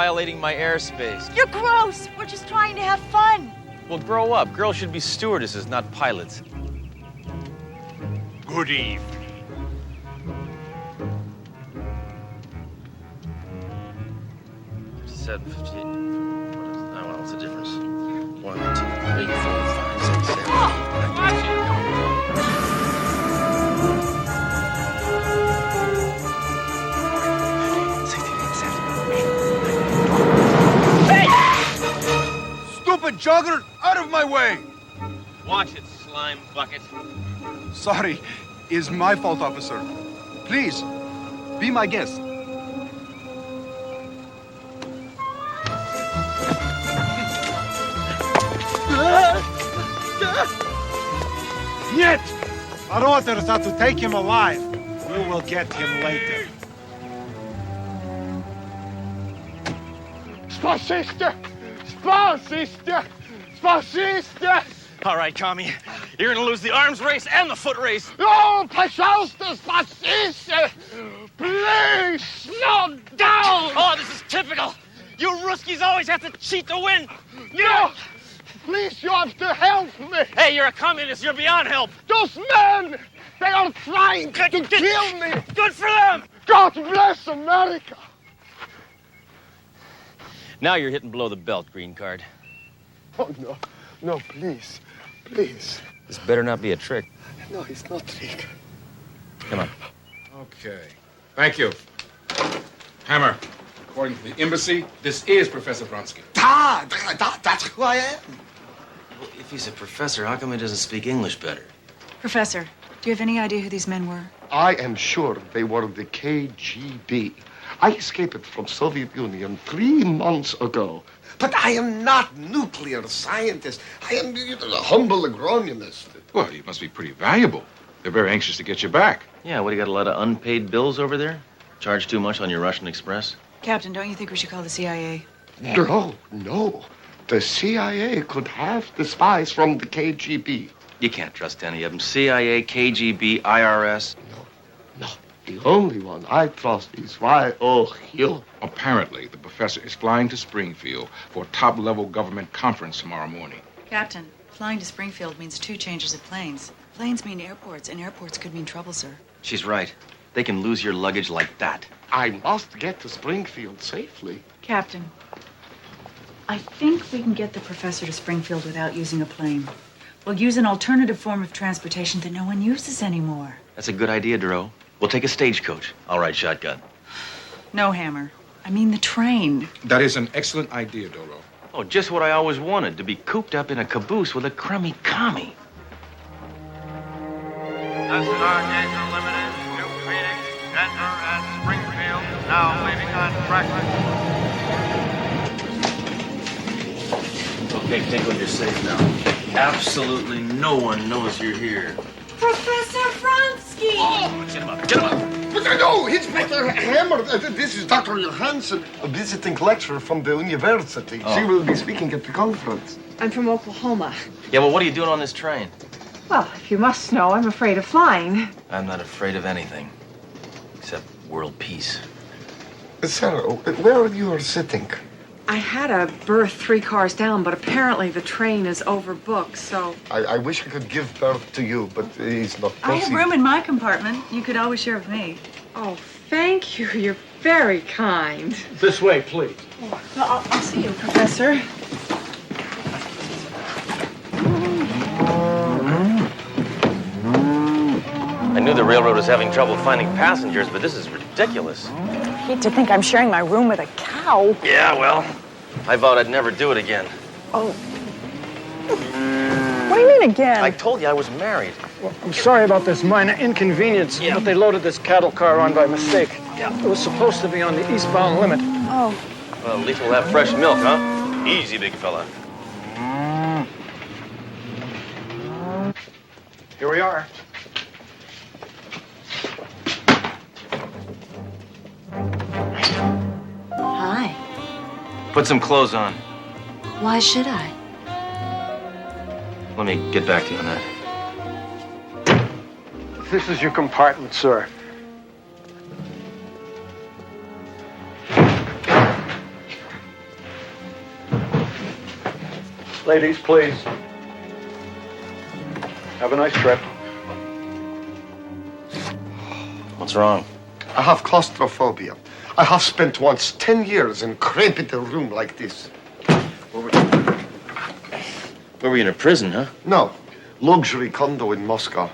violating my airspace. You're gross. We're just trying to have fun. Well, grow up. Girls should be stewardesses, not pilots. Good evening. 57, 58. What's the difference? 1, 2, 3, 4, 5, 6, 7. Watch it! Stupid jogger, out of my way! Watch it, slime bucket. Sorry, it's my fault, officer. Please, be my guest. Yet! Our orders are to take him alive. We will get him later. Spasista! Spasista! Spasista! All right, Commie. You're gonna lose the arms race and the foot race. No, pожалуйста, spasista! Please, slow down! Oh, this is typical. You Ruskies always have to cheat to win. No! Please, you have to help me! Hey, you're a communist. You're beyond help. Those men! They are trying to kill me! Good for them. God bless America! Now you're hitting below the belt, green card. Oh, no. No, please. Please. This better not be a trick. No, it's not trick. Come on. Okay. Thank you. Hammer, according to the embassy, this is Professor Vronsky. That's who I am. Well, if he's a professor, how come he doesn't speak English better? Professor, do you have any idea who these men were? I am sure they were the KGB. I escaped from Soviet Union 3 months ago. But I am not nuclear scientist. I am a humble agronomist. Well, you must be pretty valuable. They're very anxious to get you back. Yeah, what, you got a lot of unpaid bills over there? Charge too much on your Russian Express? Captain, don't you think we should call the CIA? No. The CIA could have the spies from the KGB. You can't trust any of them. CIA, KGB, IRS. No. The only one I trust is you. Apparently, the professor is flying to Springfield for a top-level government conference tomorrow morning. Captain, flying to Springfield means 2 changes of planes. Planes mean airports, and airports could mean trouble, sir. She's right. They can lose your luggage like that. I must get to Springfield safely. Captain, I think we can get the professor to Springfield without using a plane. We'll use an alternative form of transportation that no one uses anymore. That's a good idea, Duro. We'll take a stagecoach. All right, shotgun. No, Hammer. I mean the train. That is an excellent idea, Doro. Oh, just what I always wanted, to be cooped up in a caboose with a crummy commie. SNR Gates Unlimited, New Phoenix, Denver, and Springfield, now leaving on track. Okay, Tinkle, you're safe now. Absolutely no one knows you're here. Professor Vronsky! Oh, get him up, get him up! But I know, Inspector Hammer. This is Dr. Johansson, a visiting lecturer from the university. Oh. She will be speaking at the conference. I'm from Oklahoma. Yeah, well, what are you doing on this train? Well, if you must know, I'm afraid of flying. I'm not afraid of anything. Except world peace. Sarah, where you are sitting? I had a berth 3 cars down, but apparently the train is overbooked, so... I wish I could give birth to you, but it's not possible. I have room in my compartment. You could always share with me. Oh, thank you. You're very kind. This way, please. Oh, well, I'll see you, Professor. I knew the railroad was having trouble finding passengers, but this is ridiculous. I hate to think I'm sharing my room with a cow. Yeah, well, I vowed I'd never do it again. Oh. What do you mean again? I told you I was married. Well, I'm sorry about this minor inconvenience, but they loaded this cattle car on by mistake. Yeah. It was supposed to be on the eastbound limit. Oh. Well, at least we'll have fresh milk, huh? Easy, big fella. Here we are. Hi. Put some clothes on. Why should I? Let me get back to you on that. This is your compartment, sir. Ladies, please. Have a nice trip. What's wrong? I have claustrophobia. I have spent once 10 years in cramped room like this. Where were you, in a prison, huh? No, luxury condo in Moscow.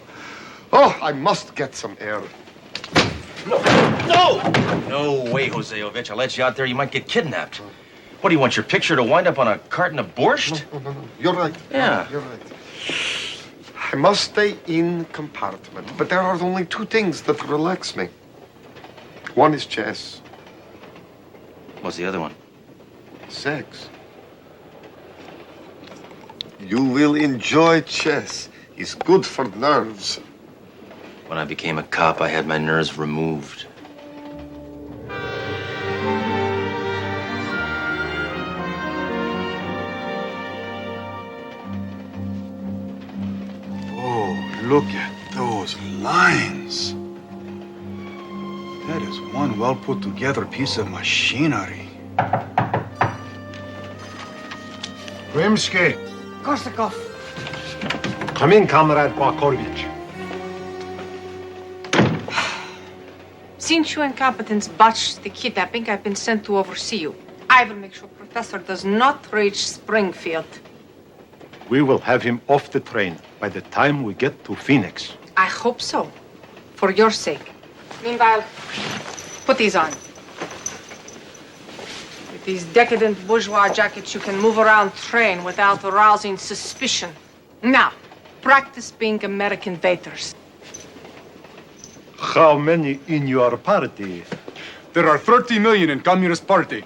Oh, I must get some air. No! No way, Josejovich. I'll let you out there. You might get kidnapped. What, do you want your picture to wind up on a carton of borscht? No. You're right. Yeah. You're right. I must stay in compartment, but there are only two things that relax me. One is chess. What's the other one? Sex. You will enjoy chess. It's good for nerves. When I became a cop, I had my nerves removed. Oh, look at those lines. That is one well put together piece of machinery. Rimsky. Korsakov. Come in, Comrade Barkovich. Since you incompetents botched the kidnapping, I've been sent to oversee you. I will make sure Professor does not reach Springfield. We will have him off the train by the time we get to Phoenix. I hope so. For your sake. Meanwhile, put these on. With these decadent bourgeois jackets, you can move around train without arousing suspicion. Now, practice being American waiters. How many in your party? There are 30 million in Communist Party.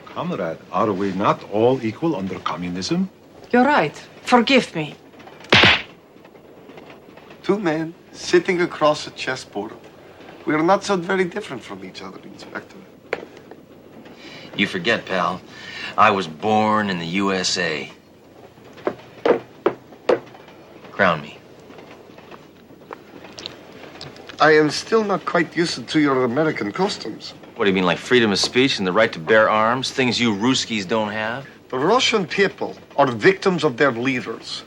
Comrade, are we not all equal under communism? You're right. Forgive me. Two men sitting across a chessboard. We are not so very different from each other, Inspector. You forget, pal. I was born in the USA. Crown me. I am still not quite used to your American customs. What do you mean, like freedom of speech and the right to bear arms? Things you Ruskies don't have? The Russian people are victims of their leaders,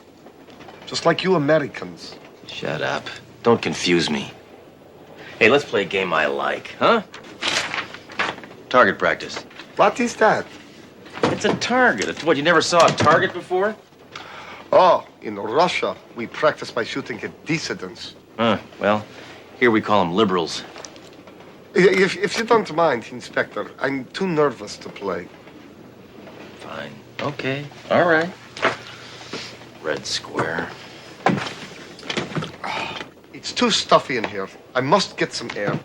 just like you Americans. Shut up. Don't confuse me. Hey, let's play a game I like, huh? Target practice. What is that? It's a target. It's what, you never saw a target before? Oh, in Russia, we practice by shooting at dissidents. Well, here we call them liberals. If you don't mind, Inspector, I'm too nervous to play. Fine. Okay. All right. Red square. It's too stuffy in here. I must get some air.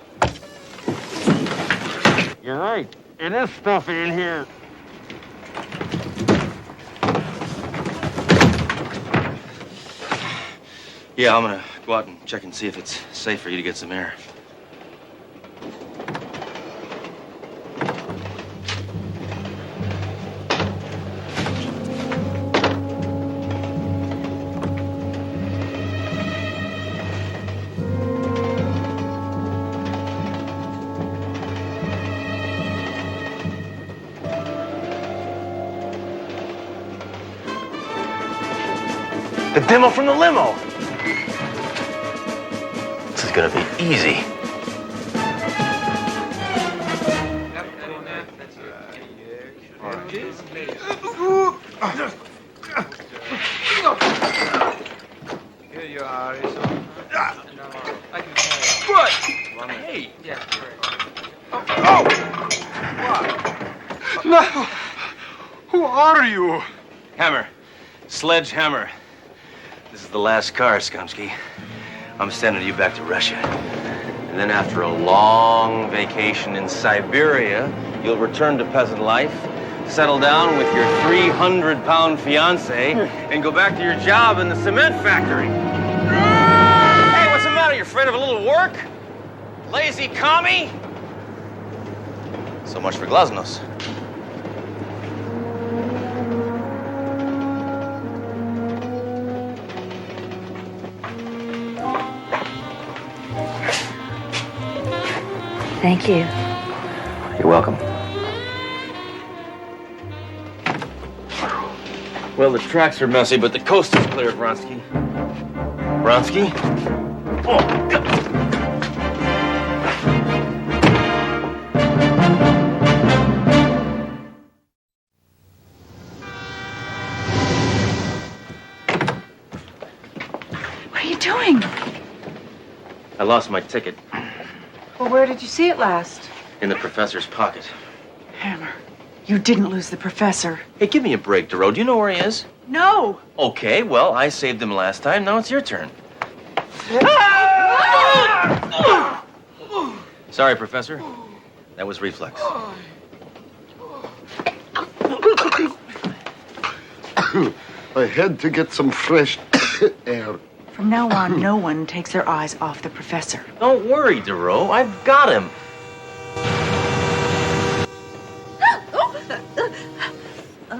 You're right. It is stuffy in here. Yeah, I'm gonna go out and check and see if it's safe for you to get some air. The demo from the limo. This is gonna be easy. Here you are. I can What? Hey. Yeah. No! Who are you? Hammer. Sledge Hammer. This is the last car, Skomsky. I'm sending you back to Russia. And then after a long vacation in Siberia, you'll return to peasant life, settle down with your 300-pound fiancé, and go back to your job in the cement factory. Hey, what's the matter? You afraid of a little work? Lazy commie? So much for glasnost. Thank you. You're welcome. Well, the tracks are messy, but the coast is clear, Vronsky. Vronsky? Oh, God. What are you doing? I lost my ticket Well, where did you see it last? in the professor's pocket. Hammer, you didn't lose the professor. Hey, give me a break, Dero. Do you know where he is? No! Okay, well, I saved him last time. Now it's your turn. Sorry, Professor. That was reflex. I had to get some fresh air. From now on, no one takes their eyes off the professor. Don't worry, Dero. I've got him.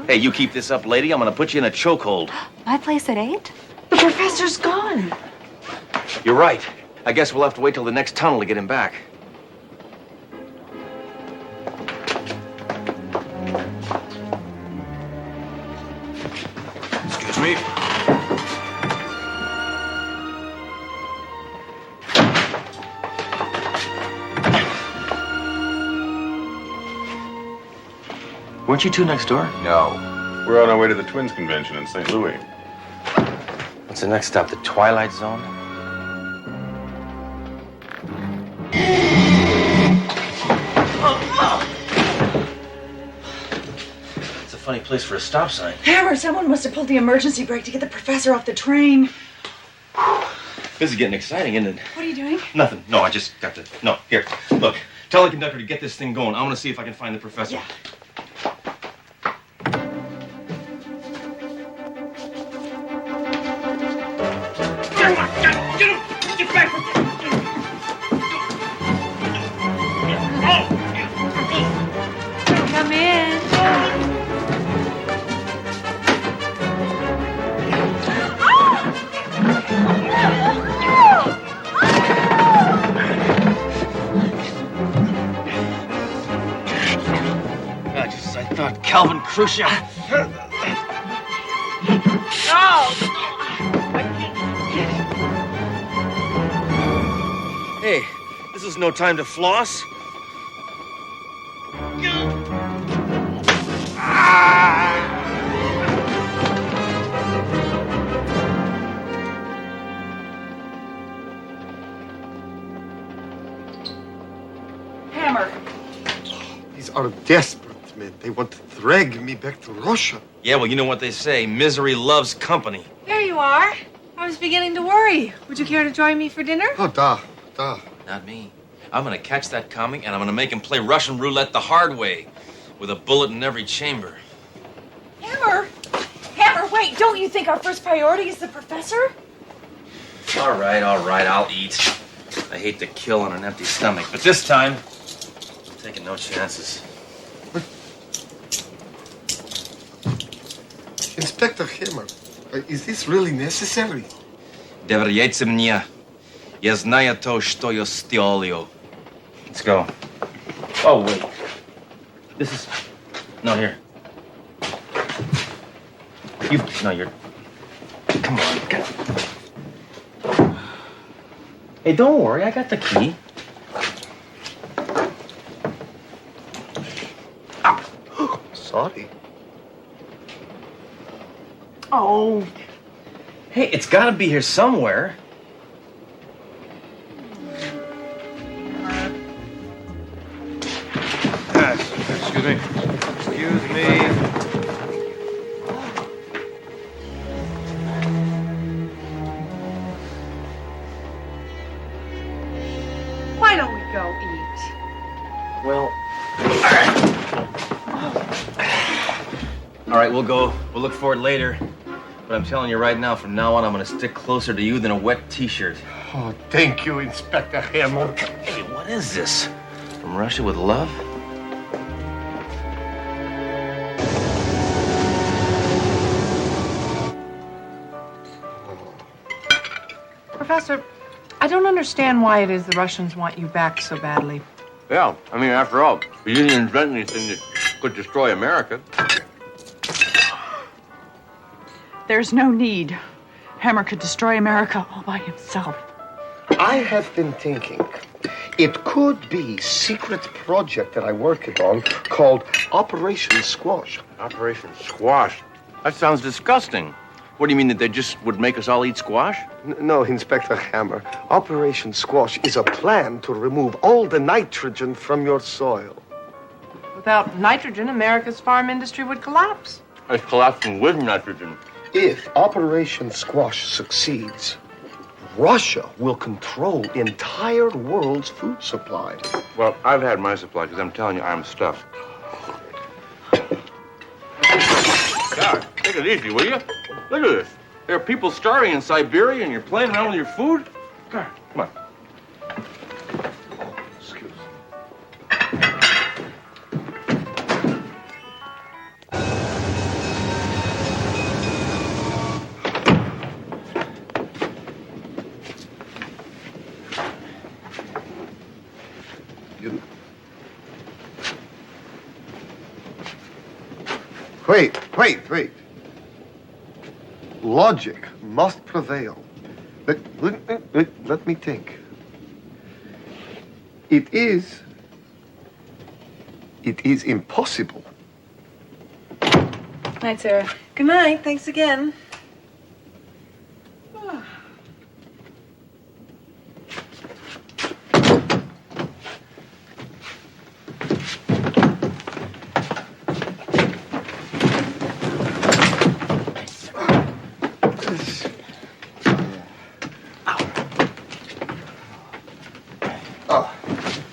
Hey, you keep this up, lady. I'm gonna put you in a chokehold. My place at 8? The professor's gone. You're right. I guess we'll have to wait till the next tunnel to get him back. Excuse me. Weren't you two next door? No. We're on our way to the Twins Convention in St. Louis. What's the next stop? The Twilight Zone? It's a funny place for a stop sign. Hammer, someone must have pulled the emergency brake to get the professor off the train. This is getting exciting, isn't it? What are you doing? Nothing. No, I just got to... No, here. Look, tell the conductor to get this thing going. I want to see if I can find the professor. Yeah. Come in. Just as I thought, Calvin Khrushchev. Hey, this is no time to floss. Hammer. These are desperate men. They want to drag me back to Russia. Yeah, well, you know what they say. Misery loves company. There you are. I was beginning to worry. Would you care to join me for dinner? Oh, da. Not me. I'm gonna catch that comic and I'm gonna make him play Russian roulette the hard way, with a bullet in every chamber. Hammer! Hammer, wait! Don't you think our first priority is the professor? All right, I'll eat. I hate to kill on an empty stomach, but this time, I'm taking no chances. Inspector Hammer, is this really necessary? Доверяйте мне. Я знаю то, что я сделаю. Let's go. Oh, wait. This is... No, here. You're... Come on. Hey, don't worry. I got the key. Sorry. Oh. Hey, it's got to be here somewhere. Excuse me. Excuse me. Why don't we go eat? Well, all right, we'll go. We'll look for it later. But I'm telling you right now, from now on, I'm going to stick closer to you than a wet T-shirt. Oh, thank you, Inspector Hammer. Hey, what is this? From Russia with love? Professor, I don't understand why it is the Russians want you back so badly. Yeah, I mean, after all, we didn't invent anything that could destroy America. There's no need. Hammer could destroy America all by himself. I have been thinking. It could be secret project that I working on called Operation Squash. Operation Squash? That sounds disgusting. What do you mean, that they just would make us all eat squash? No, Inspector Hammer. Operation Squash is a plan to remove all the nitrogen from your soil. Without nitrogen, America's farm industry would collapse. It's collapsing with nitrogen. If Operation Squash succeeds, Russia will control entire world's food supply. Well, I've had my supply, because I'm telling you, I'm stuffed. God, take it easy, will you? Look at this. There are people starving in Siberia, and you're playing around with your food? God, come on. Excuse me. Wait. Logic must prevail. Let me think. It is impossible. Night, Sarah. Good night. Thanks again.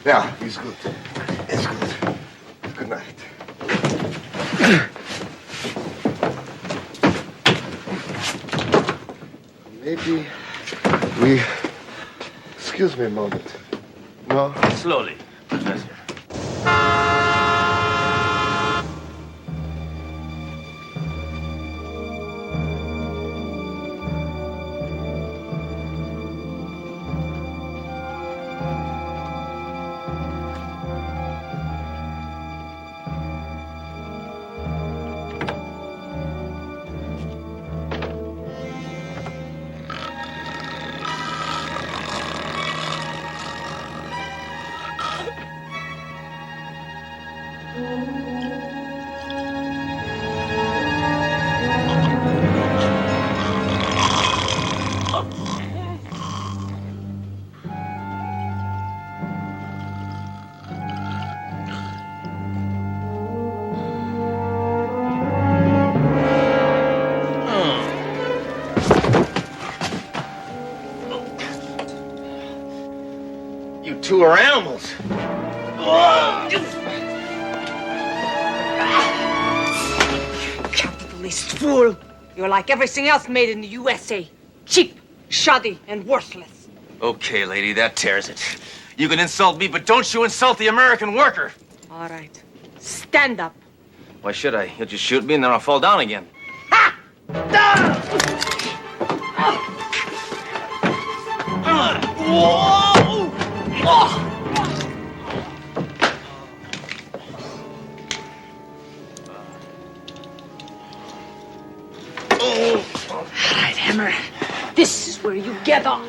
Yeah, he's good. It's good. Good night. Maybe we... Excuse me a moment. No? Slowly, Professor. You two are animals. Capitalist fool. You're like everything else made in the USA. Cheap, shoddy, and worthless. Okay, lady, that tears it. You can insult me, but don't you insult the American worker. All right. Stand up. Why should I? You'll just shoot me and then I'll fall down again. All right, Hammer. This is where you get off.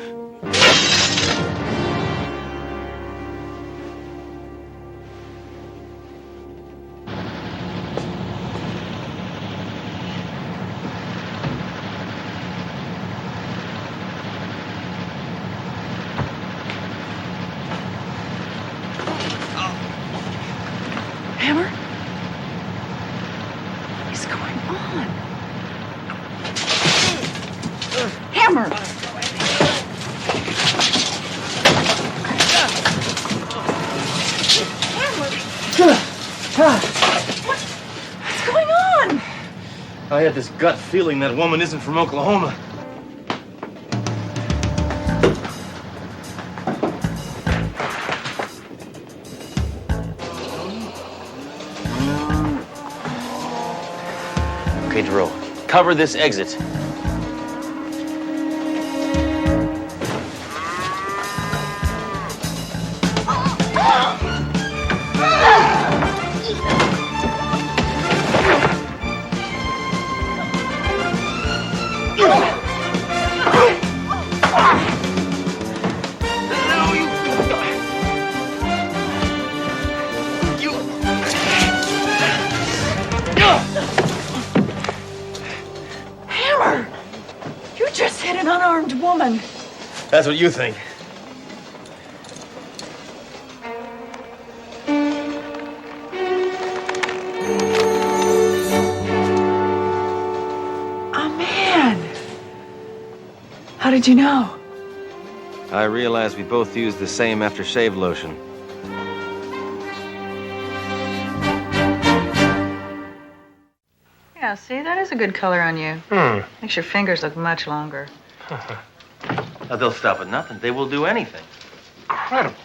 Hammer? What is going on? Hammer! What's going on? I had this gut feeling that woman isn't from Oklahoma. Okay, Drew, cover this exit. hit an unarmed woman. That's what you think. Oh, man. How did you know? I realized we both used the same aftershave lotion. Yeah, see, that is a good color on you. Makes your fingers look much longer. Now, they'll stop at nothing. They will do anything. Incredible.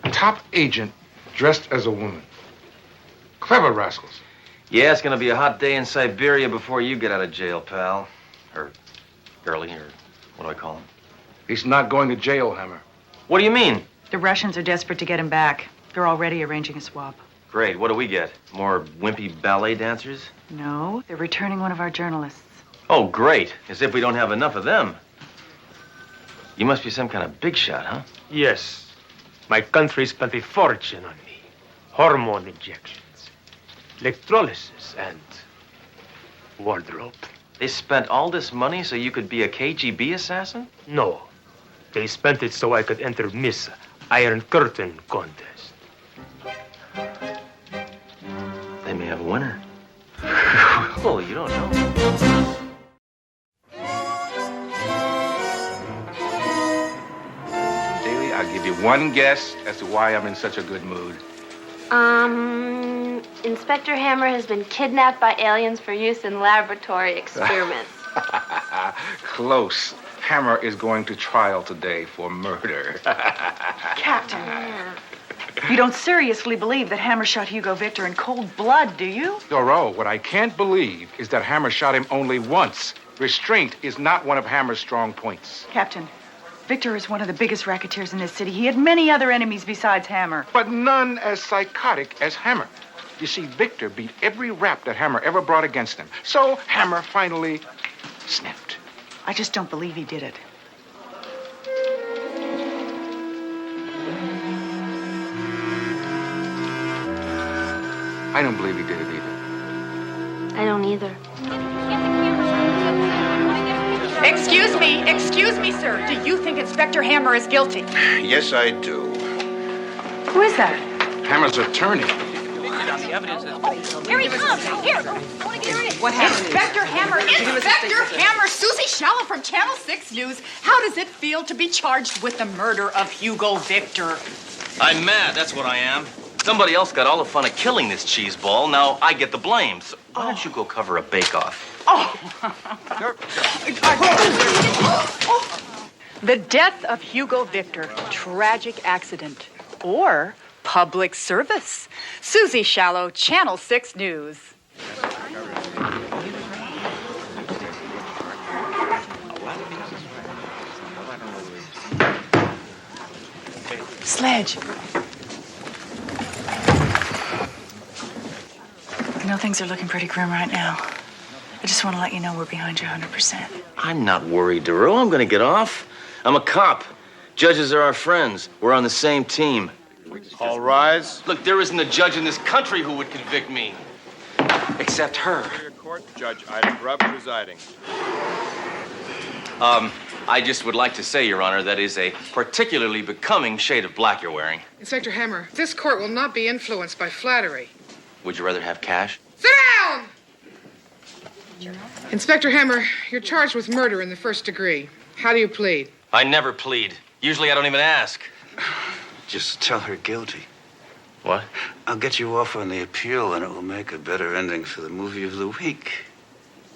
A top agent dressed as a woman. Clever rascals. Yeah, it's gonna be a hot day in Siberia before you get out of jail, pal. Or girlie, or what do I call him? He's not going to jail, Hammer. What do you mean? The Russians are desperate to get him back. They're already arranging a swap. Great. What do we get? More wimpy ballet dancers? No, they're returning one of our journalists. Oh, great. As if we don't have enough of them. You must be some kind of big shot, huh? Yes. My country spent a fortune on me. Hormone injections, electrolysis, and wardrobe. They spent all this money so you could be a KGB assassin? No. They spent it so I could enter Miss Iron Curtain contest. They may have a winner. Oh, you don't know. Daly, I'll give you one guess as to why I'm in such a good mood. Inspector Hammer has been kidnapped by aliens for use in laboratory experiments. Close. Hammer is going to trial today for murder. Captain, you don't seriously believe that Hammer shot Hugo Victor in cold blood, do you? Doro, what I can't believe is that Hammer shot him only once. Restraint is not one of Hammer's strong points. Captain, Victor is one of the biggest racketeers in this city. He had many other enemies besides Hammer. But none as psychotic as Hammer. You see, Victor beat every rap that Hammer ever brought against him. So Hammer finally snapped. I just don't believe he did it. I don't believe he did it either. I don't either. Excuse me, sir. Do you think Inspector Hammer is guilty? Yes, I do. Who is that? Hammer's attorney. Here he comes. Here. What happened? Inspector Hammer, Susie Shallow from Channel 6 News. How does it feel to be charged with the murder of Hugo Victor? I'm mad, that's what I am. Somebody else got all the fun of killing this cheeseball. Now I get the blame. So why don't you go cover a bake-off? The death of Hugo Victor, tragic accident, or public service. Susie Shallow, Channel 6 News. Sledge. I know things are looking pretty grim right now. I just want to let you know we're behind you 100%. I'm not worried, Duro. I'm gonna get off. I'm a cop. Judges are our friends. We're on the same team. All rise. Look, there isn't a judge in this country who would convict me. Except her. Court, Judge Ida Grubb presiding. I just would like to say, Your Honor, that is a particularly becoming shade of black you're wearing. Inspector Hammer, this court will not be influenced by flattery. Would you rather have cash? Sit down! Inspector Hammer, you're charged with murder in the first degree. How do you plead? I never plead. Usually I don't even ask. Just tell her guilty. What? I'll get you off on the appeal, and it will make a better ending for the movie of the week.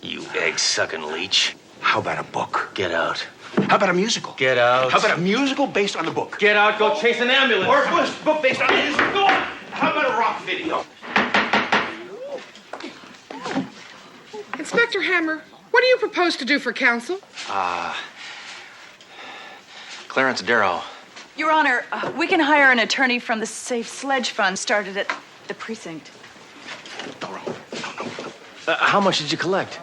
You egg-sucking leech. How about a book? Get out. How about a musical? Get out. How about a musical based on the book? Get out, go chase an ambulance. Or a book based on the musical? Go on. How about a rock video? Inspector Hammer, what do you propose to do for counsel? Clarence Darrow. Your Honor, we can hire an attorney from the Safe Sledge Fund started at the precinct. How much did you collect?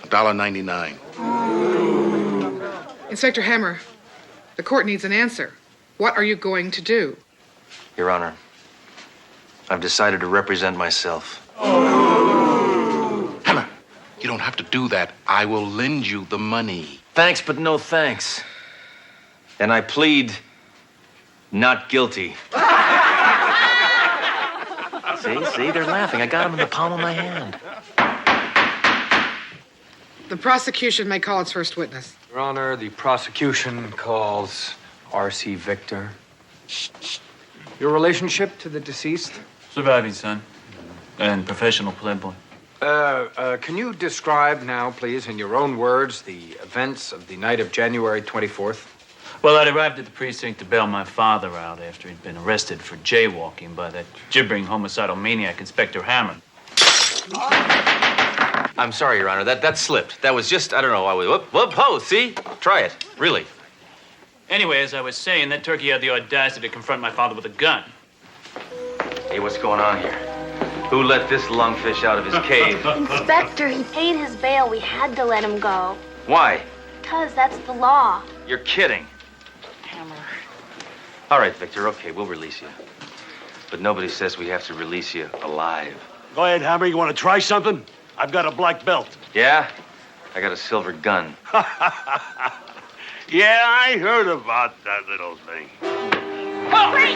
$1.99. Inspector Hammer, the court needs an answer. What are you going to do? Your Honor, I've decided to represent myself. Hammer, You don't have to do that. I will lend you the money. Thanks, but no thanks. And I plead not guilty. See, they're laughing. I got them in the palm of my hand. The prosecution may call its first witness. Your Honor, the prosecution calls R.C. Victor. Your relationship to the deceased? Surviving son and professional playboy. Can you describe now, please, in your own words, the events of the night of January 24th? Well, I'd arrived at the precinct to bail my father out after he'd been arrested for jaywalking by that gibbering homicidal maniac, Inspector Hammer. I'm sorry, Your Honor. That slipped. That was just, I don't know. Whoop, ho, see? Try it. Really. Anyway, as I was saying, that turkey had the audacity to confront my father with a gun. Hey, what's going on here? Who let this lungfish out of his cave? Inspector, he paid his bail. We had to let him go. Why? Because that's the law. You're kidding. Hammer. All right, Victor, okay, we'll release you. But nobody says we have to release you alive. Go ahead, Hammer. You want to try something? I've got a black belt. Yeah? I got a silver gun. Yeah, I heard about that little thing. Oh, great!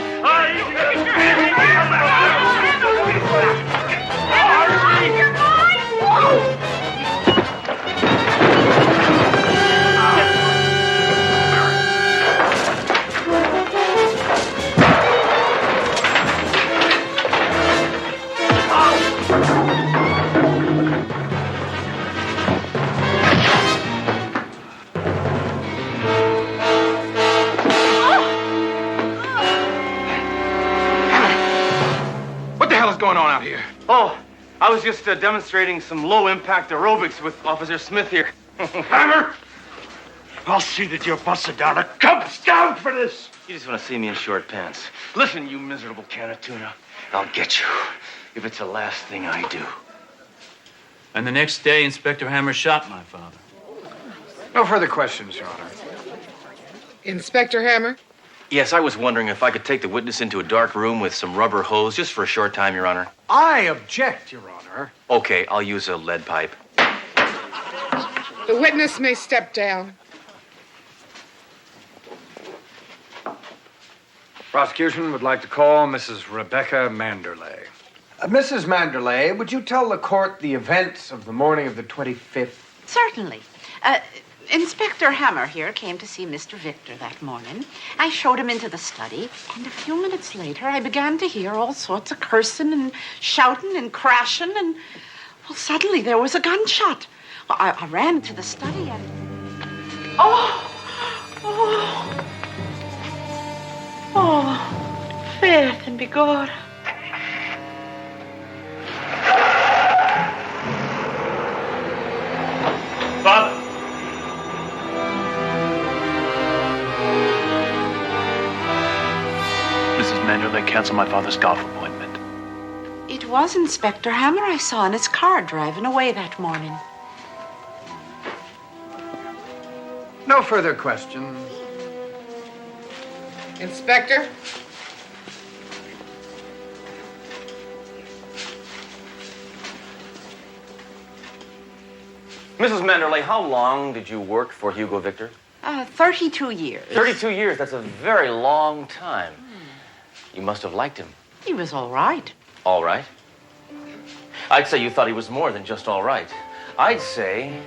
Going on out here? Oh, I was just demonstrating some low-impact aerobics with Officer Smith here. Hammer! I'll see that you're busted down a Cubs down for this! You just want to see me in short pants. Listen, you miserable can of tuna. I'll get you if it's the last thing I do. And the next day, Inspector Hammer shot my father. No further questions, Your Honor. Inspector Hammer? Yes, I was wondering if I could take the witness into a dark room with some rubber hose just for a short time, Your Honor. I object, Your Honor. Okay, I'll use a lead pipe. The witness may step down. Prosecution would like to call Mrs. Rebecca Manderley. Mrs. Manderley, would you tell the court the events of the morning of the 25th? Certainly. Inspector Hammer here came to see Mr. Victor that morning. I showed him into the study, and a few minutes later, I began to hear all sorts of cursing and shouting and crashing, and, well, suddenly there was a gunshot. I ran to the study and... Oh, faith and be good. Father! Mrs. Manderley canceled my father's golf appointment. It was Inspector Hammer I saw in his car driving away that morning. No further questions. Inspector? Mrs. Manderley, how long did you work for Hugo Victor? 32 years. 32 years? That's a very long time. You must have liked him. He was all right. All right? I'd say you thought he was more than just all right. I'd say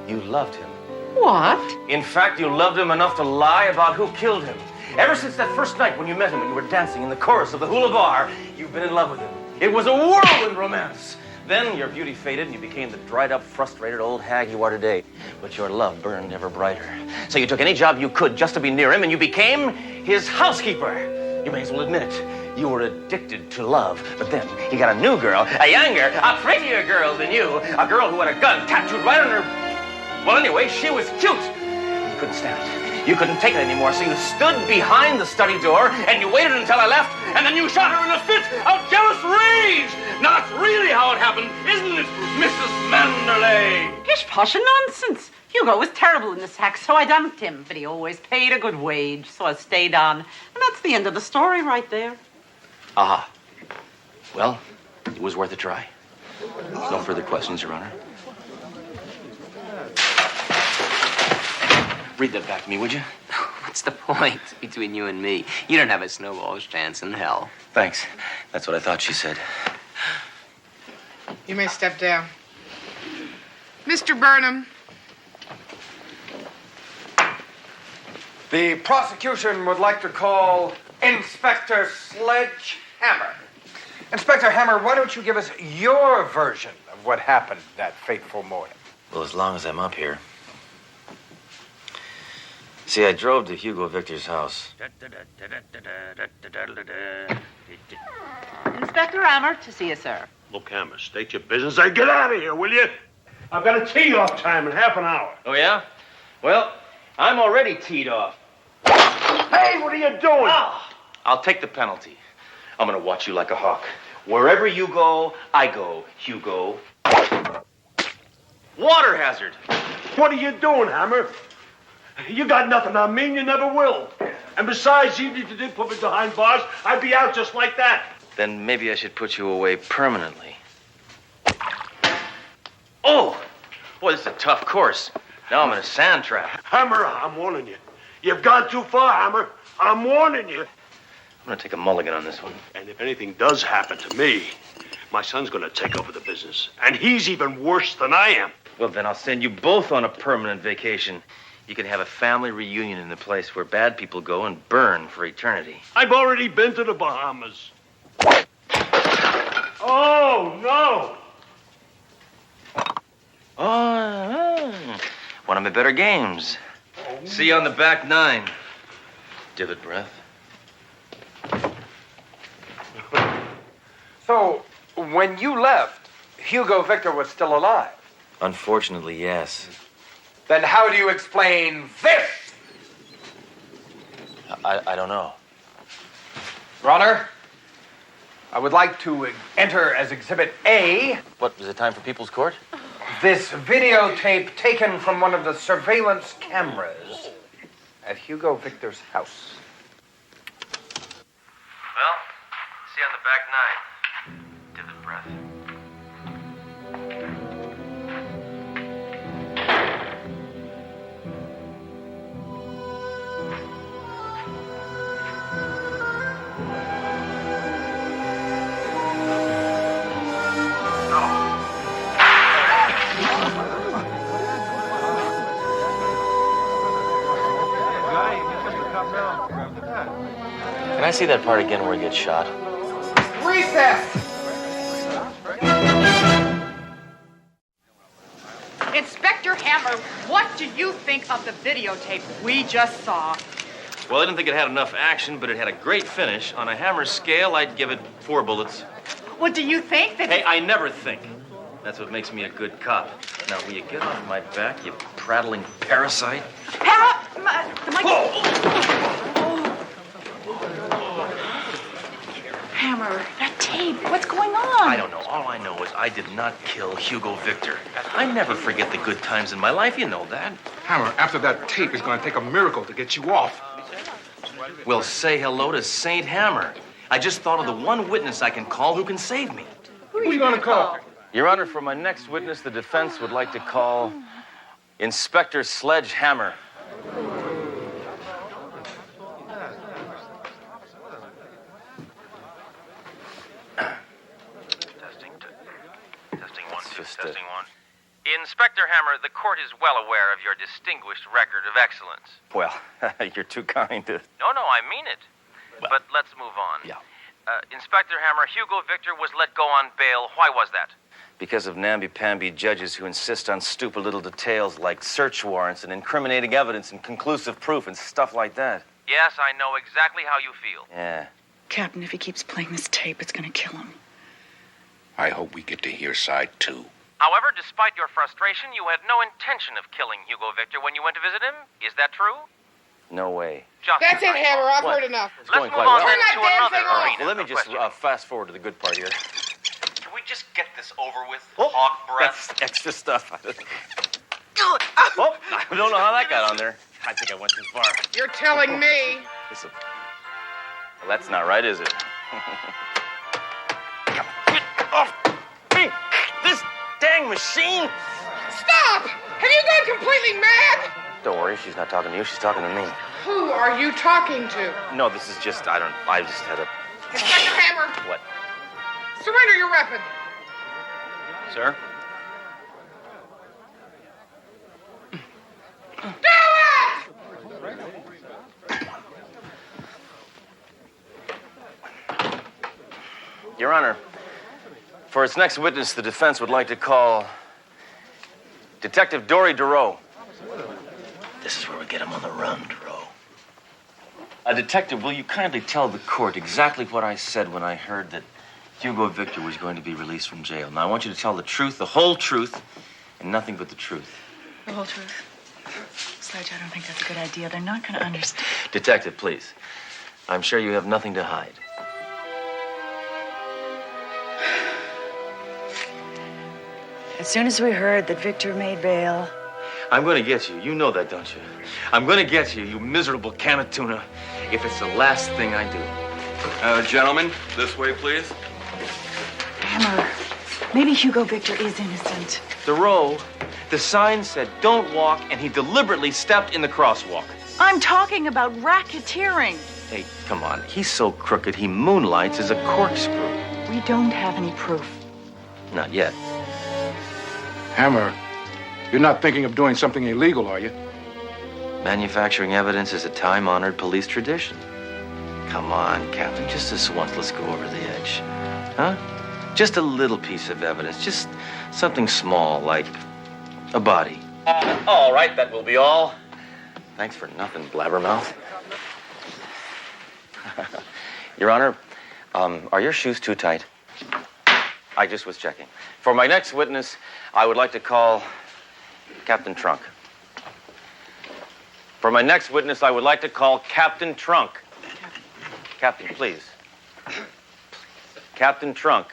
you loved him. What? In fact, you loved him enough to lie about who killed him. Ever since that first night when you met him and you were dancing in the chorus of the hula bar, you've been in love with him. It was a whirlwind romance. Then your beauty faded and you became the dried-up, frustrated old hag you are today. But your love burned ever brighter. So you took any job you could just to be near him, and you became his housekeeper. You may as well admit it. You were addicted to love. But then he got a new girl, a younger, a prettier girl than you. A girl who had a gun tattooed right on her... Well, anyway, she was cute. You couldn't stand it. You couldn't take it anymore, so you stood behind the study door, and you waited until I left, and then you shot her in a fit of jealous rage. Now, that's really how it happened, isn't it, Mrs. Manderley? Gish posh and nonsense. Hugo was terrible in the sack, so I dumped him. But he always paid a good wage, so I stayed on. And that's the end of the story right there. Aha. Well, it was worth a try. No further questions, Your Honor. Read that back to me, would you? What's the point between you and me? You don't have a snowball's chance in hell. Thanks. That's what I thought she said. You may step down. Mr. Burnham. The prosecution would like to call Inspector Sledge Hammer. Inspector Hammer, why don't you give us your version of what happened that fateful morning? Well, as long as I'm up here. See, I drove to Hugo Victor's house. Inspector Hammer, to see you, sir. Look, Hammer, state your business and get out of here, will you? I've got a tee-off time in half an hour. Oh, yeah? Well, I'm already teed off. Hey, what are you doing? I'll take the penalty. I'm gonna watch you like a hawk. Wherever you go, I go, Hugo. Water hazard. What are you doing, Hammer? You got nothing on me and you never will. And besides, even if you did put me behind bars, I'd be out just like that. Then maybe I should put you away permanently. Oh! Boy, this is a tough course. Now I'm in a sand trap. Hammer, I'm warning you. You've gone too far, Hammer. I'm warning you. I'm gonna take a mulligan on this one. And if anything does happen to me, my son's gonna take over the business. And he's even worse than I am. Well, then I'll send you both on a permanent vacation. You can have a family reunion in the place where bad people go and burn for eternity. I've already been to the Bahamas. Oh, no. Oh, one of my better games. See you on the back nine. Divot breath. So, when you left, Hugo Victor was still alive. Unfortunately, yes. Then how do you explain this? I don't know. Your Honor, I would like to enter as Exhibit A. What, was it time for People's Court? This videotape taken from one of the surveillance cameras at Hugo Victor's house. Well, see you on the back nine. Divot breath. Can I see that part again where he gets shot? Recess! Inspector Hammer, what do you think of the videotape we just saw? Well, I didn't think it had enough action, but it had a great finish. On a Hammer scale, I'd give it 4 bullets. Well, do you think that... Hey, I never think. That's what makes me a good cop. Now, will you get off my back, you prattling parasite? Hammer, that tape, what's going on? I don't know. All I know is I did not kill Hugo Victor. I never forget the good times in my life. You know that. Hammer, after that tape, it's going to take a miracle to get you off. Well, say hello to Saint Hammer. I just thought of the one witness I can call who can save me. Who are you going to call? Your Honor, for my next witness, the defense would like to call Inspector Sledge Hammer. Testing one. Inspector Hammer, the court is well aware of your distinguished record of excellence. Well, you're too kind to... No, I mean it. Well, but let's move on. Yeah. Inspector Hammer, Hugo Victor was let go on bail. Why was that? Because of namby-pamby judges who insist on stupid little details like search warrants and incriminating evidence and conclusive proof and stuff like that. Yes, I know exactly how you feel. Yeah. Captain, if he keeps playing this tape, it's going to kill him. I hope we get to hear side 2. However, despite your frustration, you had no intention of killing Hugo Victor when you went to visit him. Is that true? No way. That's it, Hammer. I've What? heard enough. It's going Let's quite move on well. then to another arena. Well, let me of just questioning. fast forward to the good part here. Can we just get this over with? Hawk breath. That's extra stuff. Oh, I don't know how that got on there. I think I went too far. You're telling me. Listen. Well, that's not right, is it? Get off me! This dang machine! Stop! Have you gone completely mad? Don't worry, she's not talking to you. She's talking to me. Who are you talking to? No, this is just, I just had a... Inspector Hammer! What? Surrender your weapon! Sir? Your Honor, for its next witness, the defense would like to call Detective Dory Durow. This is where we get him on the run, Durow. Detective, will you kindly tell the court exactly what I said when I heard that Hugo Victor was going to be released from jail? Now, I want you to tell the truth, the whole truth, and nothing but the truth. The whole truth. Sledge, I don't think that's a good idea. They're not going to understand. Detective, please. I'm sure you have nothing to hide. As soon as we heard that Victor made bail... I'm going to get you. You know that, don't you? I'm going to get you, you miserable can of tuna, if it's the last thing I do. Gentlemen, this way, please. Hammer, maybe Hugo Victor is innocent. Durow, the sign said don't walk, and he deliberately stepped in the crosswalk. I'm talking about racketeering. Hey, come on. He's so crooked, he moonlights as a corkscrew. We don't have any proof. Not yet. Hammer, you're not thinking of doing something illegal, are you? Manufacturing evidence is a time-honored police tradition. Come on, Captain, just this once, let's go over the edge. Huh? Just a little piece of evidence, just something small, like a body. All right, that will be all. Thanks for nothing, blabbermouth. Your Honor, are your shoes too tight? I just was checking. For my next witness, I would like to call Captain Trunk. For my next witness, I would like to call Captain Trunk. Captain, please. Captain Trunk.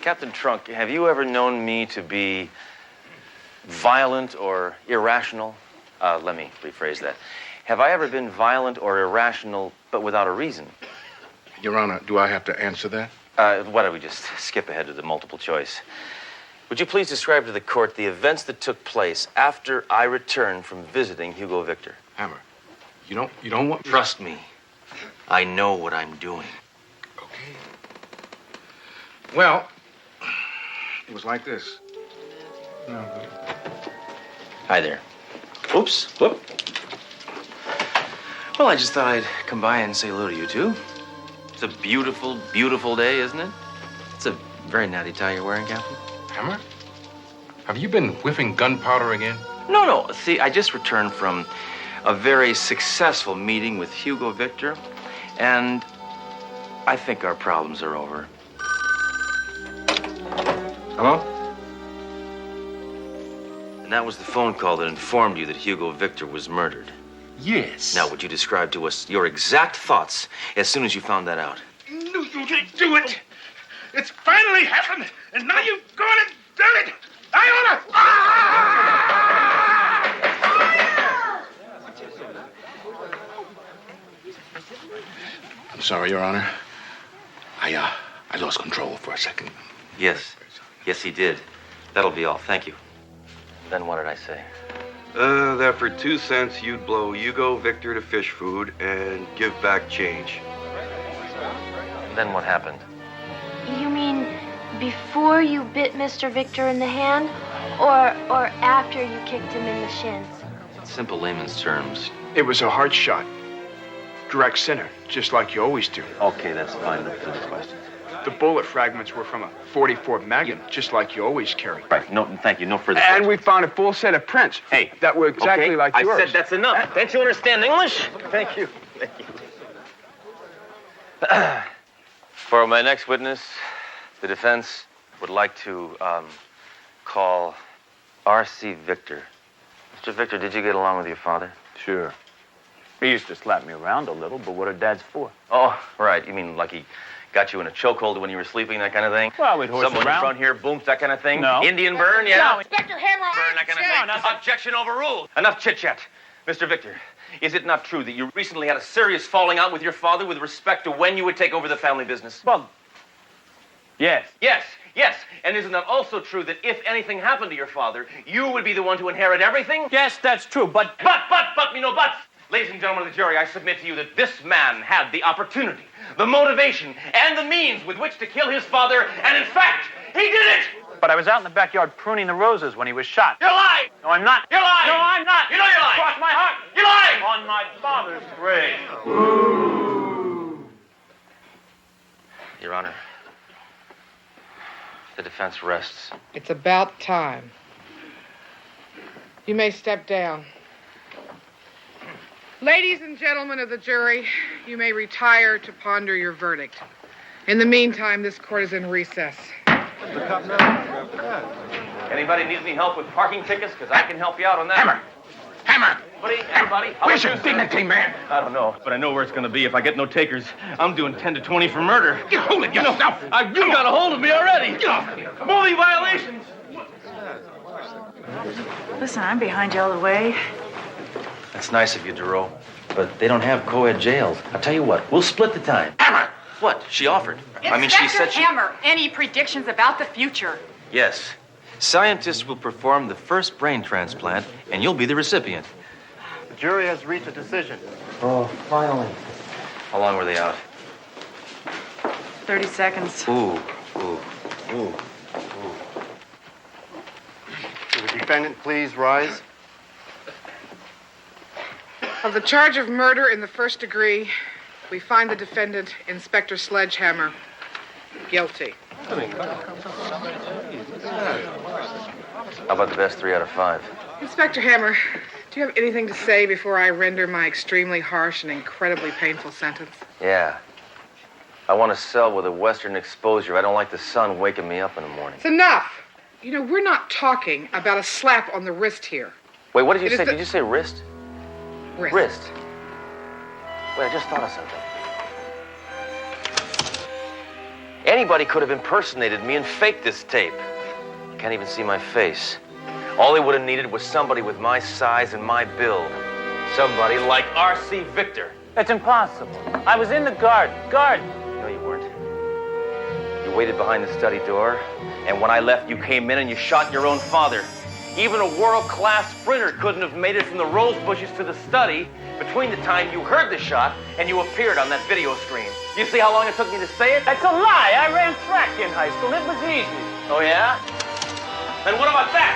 Captain Trunk, have you ever known me to be violent or irrational? Let me rephrase that. Have I ever been violent or irrational, but without a reason? Your Honor, do I have to answer that? Why don't we just skip ahead to the multiple choice? Would you please describe to the court the events that took place after I returned from visiting Hugo Victor? Hammer, you don't want... Trust me. I know what I'm doing. Okay. Well, it was like this. Hi there. Oops. Whoop. Well, I just thought I'd come by and say hello to you two. It's a beautiful, beautiful day, isn't it? It's a very natty tie you're wearing, Captain. Hammer? Have you been whiffing gunpowder again? No. See, I just returned from a very successful meeting with Hugo Victor, and I think our problems are over. Hello? And that was the phone call that informed you that Hugo Victor was murdered. Yes. Now, would you describe to us your exact thoughts as soon as you found that out? No, you didn't do it. It's finally happened, and now you've gone and done it. I I'm sorry, Your Honor. I lost control for a second. Yes, he did. That'll be all. Thank you. Then what did I say? That for 2 cents, you'd blow Hugo Victor to fish food and give back change. Then what happened? You mean before you bit Mr. Victor in the hand, or after you kicked him in the shins? In simple layman's terms. It was a hard shot. Direct center, just like you always do. Okay, that's fine. No further questions. The bullet fragments were from a .44 Magnum, just like you always carry. Right. No, thank you. No further And questions. we found a full set of prints. Hey, that were exactly okay, like yours. I said that's enough. Don't you understand English? Thank you. Thank you. For my next witness, the defense would like to call R.C. Victor. Mr. Victor, did you get along with your father? Sure. He used to slap me around a little, but what are dads for? Oh, right. You mean like he got you in a chokehold when you were sleeping, that kind of thing? Well, we'd horse Someone around. in front here, booms, that kind of thing? No. Indian burn, yeah? No. Inspector Hammer, Burn, that kind of thing? Objection overruled. Enough chit-chat. Mr. Victor, is it not true that you recently had a serious falling out with your father with respect to when you would take over the family business? Well, Yes. Yes. And isn't that also true that if anything happened to your father, you would be the one to inherit everything? Yes, that's true, but... But, me no buts. Ladies and gentlemen of the jury, I submit to you that this man had the opportunity, the motivation, and the means with which to kill his father, and in fact, he did it! But I was out in the backyard pruning the roses when he was shot. You're lying! No, I'm not. You're lying! No, I'm not! You know you're lying! Cross my heart! You're lying! On my father's grave. Your Honor, the defense rests. It's about time. You may step down. Ladies and gentlemen of the jury, you may retire to ponder your verdict. In the meantime, this court is in recess. Anybody needs any help with parking tickets? Because I can help you out on that. Hammer! Everybody? Where's your dignity, man? I don't know, but I know where it's going to be if I get no takers. I'm doing 10 to 20 for murder. Get hold of yourself! You got a hold of me already. Get off of me! Movie violations! Listen, I'm behind you all the way. That's nice of you, Duro. But they don't have co-ed jails. I'll tell you what, we'll split the time. Hammer! What? She offered. Inspector Hammer, any predictions about the future? Yes. Scientists will perform the first brain transplant, and you'll be the recipient. The jury has reached a decision. Oh, finally. How long were they out? 30 seconds. Ooh. Will the defendant please rise? Of the charge of murder in the first degree, we find the defendant, Inspector Sledgehammer, guilty. How about the best 3 out of 5? Inspector Hammer, do you have anything to say before I render my extremely harsh and incredibly painful sentence? Yeah. I want a cell with a western exposure. I don't like the sun waking me up in the morning. It's enough. You know, we're not talking about a slap on the wrist here. Wait, what did you say? Did you say wrist? Wrist. Wait, I just thought of something. Anybody could have impersonated me and faked this tape. You can't even see my face. All they would have needed was somebody with my size and my build. Somebody like R.C. Victor. That's impossible. I was in the garden. No, you weren't. You waited behind the study door, and when I left, you came in and you shot your own father. Even a world-class sprinter couldn't have made it from the rose bushes to the study between the time you heard the shot and you appeared on that video screen. You see how long it took me to say it? That's a lie. I ran track in high school. It was easy. Oh, yeah? And what about that?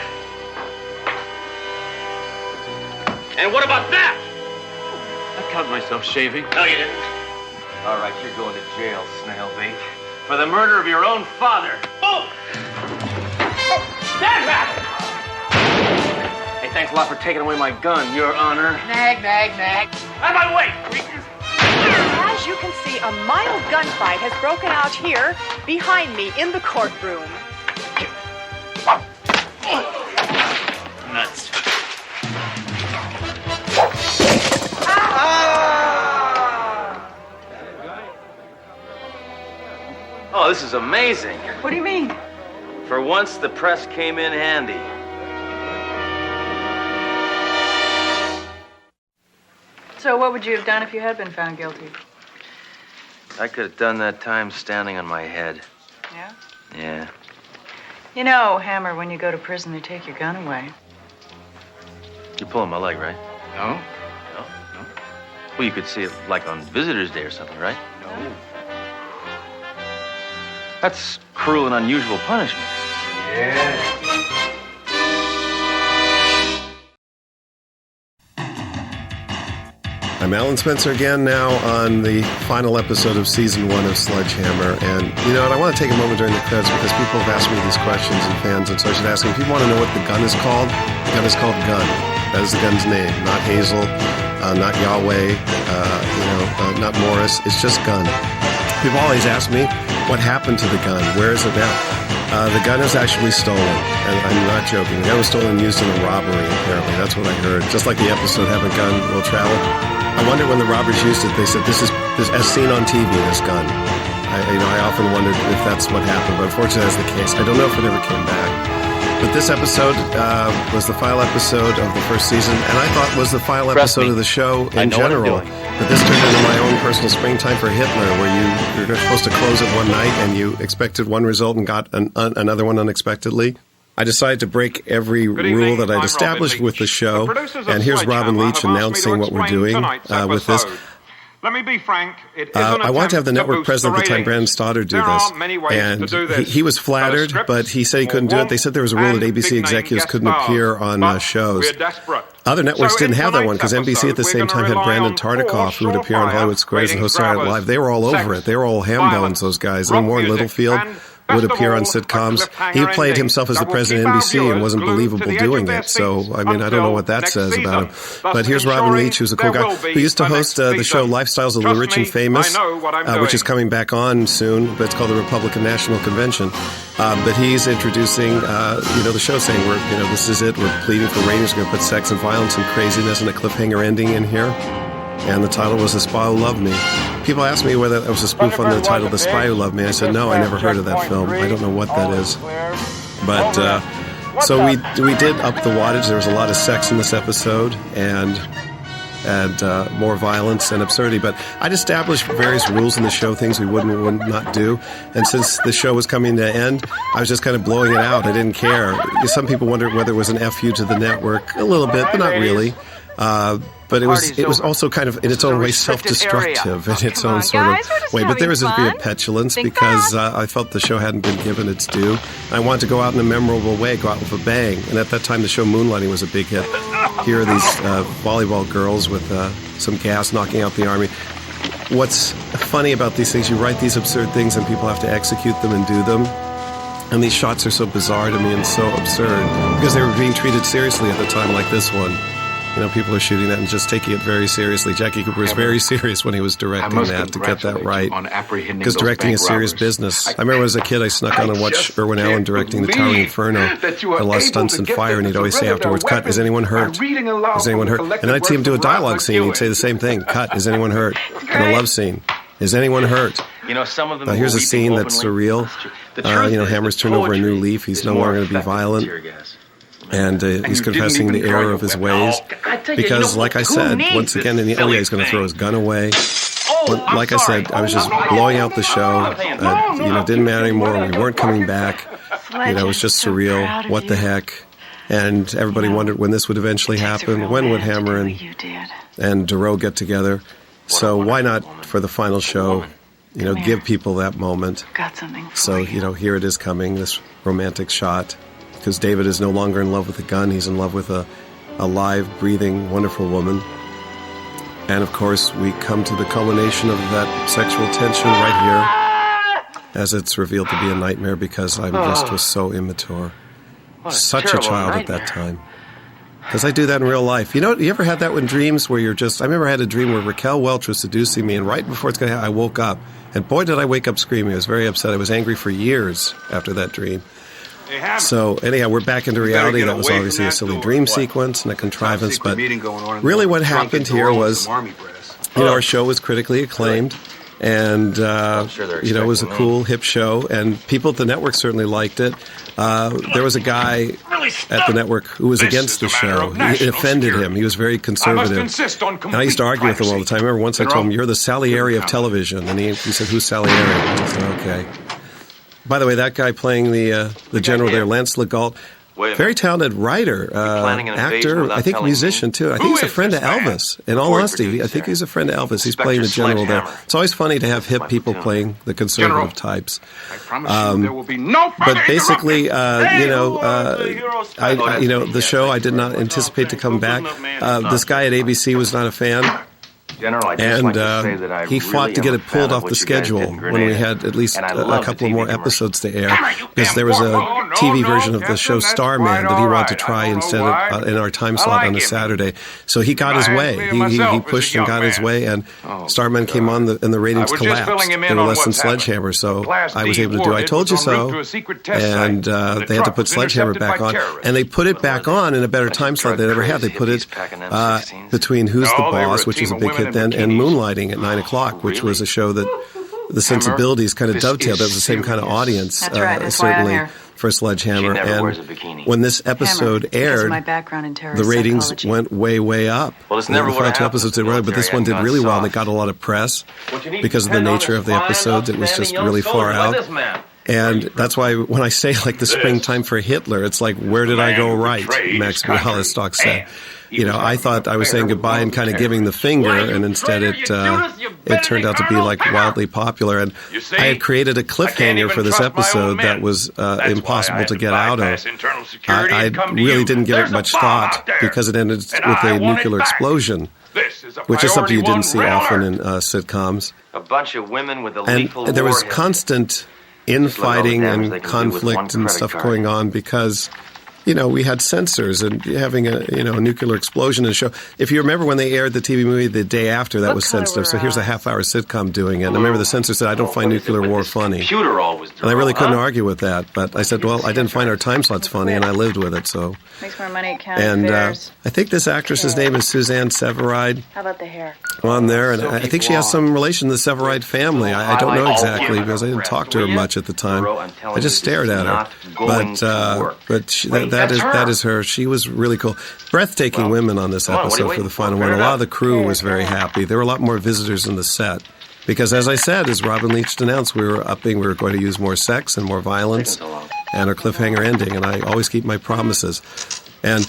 And what about that? I cut myself shaving. No, you didn't. All right, you're going to jail, snail bait, for the murder of your own father. Boom! Stand back! Hey, thanks a lot for taking away my gun, Your Honor. Nag. Out of my way, creatures! As you can see, a mild gunfight has broken out here behind me in the courtroom. Nuts. Oh, this is amazing. What do you mean? For once, the press came in handy. So what would you have done if you had been found guilty? I could have done that time standing on my head. Yeah? Yeah. You know, Hammer, when you go to prison, they take your gun away. You're pulling my leg, right? No? No? Well, you could see it like on Visitor's Day or something, right? No. That's cruel and unusual punishment. Yeah. I'm Alan Spencer again now on the final episode of Season 1 of Sledgehammer. And, you know, and I want to take a moment during the credits because people have asked me these questions and fans, and so I should ask them, if you want to know what the gun is called, the gun is called Gun. That is the gun's name, not Hazel, not Yahweh, not Morris. It's just Gun. People always ask me, what happened to the gun? Where is it now? The gun is actually stolen, and I'm not joking. The gun was stolen and used in a robbery, apparently. That's what I heard. Just like the episode, Have a Gun, Will Travel. I wonder when the robbers used it, they said, this is as seen on TV, this gun. I often wondered if that's what happened, but unfortunately that's the case. I don't know if it ever came back. But this episode was the final episode of the first season, and I thought was the final episode of the show in general. But this turned into my own personal Springtime for Hitler, where you're supposed to close it one night and you expected one result and got another one unexpectedly. I decided to break every rule that I'd established with the show, and here's Robin Leach announcing what we're doing with this. Let me be frank. I wanted to have the network president at the time, Brandon Stoddard, do this. And he was flattered, but he said he couldn't do it. They said there was a rule that ABC executives couldn't appear on shows. Other networks didn't have that one because NBC at the same time had Brandon Tartikoff, who would appear on Hollywood Squares and host Saturday Night Live. They were all over it. They were all ham bones, those guys. And Warren Littlefield would appear on sitcoms. He played himself as the president of NBC and wasn't believable doing it. So, I mean, I don't know what that says about him. But here's Robin Leach, who's a cool guy, who used to host the show Lifestyles of the Rich and Famous, which is coming back on soon. But it's called the Republican National Convention. But he's introducing, the show, saying, this is it. We're pleading for ratings. We're going to put sex and violence and craziness and a cliffhanger ending in here. And the title was The Spy Who Loved Me. People asked me whether that was a spoof on the title The Spy Who Loved Me. I said, no, I never heard of that film. I don't know what that is. But, so we did up the wattage. There was a lot of sex in this episode and more violence and absurdity. But I'd established various rules in the show, things we would not do. And since the show was coming to an end, I was just kind of blowing it out. I didn't care. Some people wondered whether it was an FU to the network. A little bit, but not really. But it was also kind of, in its own way, self-destructive in its own sort of way. But there was a bit of petulance because I felt the show hadn't been given its due. I wanted to go out in a memorable way, go out with a bang. And at that time, the show Moonlighting was a big hit. Here are these volleyball girls with some gas knocking out the army. What's funny about these things, you write these absurd things and people have to execute them and do them. And these shots are so bizarre to me and so absurd because they were being treated seriously at the time, like this one. People are shooting that and just taking it very seriously. Jackie Cooper was very serious when he was directing that to get that right. Because directing is serious business. I remember as a kid, I snuck on and watched Irwin Allen directing The Towering Inferno. A lot of stunts and fire, and he'd always say afterwards, cut, is anyone hurt? Is anyone hurt? And then I'd see him do a dialogue scene. He'd say the same thing, cut, is anyone hurt? And a love scene, is anyone hurt? Some of them. Here's a scene that's surreal. Hammer's turned over a new leaf. He's no longer going to be violent. And he's confessing the error of his ways. Because, like I said, once again, he's going to throw his gun away. Like I said, I was just blowing out the show. Didn't matter anymore. We weren't coming back. It was just surreal. What the heck? And everybody wondered when this would eventually happen. When would Hammer and Duro get together? So why not, for the final show, give people that moment. So, here it is coming, this romantic shot. Because David is no longer in love with a gun. He's in love with a live, breathing, wonderful woman. And, of course, we come to the culmination of that sexual tension right here as it's revealed to be a nightmare because I just was so immature. Such a child at that time. Because I do that in real life. You ever had that in dreams where you're just... I remember I had a dream where Raquel Welch was seducing me, and right before it's going to happen, I woke up. And boy, did I wake up screaming. I was very upset. I was angry for years after that dream. So, anyhow, we're back into reality. That was obviously a silly dream sequence and a contrivance, but really what happened here was, our show was critically acclaimed, and, it was a cool, hip show, and people at the network certainly liked it. There was a guy at the network who was against the show. It offended him. He was very conservative. And I used to argue with him all the time. I remember once I told him, you're the Salieri of television, and he said, who's Salieri? I said, okay. By the way, that guy playing the general there, Lance Legault, very talented writer, actor, I think musician, too. I think he's a friend of Elvis. In all honesty, I think he's a friend of Elvis. He's playing the general there. It's always funny to have hip people playing the conservative types. But basically, the show, I did not anticipate to come back. This guy at ABC was not a fan. And he fought to get it pulled off the schedule when we had at least a couple of more episodes to air, because there was a TV version of the show Starman that he wanted to try instead of in our time slot on a Saturday. So he got his way. He pushed and got his way, and Starman came on and the ratings collapsed. They were less than Sledgehammer, so I was able to do I Told You So, and they had to put Sledgehammer back on, and they put it back on in a better time slot they'd ever had. They put it between Who's the Boss, which was a big hit then, and Moonlighting at 9 o'clock, which was a show that the sensibilities kind of dovetailed. That was the same kind of audience, certainly. for Sledgehammer. She never And wears a bikini. when this episode Because of aired, my background in terror the ratings psychology. went way up. Well, it's never The what final two happens episodes in did the well, but this military. one did I'm really well, and soft. it got a lot of press What you need because to of the depend on nature is of the fine, episode. It was just upstanding really young far soldiers like out. this man. And that's why when I say like the springtime for Hitler, it's like, where did I go right? Max Bialystock said. You know, I thought I was saying goodbye and kind of giving the finger, and instead it turned out to be like wildly popular. And I had created a cliffhanger for this episode that was impossible to get out of. I really didn't give it much thought because it ended with a nuclear explosion, which is something you didn't see often in sitcoms. A bunch of women with a And lethal there was warhead. constant infighting damage they and can do with conflict one and credit stuff card. going on because, you know, we had censors and having a nuclear explosion in a show. If you remember when they aired the TV movie the day after, that was sensitive. So here's a half-hour sitcom doing it. And I remember the censor said, I don't find nuclear war funny. Computer always And I really couldn't argue with that. But I said, well, I didn't find our time slots funny, and I lived with it. So, Makes more money at county and fairs. I think this actress's name is Suzanne Severide How about the hair? on there, and I think she has some relation to the Severide family. I don't know exactly because I didn't talk to her much at the time. I just stared at her. But that is her. She was really cool. Breathtaking women on this episode for the final one. A lot of the crew was very happy. There were a lot more visitors in the set. Because as I said, as Robin Leach announced, we were going to use more sex and more violence and our cliffhanger ending, and I always keep my promises. And,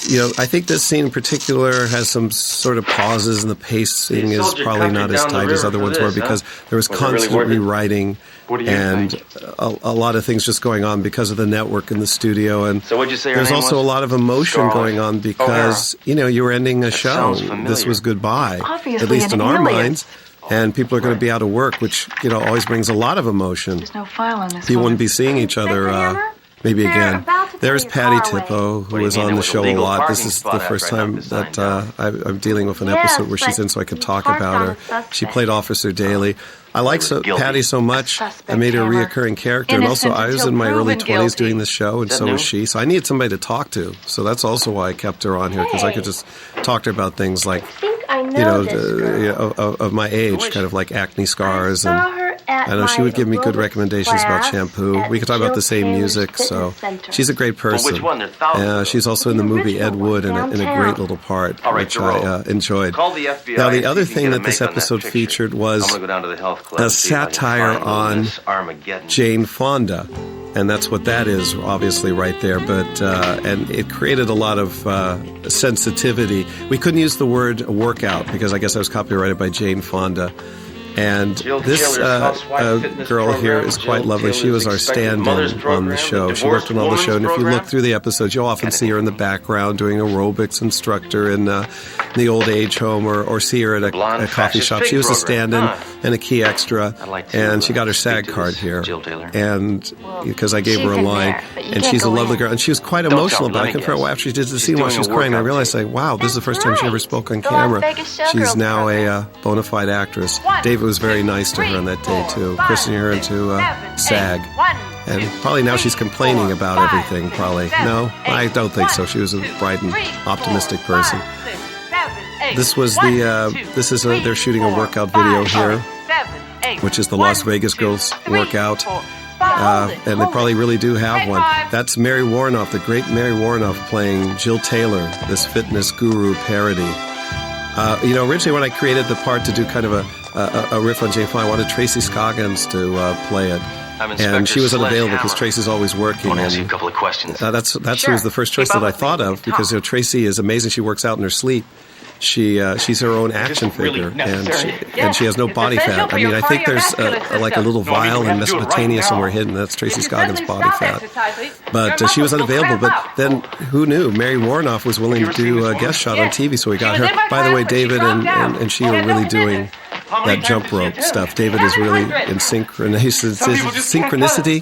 you know, I think this scene in particular has some sort of pauses, and the pacing is probably not as tight as other ones were because there was constant rewriting and a lot of things just going on because of the network in the studio. And So what'd you say her there's name also was? a lot of emotion Strong. going on because, you know, you were ending a show. sounds familiar. This was goodbye, Obviously at least an in our alien. minds. And people are going to be out of work, which, you know, always brings a lot of emotion. There's no file on this You one. wouldn't be seeing each other maybe again. There's Patty Tippo, who was on the show a lot. This is the first time that I'm dealing with an episode where she's in so I can talk about her. She played Officer Daly. I like Patty so much, I made her a reoccurring character. And also, I was in my early 20s doing this show, and so was she. So I needed somebody to talk to. So that's also why I kept her on here, because I could just talk to her about things like, I know this girl. of my age, kind of like acne scars. And at I know she my would give me good aerobics recommendations about class shampoo. at We could talk about the Jill same Taylor's music. So Fitness Center. she's a great person. which one? There are thousands of She's also in the movie Ed Wood in a great little part, All right, which Jerome. I enjoyed. Call the FBI Now, and the see other if you thing can that get a this make on that episode picture. featured was I'm gonna go down to the health club a and see if I can satire find on this Armageddon. Jane Fonda. And that's what that is, obviously, right there. But and it created a lot of sensitivity. We couldn't use the word workout because I guess I was copyrighted by Jane Fonda. And this girl here is quite lovely. She was our stand-in on the show. She worked on all the show. And if you look through the episodes, you'll often see her in the background doing aerobics instructor in the old age home or see her at a coffee shop. She was a stand-in and a key extra. And she got her SAG card here. And because I gave her a line. And she's a lovely girl. And she was quite emotional about it. I confess, after she did the scene while she was crying, I realized, like, wow, this is the first time she ever spoke on camera. She's now a bona fide actress. David was very nice to her on that day, too, christening her into SAG. And probably now she's complaining about everything, probably. No, I don't think so. She was a bright and optimistic person. This was they're shooting a workout video here, which is the Las Vegas Girls workout. And they probably really do have one. That's Mary Warnoff, the great Mary Warnoff, playing Jill Taylor, this fitness guru parody. Originally when I created the part to do kind of a riff on Jane Fonda, I wanted Tracy Scoggins to play it. And she was unavailable because Tracy's always working. I want to ask you a couple of questions. That's who was the first choice that I thought of because Tracy is amazing. She works out in her sleep. She's her own action figure, and she has no body fat. I mean, I think there's like a little vial in Mesopotamia somewhere hidden. That's Tracy Scoggins' body fat. But she was unavailable. But then, who knew? Mary Warnoff was willing to do a guest shot on TV, so we got her. By the way, David and she are really doing that jump rope stuff. David is really in synchronicity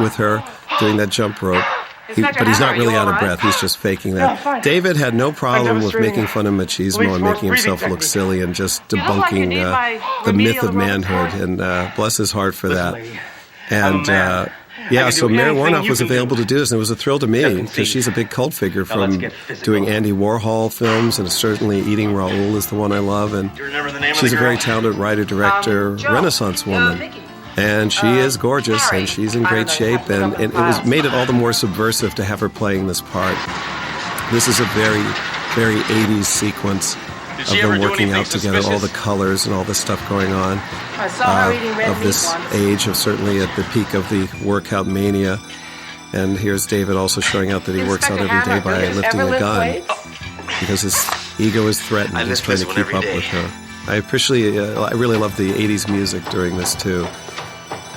with her doing that jump rope. But he's not really out of breath. He's just faking that. David had no problem with making fun of machismo and making himself look silly and just debunking the myth of manhood. And bless his heart for that. And so Mary Warnoff was available to do this, and it was a thrill to me because she's a big cult figure from doing Andy Warhol films, and certainly Eating Raoul is the one I love. And she's a very talented writer, director, Renaissance woman. And she is gorgeous, and she's in great shape, and it made it all the more subversive to have her playing this part. This is a very, very 80s sequence of them working out together, all the colors and all this stuff going on. I saw her eating red of this meat once. age, of certainly at the peak of the workout mania. And here's David also showing out that he works out every day by lifting a gun because his ego is threatened. He's trying to keep up with her. I really love the 80s music during this, too.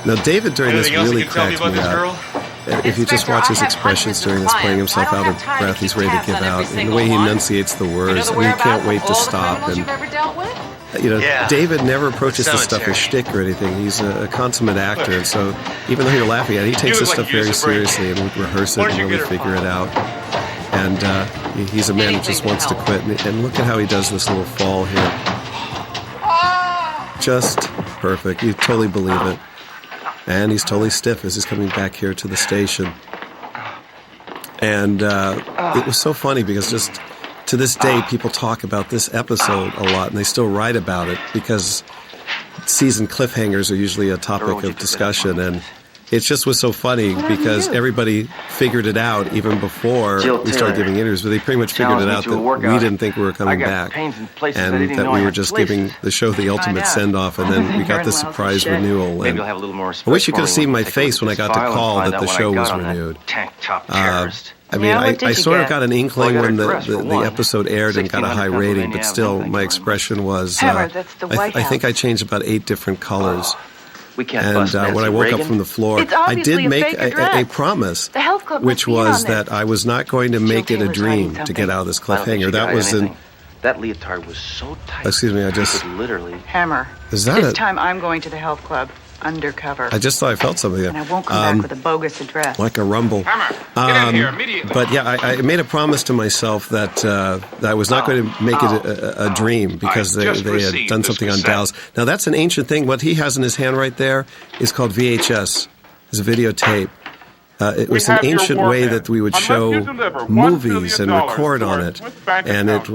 Now, David during this really cracks me up. If you just watch his expressions during this, playing himself out of breath, he's ready to give out. And the way he enunciates the words, you can't wait to stop. And David never approaches this stuff as shtick or anything. He's a consummate actor, and so even though you're laughing at it, he takes this stuff very seriously and would rehearse it and really figure it out. And he's a man who just wants to quit. And look at how he does this little fall here. Just perfect. You totally believe it. And he's totally stiff as he's coming back here to the station. And it was so funny because just to this day, people talk about this episode a lot, and they still write about it because season cliffhangers are usually a topic of discussion. And it just was so funny because everybody figured it out even before we started giving interviews, but they pretty much figured it out that we didn't think we were coming back, and that we were just giving the show the ultimate send-off, and then we got this surprise renewal. And I wish you could have seen my face when I got the call that the show was renewed. I mean, I sort of got an inkling when the episode aired and got a high rating, but still my expression was, I think I changed about 8 different colors. And when I woke up from the floor, I did make a promise, which was that I was not going to make it a dream to get out of this cliffhanger. That was in... That leotard was so tight. Excuse me, I just... Literally... Hammer, Is that this time I'm going to the health club, undercover. I just thought I felt something there. And I won't come back with a bogus address. Like a rumble. Hammer, get in here immediately. But yeah, I made a promise to myself that I was not going to make it a dream because they had done something on Dallas. Now that's an ancient thing. What he has in his hand right there is called VHS. It's a videotape. It was an ancient way that we would show movies and record on it, and it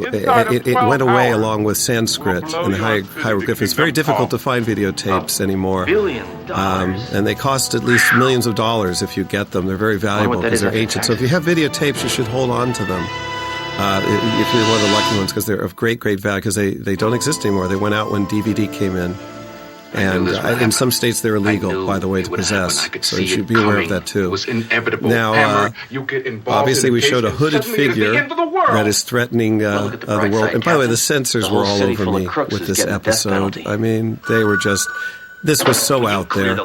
went away along with Sanskrit and hieroglyphics. It's very difficult to find videotapes anymore, and they cost at least millions of dollars if you get them. They're very valuable because they're ancient. So if you have videotapes, you should hold on to them. If you're one of the lucky ones, because they're of great, great value, because they don't exist anymore. They went out when DVD came in. And in some states, they're illegal, by the way, to possess. So you should be aware of that, too. Now, obviously, we showed a hooded figure that is threatening the world. And by the way, the censors were all over me with this episode. I mean, they were just... This was so out there.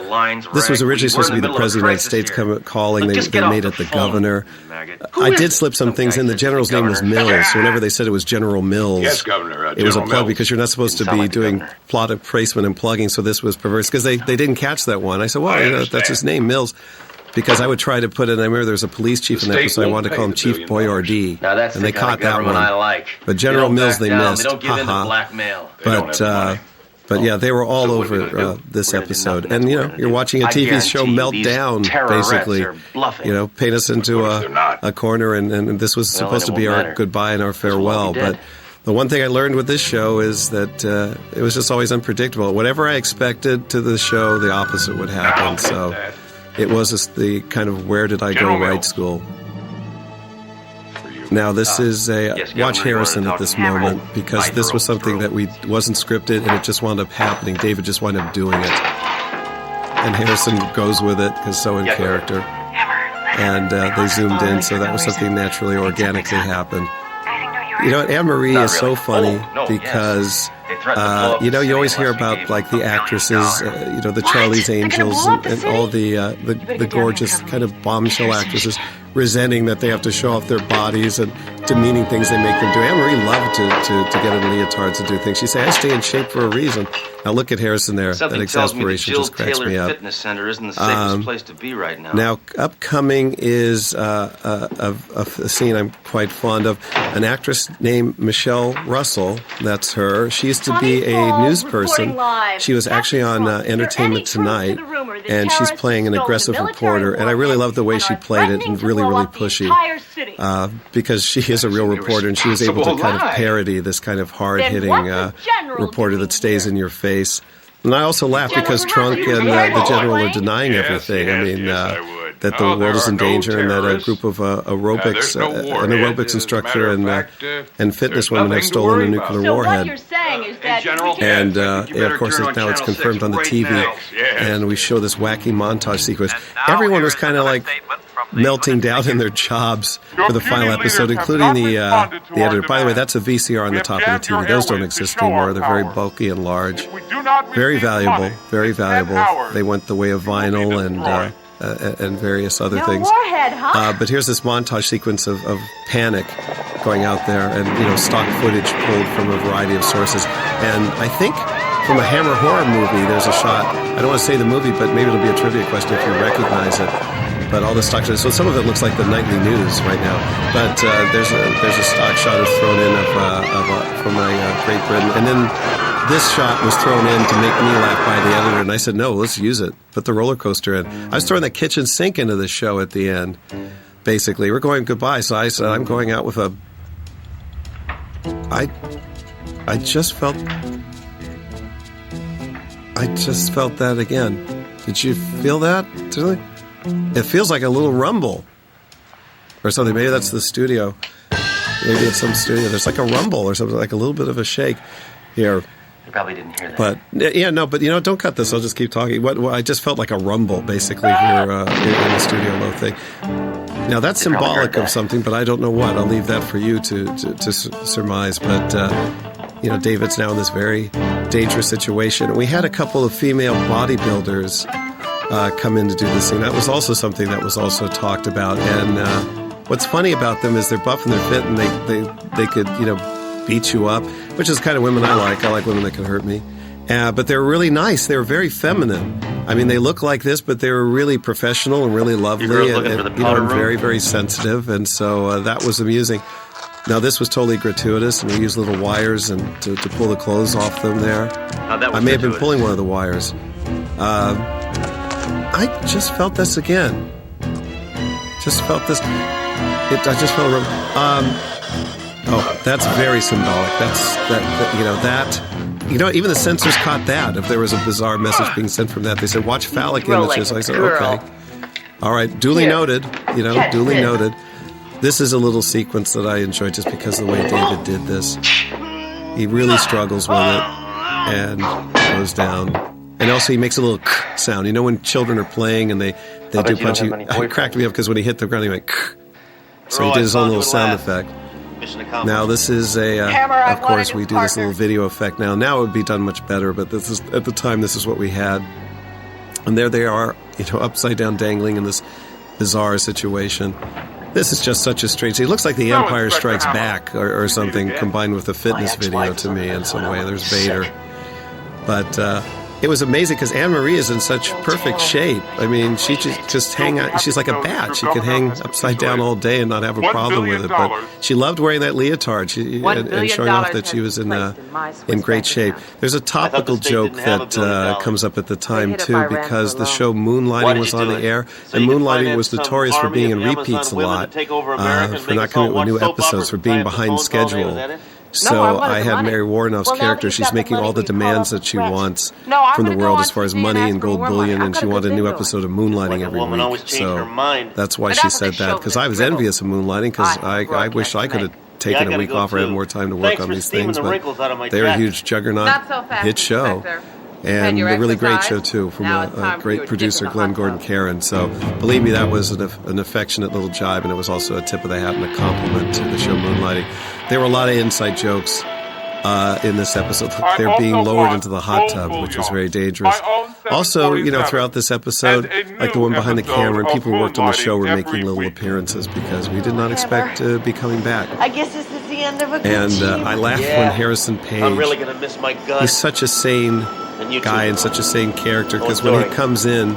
This was originally supposed to be the President of the United States calling. They made it the governor. I did slip some things in. The general's name was Mills, so whenever they said it was General Mills, Yes, Governor. it was a plug Mills. because you're not supposed to be doing plot of placement and plugging, so this was perverse because they didn't catch that one. I said, well, that's his name, Mills. Because I would try to put it, I remember there was a police chief in that episode, I wanted to call him Chief Boyardee, and they caught that one. But General Mills, they missed. They don't give in to blackmail. But yeah, they were all over this episode. And, you're watching a TV show melt down, basically. Paint us into a corner, and this was supposed to be our goodbye and our farewell. But the one thing I learned with this show is that it was just always unpredictable. Whatever I expected to the show, the opposite would happen. So it was just the kind of where did I go right school. Now, this is watch Harrison at this moment, because this was something that wasn't scripted, and it just wound up happening. David just wound up doing it. And Harrison goes with it, because so in character. And they zoomed in, so that was something naturally, organically happened. Anne-Marie is so funny because... you always hear about like the actresses, the Charlie's Angels and all the gorgeous kind of bombshell actresses resenting that they have to show off their bodies and demeaning things they make them do. Anne-Marie loved to get in leotards and do things. She said, I stay in shape for a reason. Now look at Harrison there. Something that exasperation just cracks me up. Fitness Center isn't the safest place to be right now. Now, upcoming is a scene I'm quite fond of. An actress named Michelle Russell, that's her. She used to be a news person. She was actually on Entertainment Tonight, and she's playing an aggressive reporter. And I really love the way she played it, and really, really pushy, because she is a real reporter, and she was able to kind of parody this kind of hard-hitting reporter that stays in your face. And I also laugh because Trunk and the General are denying everything. I mean, that the world is in danger and that a group of aerobics, an aerobics instructor and fitness women have stolen a nuclear warhead. You're saying is that And of course, now it's confirmed on the TV, and we show this wacky montage sequence. Everyone was kind of like melting down in their jobs for the final episode, including the editor. By the way, that's a VCR on the top of the TV. Those don't exist anymore. They're very bulky and large. Very valuable, very valuable. They went the way of vinyl and various other things. Warhead, huh? But here's this montage sequence of panic going out there, and stock footage pulled from a variety of sources. And I think from a Hammer horror movie, there's a shot. I don't want to say the movie, but maybe it'll be a trivia question if you recognize it. But all the stock shots. So some of it looks like the nightly news right now. But there's a stock shot thrown in from Great Britain, and then this shot was thrown in to make me laugh by the editor, and I said, no, let's use it. Put the roller coaster in. I was throwing the kitchen sink into the show at the end. Basically, we're going goodbye. So I said, I'm going out with a. I just felt that again. Did you feel that? Really? It feels like a little rumble or something. Maybe that's the studio. Maybe it's some studio. There's like a rumble or something, like a little bit of a shake here. You probably didn't hear that. But yeah, no. But don't cut this. I'll just keep talking. What I just felt like a rumble, basically here in the studio low thing. Now that's symbolic of something, but I don't know what. I'll leave that for you to surmise. But David's now in this very dangerous situation. We had a couple of female bodybuilders come in to do this thing. That was also something that was also talked about. And what's funny about them is they're buff and they're fit, and they could beat you up, which is the kind of women I like. I like women that can hurt me. But they're really nice. They're very feminine. I mean, they look like this, but they were really professional and really lovely, and very, very sensitive. And so that was amusing. Now, this was totally gratuitous, and we used little wires and to pull the clothes off them there. I may have been pulling one of the wires. I just felt this again. Just felt this. I just felt. That's very symbolic. Even the censors caught that. If there was a bizarre message being sent from that, they said, "Watch phallic images." I said, "Okay, all right, duly noted." Duly noted. This is a little sequence that I enjoyed just because of the way David did this. He really struggles with it and goes down. And also he makes a little sound. When children are playing and they do punch you. It cracked me up because when he hit the ground, he went so he did his own little sound effect. Now this is of course we do this little video effect now. Now it would be done much better, but this is at the time this is what we had. And there they are, upside down dangling in this bizarre situation. This is just such a strange. It looks like The Empire Strikes Back or something combined with a fitness video to me in some way. There's Vader. But it was amazing because Anne-Marie is in such perfect shape. I mean, she just hang out. She's like a bat. She could hang upside down all day and not have a problem with it. But she loved wearing that leotard and showing off that she was in great shape. There's a topical joke that comes up at the time, too, because the show Moonlighting was on the air. And Moonlighting was notorious for being in repeats a lot, for not coming up with new episodes, for being behind schedule. So I had Mary Warrenoff's character. She's making all the demands that she wants from the world as far as money and gold bullion, and she wanted a new episode of Moonlighting every week. So that's why she said that, because I was envious of Moonlighting, because I wish I could have taken a week off or had more time to work on these things, but they're a huge juggernaut hit show. And a really great show, too, from a great producer, Glenn Gordon Caron. So, believe me, that was an affectionate little jibe, and it was also a tip of the hat and a compliment to the show Moonlighting. There were a lot of inside jokes in this episode. They're being lowered into the hot tub, which was very dangerous. Also, throughout this episode, like the one behind the camera, and people who worked on the show were making little appearances because we did not expect to be coming back. I guess this is the end of a good And I laughed when Harrison Page, I'm really gonna miss my gun. He's such a sane guy and such a sane character, because when he comes in,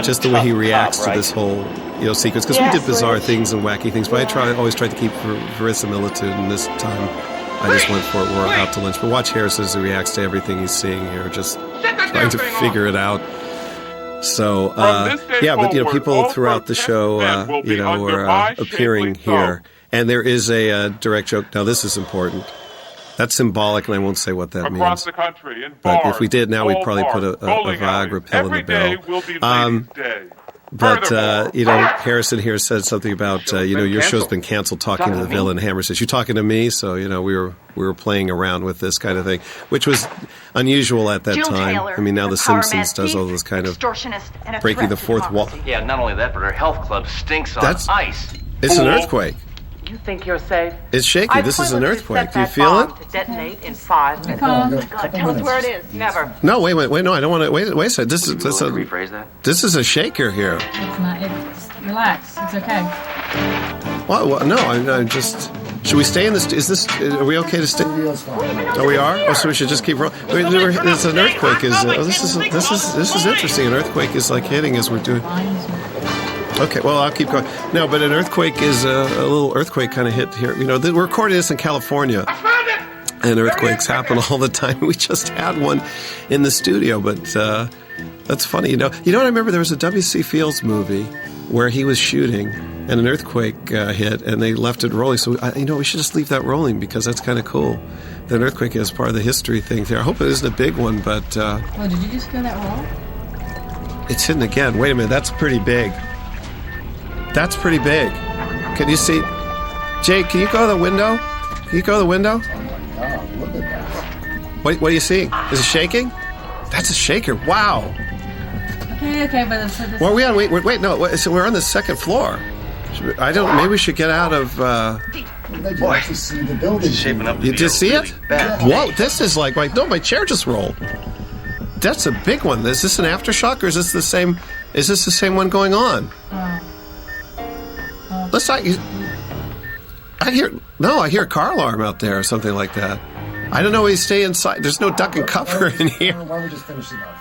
just the way he reacts to this whole sequence, because we did bizarre things and wacky things, but I always tried to keep verisimilitude, and this time I just went for it. We're out to lunch. But watch Harrison as he reacts to everything he's seeing here, just trying to figure it out. So, but people throughout the show, are appearing here. And there is a direct joke. Now, this is important. That's symbolic, and I won't say what that Across means. the country, in But bars, if we did now, we'd probably put a bowling Viagra pill in the every day barrel. will be ladies' day. But, Harrison here said something about, your show's been canceled talking to the villain. Hammer says, you talking to me? So, we were playing around with this kind of thing, which was unusual at that Jill time. Taylor, I mean, now the The Simpsons power does all mad this kind of extortionist, and a breaking threat the to fourth wall. democracy. Yeah, not only that, but her health club stinks on That's- ice. It's an earthquake. You think you're safe? It's shaky. This is an earthquake. Do you Set that feel it? bomb to detonate in 5 minutes. God, tell us where it is. Never. No, wait, no, I don't want to. Wait a second. This is a rephrase that. This is a shaker here. It's not. It's relax. It's okay. Well, no, I'm just. Should we stay in this? Are we okay to stay? Oh, we are. Oh, so we should just keep rolling. It's an earthquake. This is interesting. An earthquake is like hitting as we're doing. Okay, well, I'll keep going. No, but an earthquake is a little earthquake kind of hit here. We're recording this in California, and earthquakes happen all the time. We just had one in the studio, but that's funny. You know what I remember? There was a W.C. Fields movie where he was shooting, and an earthquake hit, and they left it rolling. So, we should just leave that rolling because that's kind of cool. That earthquake is part of the history thing there. I hope it isn't a big one, but... Well, did you just hear that roll? It's hitting again. Wait a minute, that's pretty big. That's pretty big. Can you see? Jay, can you go to the window? Can you go to the window? Look at that. What are you seeing? Is it shaking? That's a shaker. Wow. Okay, but it's... Well, we on? Wait, no. So we're on the second floor. Maybe we should get out of... Boy, to see the building. Shaping up. You just see it? Bad. Whoa, this is like... No, my chair just rolled. That's a big one. Is this an aftershock, or is this the same... Is this the same one going on? Let's not... I hear a car alarm out there or something like that. I don't know why you stay inside. There's no duck and cover in here. Why don't we just finish it up?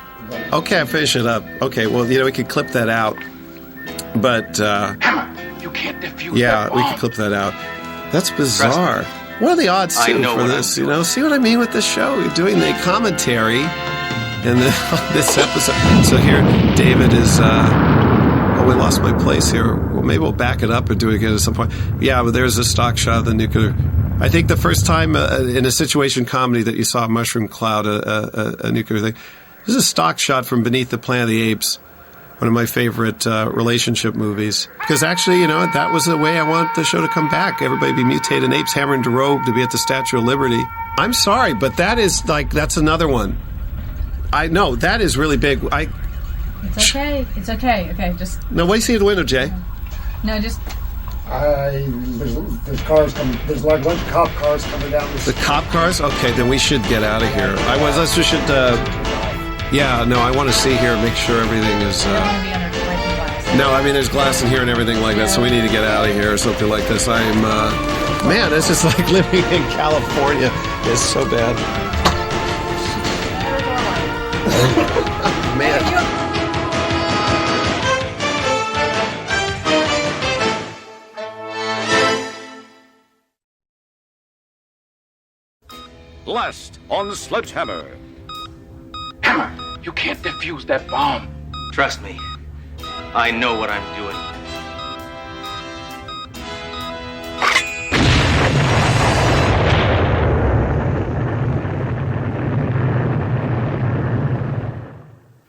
Okay, I'll finish it up. Okay, well, we could clip that out. But, Hammer, you can't defuse yeah, that we bomb. could clip that out. That's bizarre. What are the odds, too, for this? See what I mean with this show? You're doing the commentary in this episode. So here, David is... we lost my place here. Well, maybe we'll back it up and do it again at some point. Yeah, but there's a stock shot of the nuclear. I think the first time in a situation comedy that you saw a mushroom cloud, a nuclear thing. This is a stock shot from Beneath the Planet of the Apes, one of my favorite relationship movies. Because actually, that was the way I want the show to come back. Everybody be mutated apes, Hammer and DeRobe to be at the Statue of Liberty. I'm sorry, but that's another one. I know, that is really big. It's okay. It's okay. Okay, just... No, what do you see at the window, Jay? No, just... There's cars coming. There's like one cop cars coming down the street. The cop cars? Okay, then we should get out of here. I want to see here, make sure everything is... No, I mean, there's glass in here and everything like that, so we need to get out of here or something like this. Man, it's just like living in California. It's so bad. Man. Blast on Sledgehammer. Hammer, you can't defuse that bomb. Trust me. I know what I'm doing.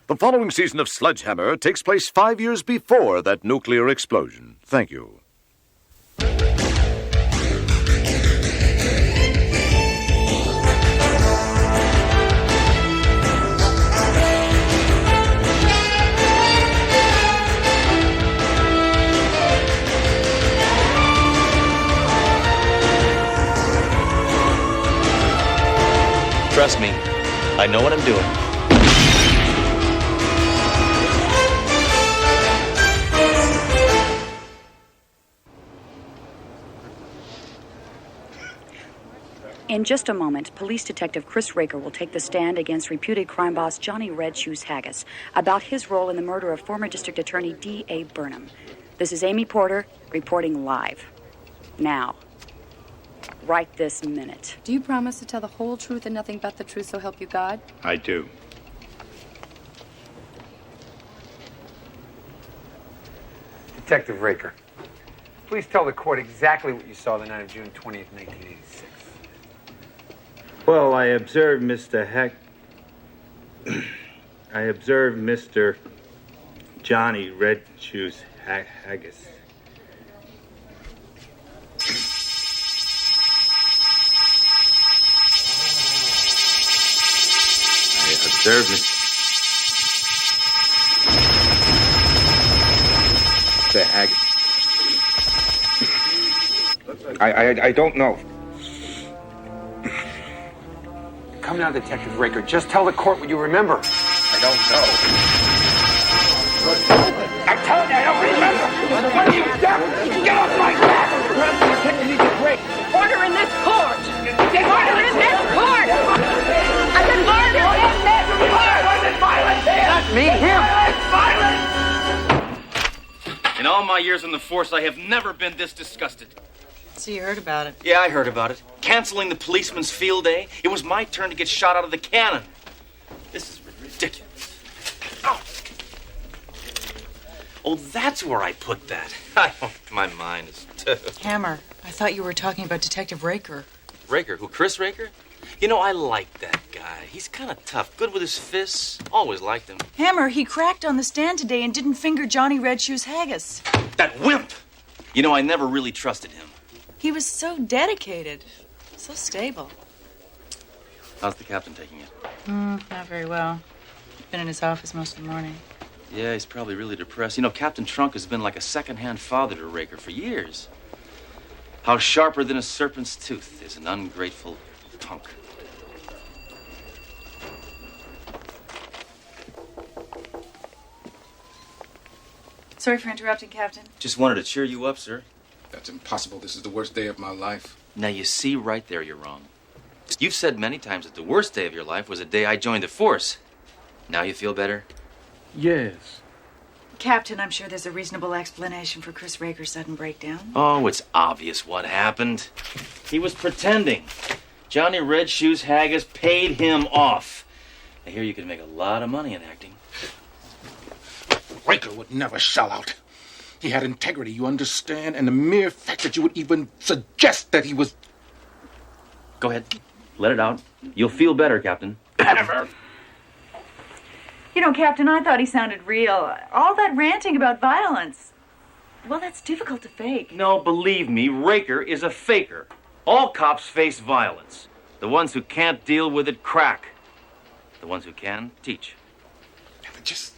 The following season of Sledgehammer takes place 5 years before that nuclear explosion. Thank you. Trust me, I know what I'm doing. In just a moment, police detective Chris Raker will take the stand against reputed crime boss Johnny Red Shoes Haggis about his role in the murder of former district attorney D.A. Burnham. This is Amy Porter reporting live. Now. Right this minute. Do you promise to tell the whole truth and nothing but the truth, so help you God? I do. Detective Raker, please tell the court exactly what you saw the night of June 20th, 1986. Well, I observed Mr. I observed Mr. Johnny Red Shoes Haggis. I observed Mr. Haggis. I don't know. Come now, Detective Raker. Just tell the court what you remember. I don't know. I'm telling you, I don't remember. What are you doing? Get off my back! Perhaps the detective needs a break. Order in this court! Order in this court! I said order in this court! Wasn't violence here! Not me, him! Violence! In all my years in the force, I have never been this disgusted. So you heard about it. Yeah, I heard about it. Canceling the policeman's field day. It was my turn to get shot out of the cannon. This is ridiculous. Oh, that's where I put that. My mind is... Hammer, I thought you were talking about Detective Raker. Raker? Who, Chris Raker? You know, I like that guy. He's kind of tough, good with his fists. Always liked him. Hammer, he cracked on the stand today and didn't finger Johnny Red Shoes Haggis. That wimp! You know, I never really trusted him. He was so dedicated, so stable. How's the captain taking it? Not very well. Been in his office most of the morning. Yeah, he's probably really depressed. You know, Captain Trunk has been like a second-hand father to Raker for years. How sharper than a serpent's tooth is an ungrateful punk. Sorry for interrupting, Captain. Just wanted to cheer you up, sir. That's impossible. This is the worst day of my life. Now, you see, right there, you're wrong. You've said many times that the worst day of your life was the day I joined the force. Now you feel better? Yes. Captain, I'm sure there's a reasonable explanation for Chris Raker's sudden breakdown. Oh, it's obvious what happened. He was pretending. Johnny Red Shoes Haggis paid him off. I hear you can make a lot of money in acting. Raker would never sell out. He had integrity, you understand? And the mere fact that you would even suggest that he was... Go ahead. Let it out. You'll feel better, Captain. Never. You know, Captain, I thought he sounded real. All that ranting about violence. Well, that's difficult to fake. No, believe me, Raker is a faker. All cops face violence. The ones who can't deal with it crack. The ones who can, teach. Just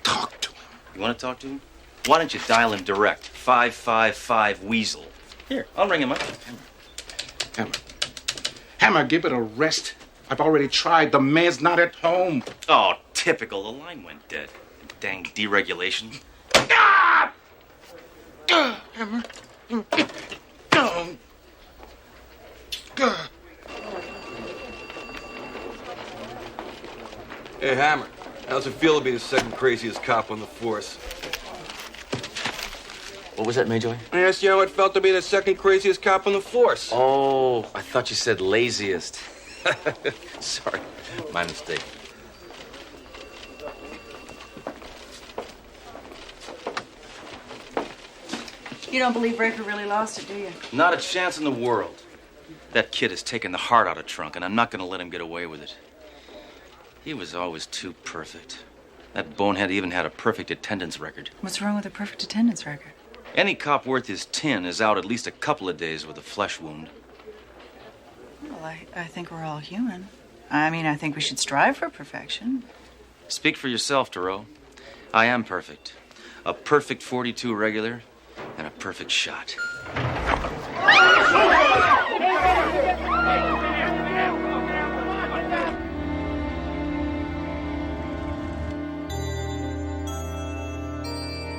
talk to him. You want to talk to him? Why don't you dial him direct? 555 Weasel. Here, I'll ring him up. Hammer, give it a rest. I've already tried. The man's not at home. Oh, typical. The line went dead. Dang deregulation. Hammer. Hey, Hammer. How's it feel to be the second craziest cop on the force? What was that, Major? I asked you how it felt to be the second craziest cop on the force. Oh, I thought you said laziest. Sorry, my mistake. You don't believe Raker really lost it, do you? Not a chance in the world. That kid has taken the heart out of Trunk, and I'm not going to let him get away with it. He was always too perfect. That bonehead even had a perfect attendance record. What's wrong with a perfect attendance record? Any cop worth his tin is out at least a couple of days with a flesh wound. Well, I think we're all human. I mean, I think we should strive for perfection. Speak for yourself, Thoreau. I am perfect. A perfect 42 regular and a perfect shot.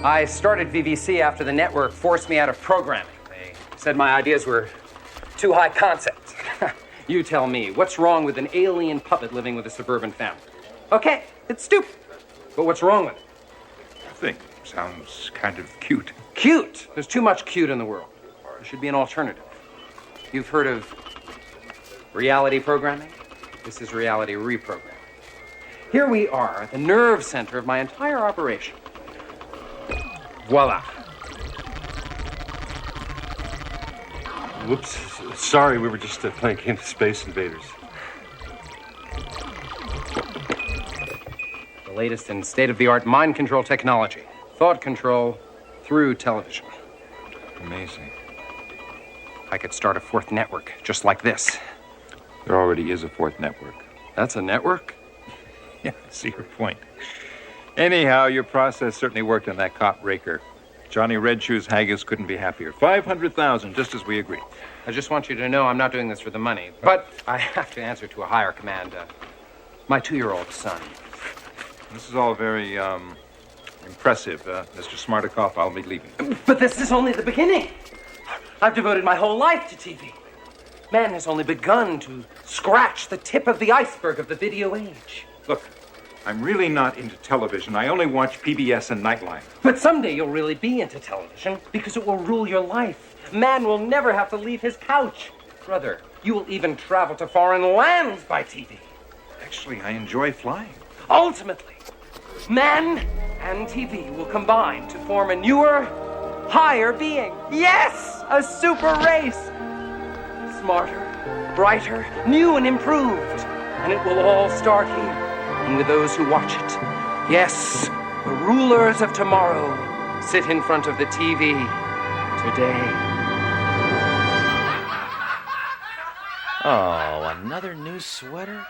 I started VVC after the network forced me out of programming. They said my ideas were too high concept. You tell me, what's wrong with an alien puppet living with a suburban family? Okay, it's stupid. But what's wrong with it? I think it sounds kind of cute. Cute! There's too much cute in the world. There should be an alternative. You've heard of reality programming? This is reality reprogramming. Here we are at the nerve center of my entire operation. Voila. Whoops. Sorry, we were just playing Game of Space Invaders. latest in state-of-the-art mind control technology. Thought control through television. Amazing. I could start a fourth network just like this. There already is a fourth network. That's a network? Yeah, I see your point. Anyhow, your process certainly worked on that cop Raker. Johnny Red Shoes Haggis couldn't be happier. $500,000, just as we agreed. I just want you to know I'm not doing this for the money, but I have to answer to a higher command. My 2-year-old son. This is all very, impressive. Mr. Smartikoff, I'll be leaving. But this is only the beginning. I've devoted my whole life to TV. Man has only begun to scratch the tip of the iceberg of the video age. Look, I'm really not into television. I only watch PBS and Nightline. But someday you'll really be into television because it will rule your life. Man will never have to leave his couch. Brother, you will even travel to foreign lands by TV. Actually, I enjoy flying. Ultimately, man and TV will combine to form a newer, higher being. Yes, a super race. Smarter, brighter, new and improved. And it will all start here and with those who watch it. Yes, the rulers of tomorrow sit in front of the TV today. Oh, another new sweater?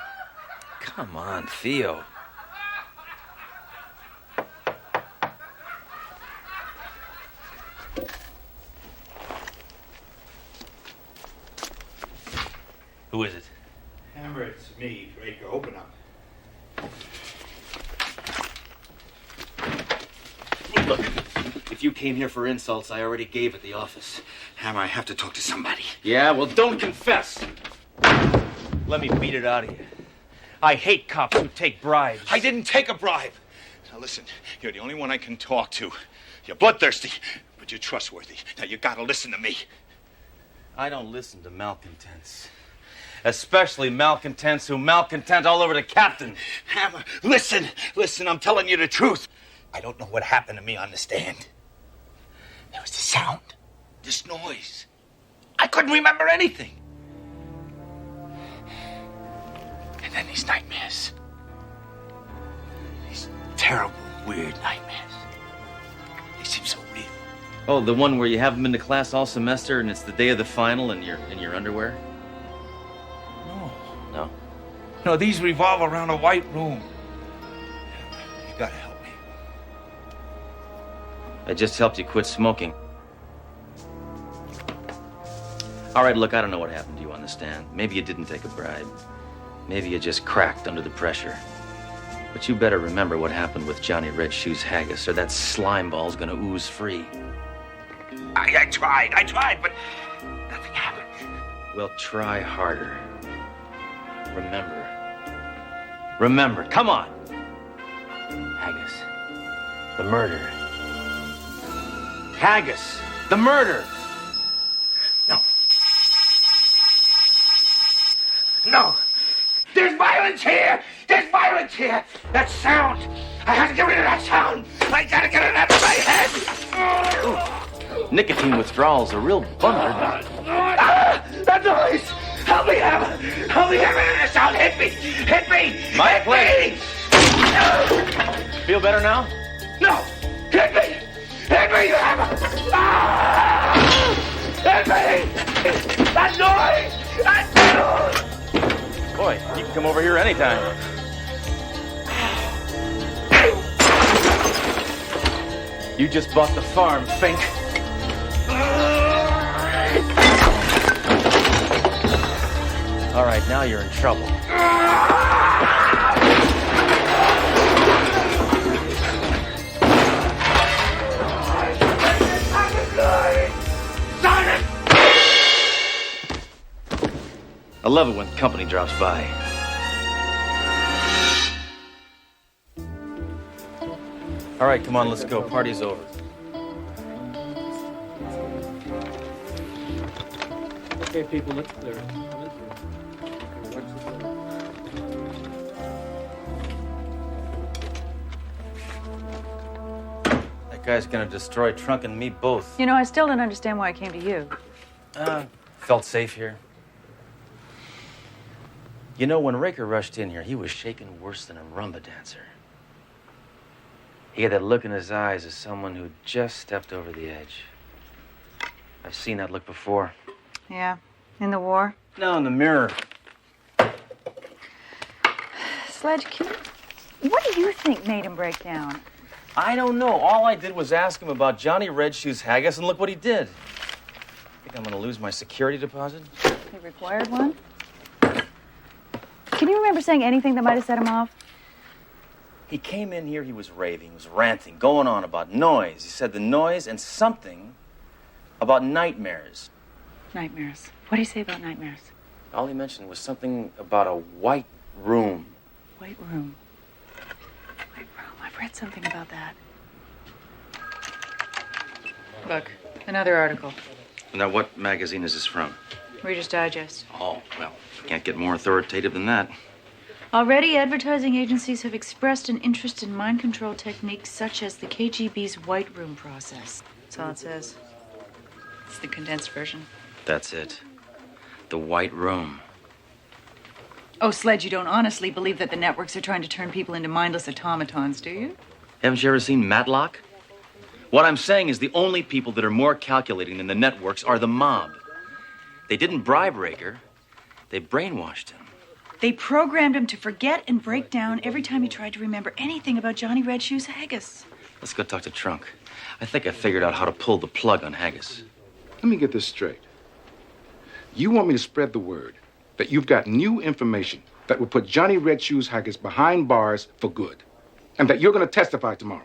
Come on, Theo. Who is it? Hammer, it's me, Raker. Open up. Look, if you came here for insults, I already gave at the office. Hammer, I have to talk to somebody. Yeah, well, don't confess. Let me beat it out of you. I hate cops who take bribes. I didn't take a bribe. Now listen, you're the only one I can talk to. You're bloodthirsty, but you're trustworthy. Now you gotta listen to me. I don't listen to malcontents. Especially malcontents who malcontent all over the captain. Hammer, listen, I'm telling you the truth. I don't know what happened to me on the stand. There was this sound, this noise. I couldn't remember anything. And then these nightmares. These terrible, weird nightmares. They seem so real. Oh, the one where you haven't been to class all semester and it's the day of the final and you're in your underwear? No? No, these revolve around a white room. You gotta help me. I just helped you quit smoking. All right, look, I don't know what happened to you on the stand. Maybe you didn't take a bribe. Maybe you just cracked under the pressure. But you better remember what happened with Johnny Red Shoes Haggis, or that slime ball's gonna ooze free. I tried, but nothing happened. Well, try harder. Remember, come on! Haggis, the murder. Haggis, the murder! No! There's violence here! That sound! I have to get rid of that sound! I gotta get it out of my head! Ooh. Nicotine withdrawal's a real bummer. That noise! Help me, Hammer! Help me get rid of the sound! Hit me! My pleasure. Feel better now? No! Hit me, you Hammer! Hit me! That noise! Boy, you can come over here anytime. You just bought the farm, Fink. All right, now you're in trouble. I love it when company drops by. All right, come on, let's go. Party's over. Okay, people, let's clear it. That guy's gonna destroy Trunk and me both. You know, I still don't understand why I came to you. Felt safe here. You know, when Raker rushed in here, he was shaking worse than a rumba dancer. He had that look in his eyes as someone who just stepped over the edge. I've seen that look before. Yeah, in the war. No, in the mirror. Sledge, what do you think made him break down? I don't know. All I did was ask him about Johnny Red Shoes Haggis, and look what he did. Think I'm gonna lose my security deposit? He required one? Can you remember saying anything that might have set him off? He came in here, he was raving, he was ranting, going on about noise. He said the noise and something about nightmares. Nightmares. What did he say about nightmares? All he mentioned was something about a white room. White room. White room. I've read something about that. Look, another article. Now, what magazine is this from? Reader's Digest. Oh, well, can't get more authoritative than that. Already, advertising agencies have expressed an interest in mind control techniques such as the KGB's White Room process. That's all it says. It's the condensed version. That's it. The White Room. Oh, Sledge, you don't honestly believe that the networks are trying to turn people into mindless automatons, do you? Haven't you ever seen Matlock? What I'm saying is the only people that are more calculating than the networks are the mob. They didn't bribe Raker. They brainwashed him. They programmed him to forget and break down every time he tried to remember anything about Johnny Red Shoes Haggis. Let's go talk to Trunk. I think I figured out how to pull the plug on Haggis. Let me get this straight. You want me to spread the word that you've got new information that will put Johnny Red Shoes Haggis behind bars for good, and that you're going to testify tomorrow.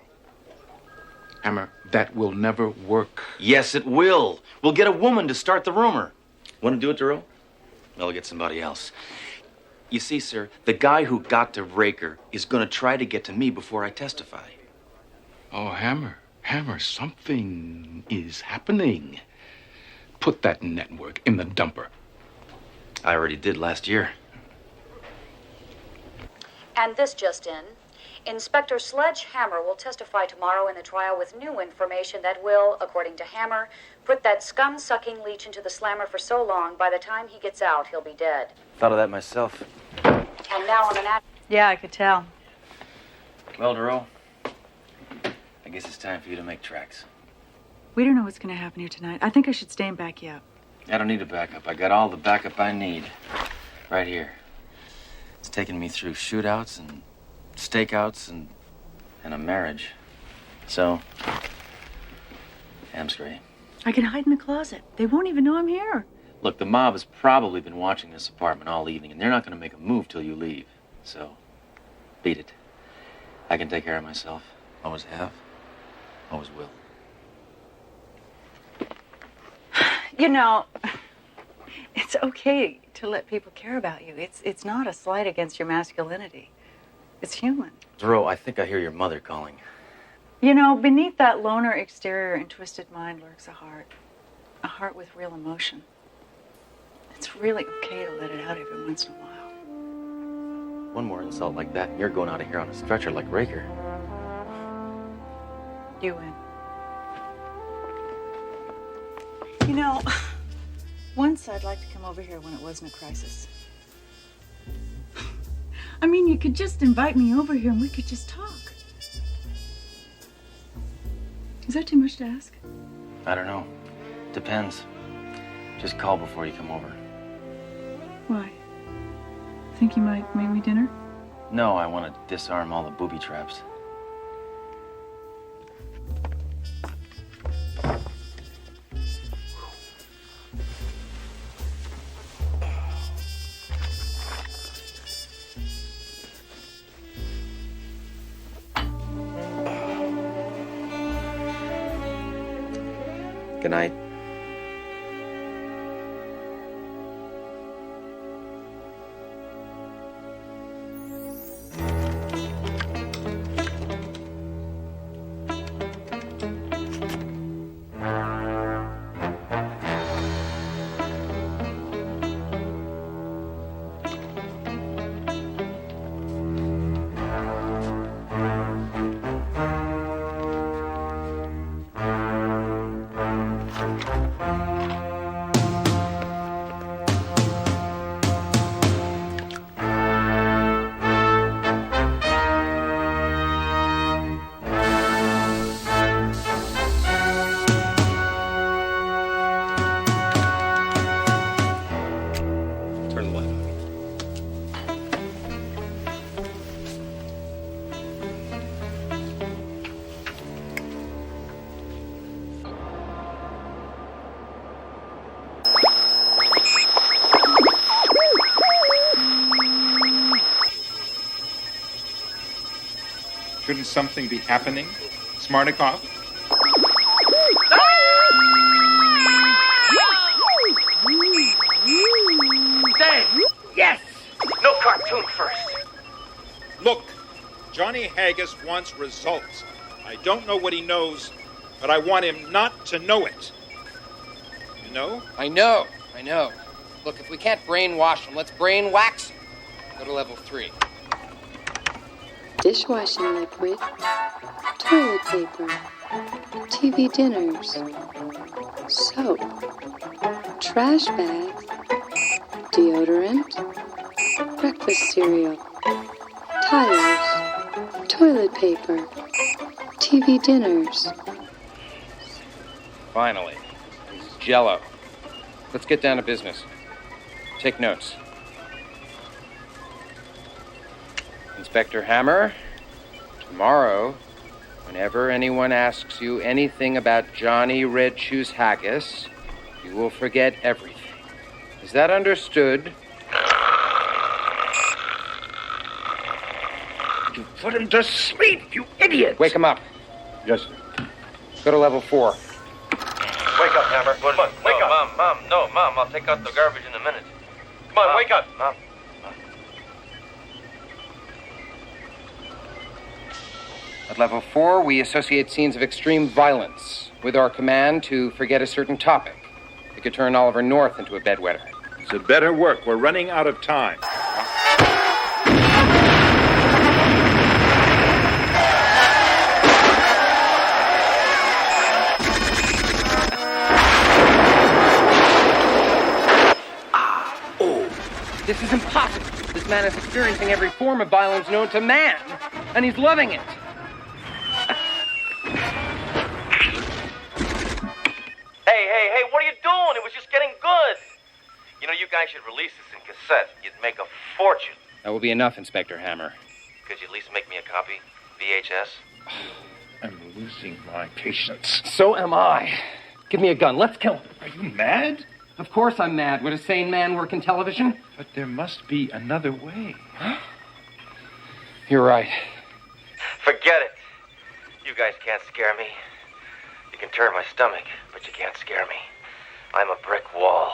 Hammer, that will never work. Yes, it will. We'll get a woman to start the rumor. Want to do it, Duro? I'll get somebody else. You see, sir, the guy who got to Raker is going to try to get to me before I testify. Oh, Hammer, something is happening. Put that network in the dumper. I already did last year. And this just in. Inspector Sledge Hammer will testify tomorrow in the trial with new information that will, according to Hammer, put that scum-sucking leech into the slammer for so long, by the time he gets out, he'll be dead. Thought of that myself. And now on an Yeah, I could tell. Well, Duro, I guess it's time for you to make tracks. We don't know what's going to happen here tonight. I think I should stay and back you up. I don't need a backup. I got all the backup I need. Right here. It's taken me through shootouts and stakeouts and a marriage. So, Amsbury. I can hide in the closet. They won't even know I'm here. Look, the mob has probably been watching this apartment all evening, and they're not going to make a move till you leave. So, beat it. I can take care of myself. Always have. Always will. You know, it's okay to let people care about you. It's not a slight against your masculinity. It's human. Duro, I think I hear your mother calling. You know, beneath that loner exterior and twisted mind lurks a heart with real emotion. It's really okay to let it out every once in a while. One more insult like that, and you're going out of here on a stretcher like Raker. You win. You know, once I'd like to come over here when it wasn't a crisis. I mean, you could just invite me over here and we could just talk. Is that too much to ask? I don't know. Depends. Just call before you come over. Why? Think you might make me dinner? No, I want to disarm all the booby traps. Good night. Shouldn't something be happening? Smartikoff? Dave! Yes! No cartoon first. Look, Johnny Haggis wants results. I don't know what he knows, but I want him not to know it. You know? I know. Look, if we can't brainwash him, let's brain wax him. Go to level 3. Dishwashing liquid, toilet paper, TV dinners, soap, trash bags, deodorant, breakfast cereal, tires, toilet paper, TV dinners. Finally. Jell-O. Let's get down to business. Take notes. Inspector Hammer, tomorrow, whenever anyone asks you anything about Johnny Red Shoes Haggis, you will forget everything. Is that understood? You put him to sleep, you idiot! Wake him up. Yes, sir. Go to level 4. Wake up, Hammer. Come on, wake up. Mom, I'll take out the garbage in a minute. Come on, wake up. Mom. At level 4, we associate scenes of extreme violence with our command to forget a certain topic. We could turn Oliver North into a bedwetter. So better work. We're running out of time. This is impossible. This man is experiencing every form of violence known to man, and he's loving it. Hey, what are you doing? It was just getting good. You know, you guys should release this in cassette. You'd make a fortune. That will be enough, Inspector Hammer. Could you at least make me a copy? VHS? I'm losing my patience. So am I. Give me a gun. Let's kill him. Are you mad? Of course I'm mad. Would a sane man work in television? But there must be another way. You're right. Forget it. You guys can't scare me. You can turn my stomach, but you can't scare me. I'm a brick wall.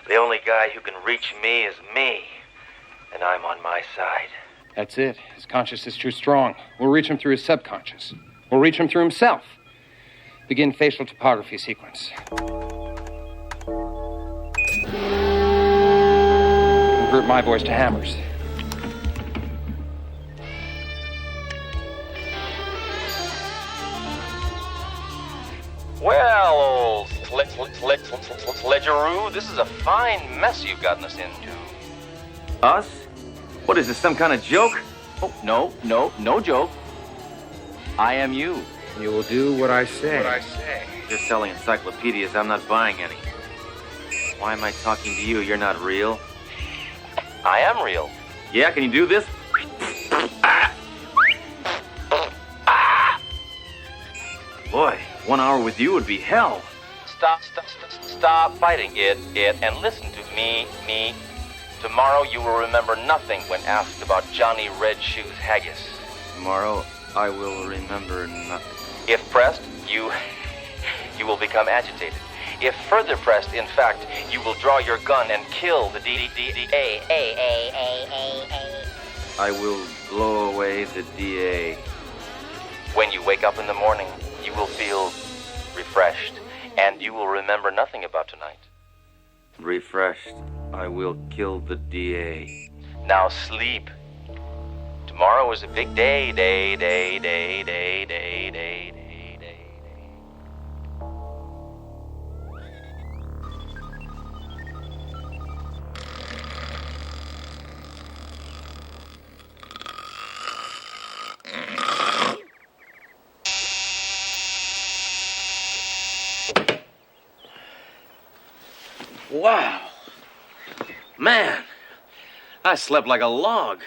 The only guy who can reach me is me, and I'm on my side. That's it. His conscious is too strong. We'll reach him through his subconscious. We'll reach him through himself. Begin facial topography sequence. Convert my voice to Hammer's. Well, old Sledgeroo, this is a fine mess you've gotten us into. Us? What is this, some kind of joke? Oh, no joke. I am you. You will do what I say. You're selling encyclopedias. I'm not buying any. Why am I talking to you? You're not real. I am real. Yeah, can you do this? Boy, 1 hour with you would be hell. Stop fighting it, and listen to me. Tomorrow you will remember nothing when asked about Johnny Red Shoes Haggis. Tomorrow I will remember nothing. If pressed, you will become agitated. If further pressed, in fact, you will draw your gun and kill the DA. I will blow away the DA. When you wake up in the morning, you will feel refreshed, and you will remember nothing about tonight. Refreshed, I will kill the DA. Now sleep. Tomorrow is a big day. Wow. Man, I slept like a log.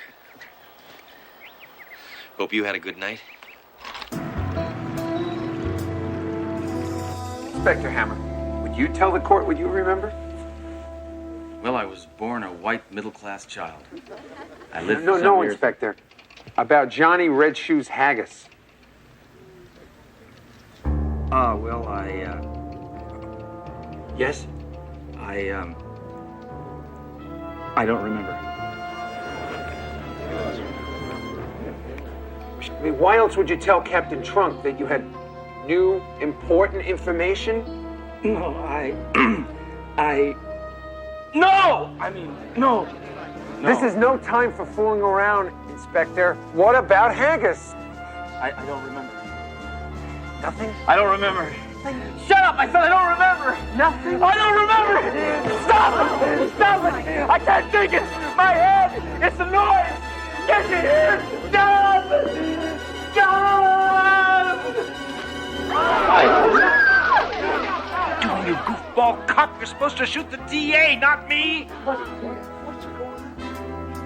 Hope you had a good night. Inspector Hammer, would you tell the court what you remember? Well, I was born a white middle-class child. I lived for No, some years. Inspector. About Johnny Red Shoes Haggis. Well, yes? I don't remember. I mean, why else would you tell Captain Trunk that you had new, important information? No, No! I mean, no. This is no time for fooling around, Inspector. What about Haggis? I don't remember. Nothing? I don't remember. Shut up! I said I don't remember! Nothing? I don't remember! Stop it! Stop it! I can't think it! My head! It's the noise! Get me here! Stop! Stop! Oh, you goofball cop! You're supposed to shoot the DA, not me!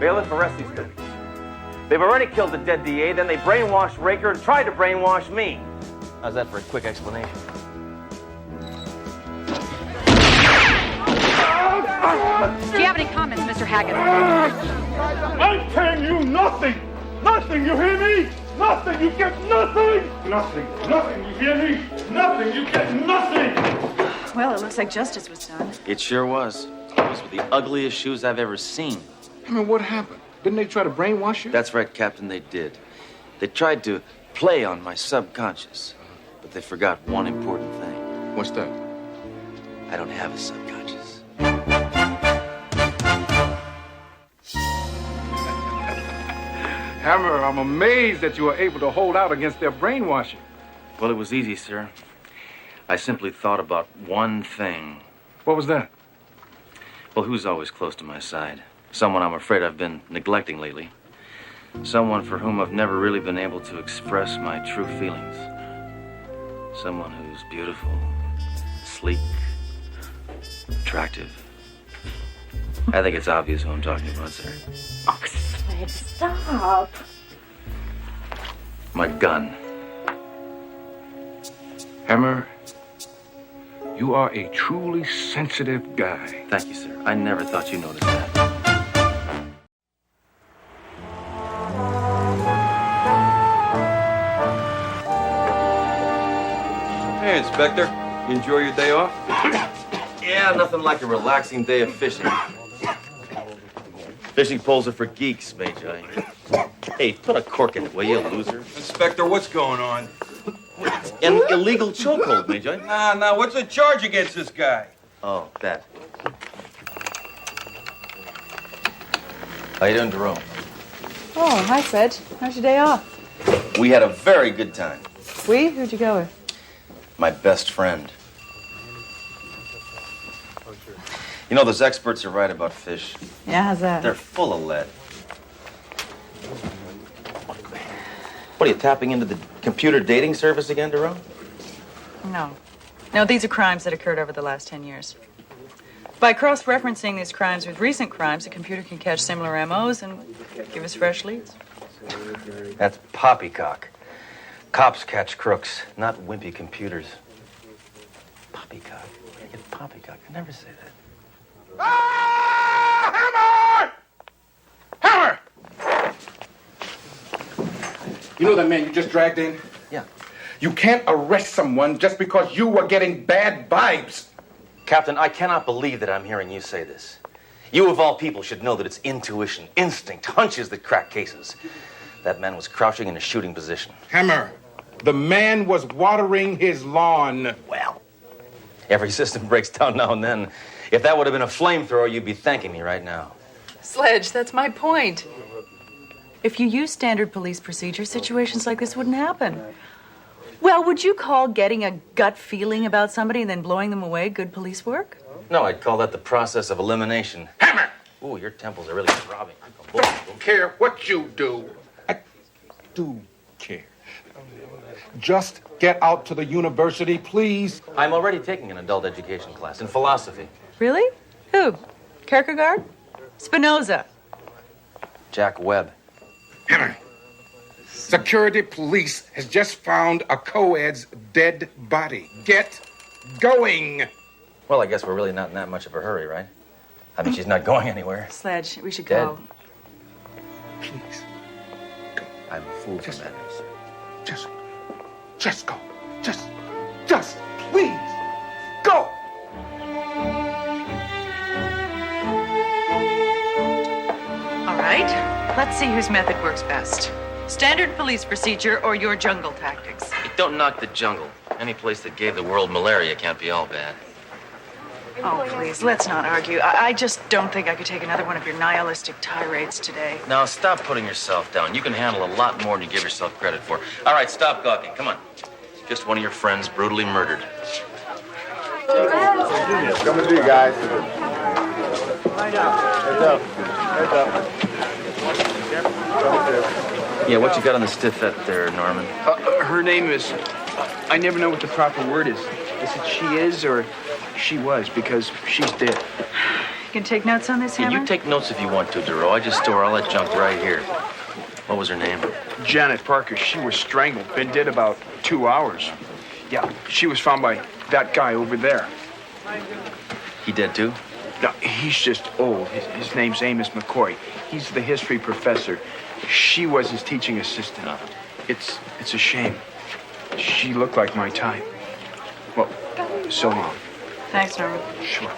Bailiff, arrest these guys. They've already killed the dead DA, then they brainwashed Raker and tried to brainwash me. How's that for a quick explanation? Do you have any comments, Mr. Haggis? I'm paying you nothing! Nothing, you hear me? Nothing, you get nothing! Nothing, you hear me? Nothing, you get nothing! Well, it looks like justice was done. It sure was. Those were the ugliest shoes I've ever seen. I mean, what happened? Didn't they try to brainwash you? That's right, Captain, they did. They tried to play on my subconscious, but they forgot one important thing. What's that? I don't have a subconscious. Hammer, I'm amazed that you were able to hold out against their brainwashing. Well, it was easy, sir. I simply thought about one thing. What was that? Well, who's always close to my side? Someone I'm afraid I've been neglecting lately. Someone for whom I've never really been able to express my true feelings. Someone who's beautiful, sleek, attractive. I think it's obvious who I'm talking about, sir. Oh, Sledge, stop. My gun. Hammer, you are a truly sensitive guy. Thank you, sir. I never thought you noticed that. Hey, Inspector. You enjoy your day off? Yeah, nothing like a relaxing day of fishing. Fishing poles are for geeks, Magi. Hey, put a cork in it, will you, loser? Inspector, what's going on? An illegal chokehold, Magi. Nah, what's the charge against this guy? Oh, that. How you doing, Jerome? Oh, hi, Sledge. How's your day off? We had a very good time. We? Who'd you go with? My best friend. You know, those experts are right about fish. Yeah, how's that? They're full of lead. What, are you tapping into the computer dating service again, Jerome? No. No, these are crimes that occurred over the last 10 years. By cross-referencing these crimes with recent crimes, the computer can catch similar MOs and give us fresh leads. That's poppycock. Cops catch crooks, not wimpy computers. Poppycock? Where do you get poppycock? I never say that. Hammer! Hammer! You know that man you just dragged in? Yeah. You can't arrest someone just because you were getting bad vibes. Captain, I cannot believe that I'm hearing you say this. You, of all people, should know that it's intuition, instinct, hunches that crack cases. That man was crouching in a shooting position. Hammer, the man was watering his lawn. Well, every system breaks down now and then. If that would have been a flamethrower, you'd be thanking me right now. Sledge, that's my point. If you use standard police procedures, situations like this wouldn't happen. Well, would you call getting a gut feeling about somebody and then blowing them away good police work? No, I'd call that the process of elimination. Hammer! Ooh, your temples are really throbbing. Don't care what you do. I do care. Just get out to the university, please. I'm already taking an adult education class in philosophy. Really? Who? Kierkegaard? Spinoza? Jack Webb. Hammer. Security police has just found a co-ed's dead body. Get going. Well, I guess we're really not in that much of a hurry, right? I mean, she's not going anywhere. Sledge, we should Dead. go. Please, go. I'm a fool for manners. Just go. Just, please, go! All right, let's see whose method works best. Standard police procedure or your jungle tactics? Hey, don't knock the jungle. Any place that gave the world malaria can't be all bad. Oh, please, let's not argue. I just don't think I could take another one of your nihilistic tirades today. Now, stop putting yourself down. You can handle a lot more than you give yourself credit for. All right, stop gawking. Come on. Just one of your friends brutally murdered. Coming to you guys. Heads up. Yeah, what you got on the stiffette there, Norman? Her name is... I never know what the proper word is. Is it she is or she was, because she's dead. You can take notes on this, Yeah, Hammer? you take notes if you want to, Duro. I just store all that junk right here. What was her name? Janet Parker. She was strangled. Been dead about 2 hours. Yeah, she was found by that guy over there. He dead too? No, he's just old. His name's Amos McCoy. He's the history professor. She was his teaching assistant. It's a shame. She looked like my type. Well, so long. Thanks, Norman. Sure.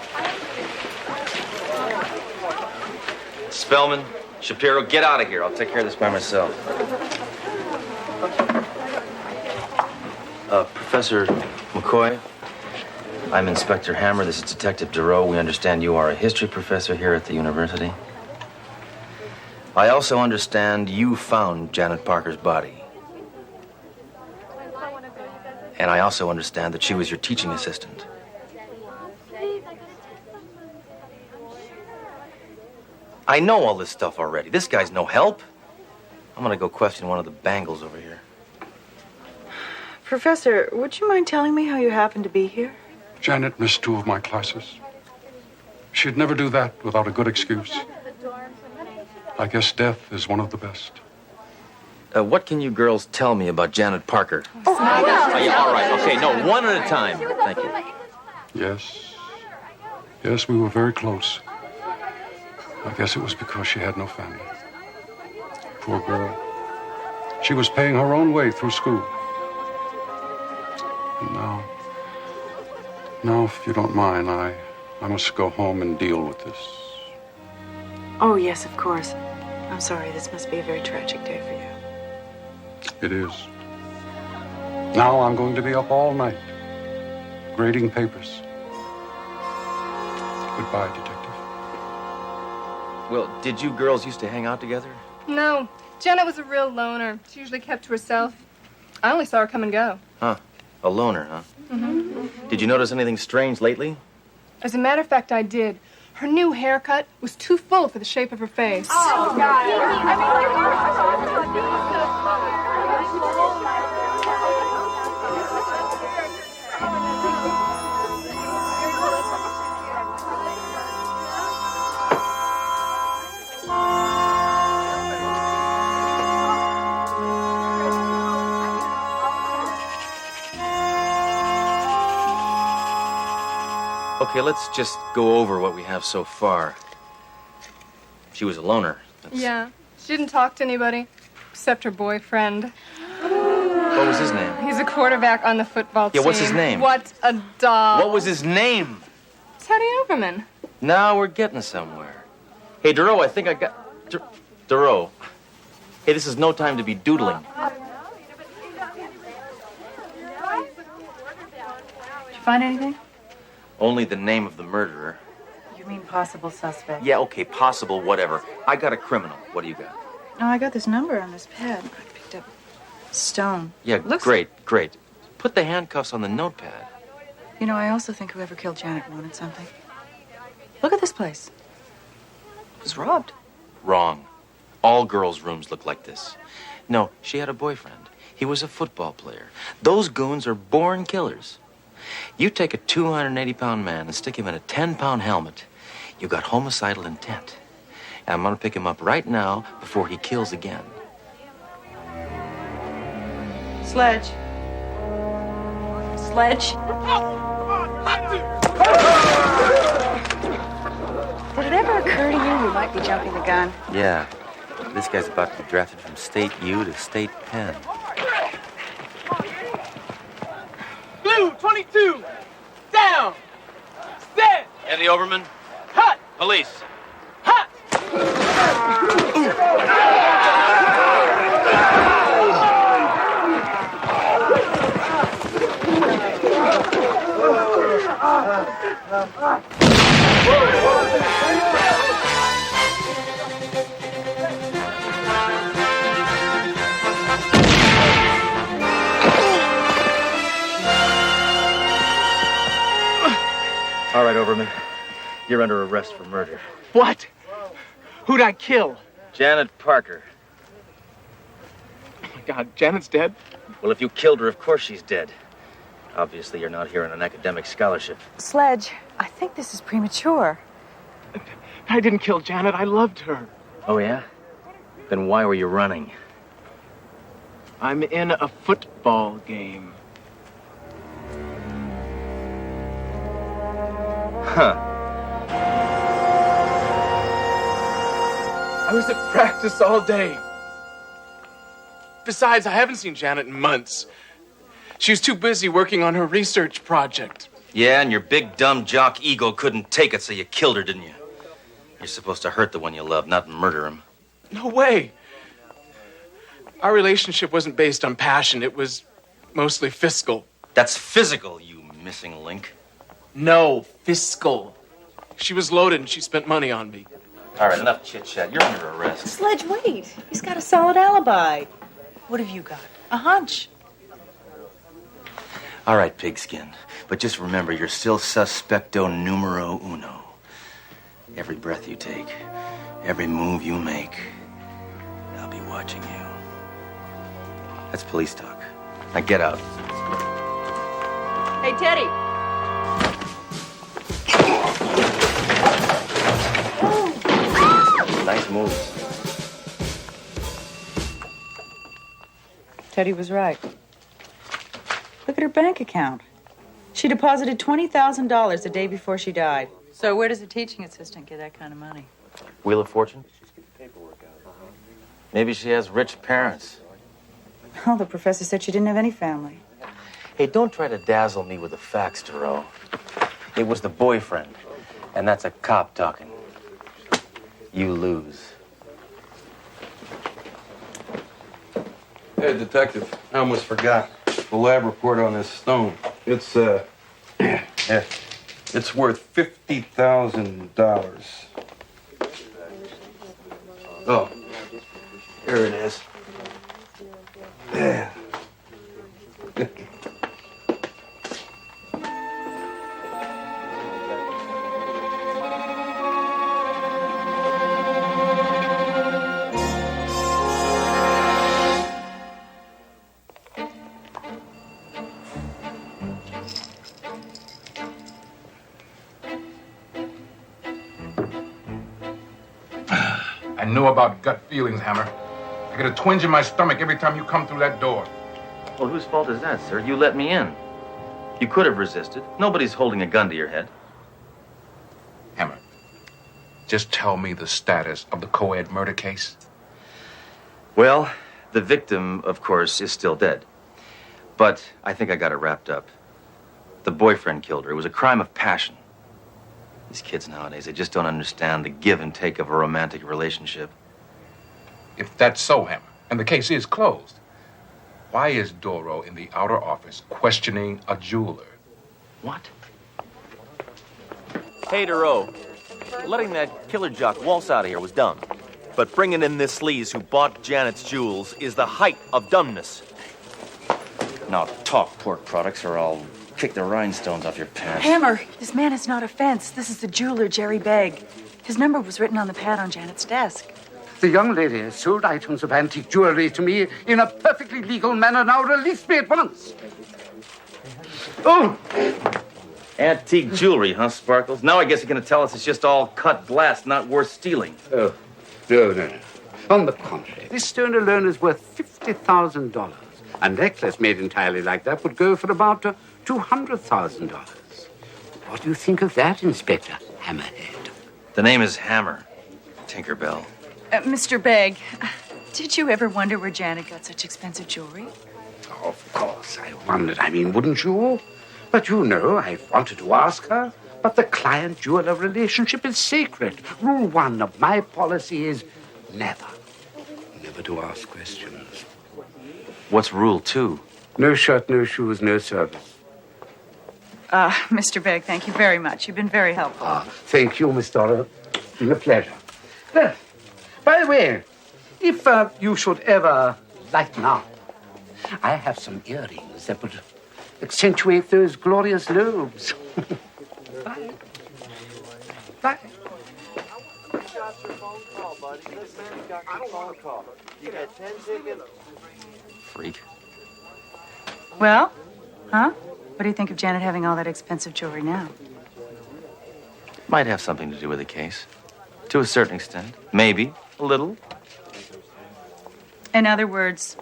Spellman, Shapiro, get out of here. I'll take care of this by myself. Professor McCoy, I'm Inspector Hammer. This is Detective Duro. We understand you are a history professor here at the university. I also understand you found Janet Parker's body. And I also understand that she was your teaching assistant. I know all this stuff already. This guy's no help. I'm gonna go question one of the bangles over here. Professor, would you mind telling me how you happened to be here? Janet missed 2 of my classes. She'd never do that without a good excuse. I guess death is one of the best. What can you girls tell me about Janet Parker? Yeah, all right. Okay, no, one at a time. Thank you. Yes, we were very close. I guess it was because she had no family. Poor girl. She was paying her own way through school. And now, if you don't mind, I must go home and deal with this. Oh, yes, of course. I'm sorry. This must be a very tragic day for you. It is. Now I'm going to be up all night, grading papers. Goodbye, Detective. Well, did you girls used to hang out together? No, Janet was a real loner. She usually kept to herself. I only saw her come and go. Huh. A loner, huh? Mm-hmm. Did you notice anything strange lately? As a matter of fact, I did. Her new haircut was too full for the shape of her face. Oh, God. Okay, let's just go over what we have so far. She was a loner. Yeah, she didn't talk to anybody except her boyfriend. What was his name? He's a quarterback on the football team. Yeah, what's his name? What a doll. What was his name? Teddy Overman. Now we're getting somewhere. Hey, Duro, I think I got... Duro. Hey, this is no time to be doodling. Did you find anything? Only the name of the murderer. You mean possible suspect? Yeah, okay, possible, whatever. I got a criminal. What do you got? Oh, I got this number on this pad. I picked up stone. Yeah, Looks great. Put the handcuffs on the notepad. You know, I also think whoever killed Janet wanted something. Look at this place. It was robbed. Wrong. All girls' rooms look like this. No, she had a boyfriend. He was a football player. Those goons are born killers. You take a 280-pound man and stick him in a 10-pound helmet. You got homicidal intent. And I'm going to pick him up right now before he kills again. Sledge. Sledge. Did it ever occur to you might be jumping the gun? Yeah. This guy's about to be drafted from State U to State Penn. Blue 22, down. Stand. Eddie Overman. Hut. Police. Hut. All right, Overman. You're under arrest for murder. What? Who'd I kill? Janet Parker. Oh, my God, Janet's dead? Well, if you killed her, of course she's dead. Obviously, you're not here on an academic scholarship. Sledge, I think this is premature. I didn't kill Janet. I loved her. Oh, yeah? Then why were you running? I'm in a football game. Huh. I was at practice all day. Besides, I haven't seen Janet in months. She was too busy working on her research project. Yeah, and your big, dumb jock ego couldn't take it, so you killed her, didn't you? You're supposed to hurt the one you love, not murder him. No way. Our relationship wasn't based on passion. It was mostly fiscal. That's physical, you missing link. No, fiscal. She was loaded and she spent money on me. All right, enough chit-chat. You're under arrest. Sledge, wait. He's got a solid alibi. What have you got? A hunch. All right, pigskin. But just remember, you're still suspecto numero uno. Every breath you take, every move you make, I'll be watching you. That's police talk. Now get out. Hey, Teddy. Nice moves. Teddy was right. Look at her bank account. She deposited $20,000 the day before she died. So where does a teaching assistant get that kind of money? Wheel of Fortune? Maybe she has rich parents. Oh, the professor said she didn't have any family. Hey, don't try to dazzle me with the facts, Thoreau. It was the boyfriend, and that's a cop talking. You lose. Hey, Detective, I almost forgot. The lab report on this stone. It's, it's worth $50,000. Oh, here it is. Yeah. I know about gut feelings, Hammer. I get a twinge in my stomach every time you come through that door. Well, whose fault is that, sir? You let me in. You could have resisted. Nobody's holding a gun to your head. Hammer, just tell me the status of the co-ed murder case. Well, the victim, of course, is still dead. But I think I got it wrapped up. The boyfriend killed her. It was a crime of passion. These kids nowadays, they just don't understand the give and take of a romantic relationship. If that's so, Hammer, and the case is closed, why is Doro in the outer office questioning a jeweler? What? Hey, Doro. Letting that killer jock waltz out of here was dumb. But bringing in this sleaze who bought Janet's jewels is the height of dumbness. Now talk, pork products, or I'll kick the rhinestones off your pants. Hammer, this man is not a fence. This is the jeweler, Jerry Begg. His number was written on the pad on Janet's desk. The young lady sold items of antique jewelry to me in a perfectly legal manner. Now release me at once. Oh! Antique jewelry, huh, Sparkles? Now I guess you're going to tell us it's just all cut glass, not worth stealing. Oh, no. On the contrary, this stone alone is worth $50,000. A necklace made entirely like that would go for about $200,000. What do you think of that, Inspector Hammerhead? The name is Hammer. Tinkerbell. Mr. Begg, did you ever wonder where Janet got such expensive jewelry? Of course, I wondered. I mean, wouldn't you? But you know, I've wanted to ask her. But the client-jeweler relationship is sacred. Rule 1 of my policy is never to ask questions. What's rule 2? No shirt, no shoes, no service. Mr. Begg, thank you very much. You've been very helpful. Thank you, Miss Dollar. It's been a pleasure. Well, by the way, if you should ever lighten up, I have some earrings that would accentuate those glorious lobes. Bye. Bye. Freak. Well, huh? What do you think of Janet having all that expensive jewelry now? Might have something to do with the case. To a certain extent. Maybe. A little. In other words,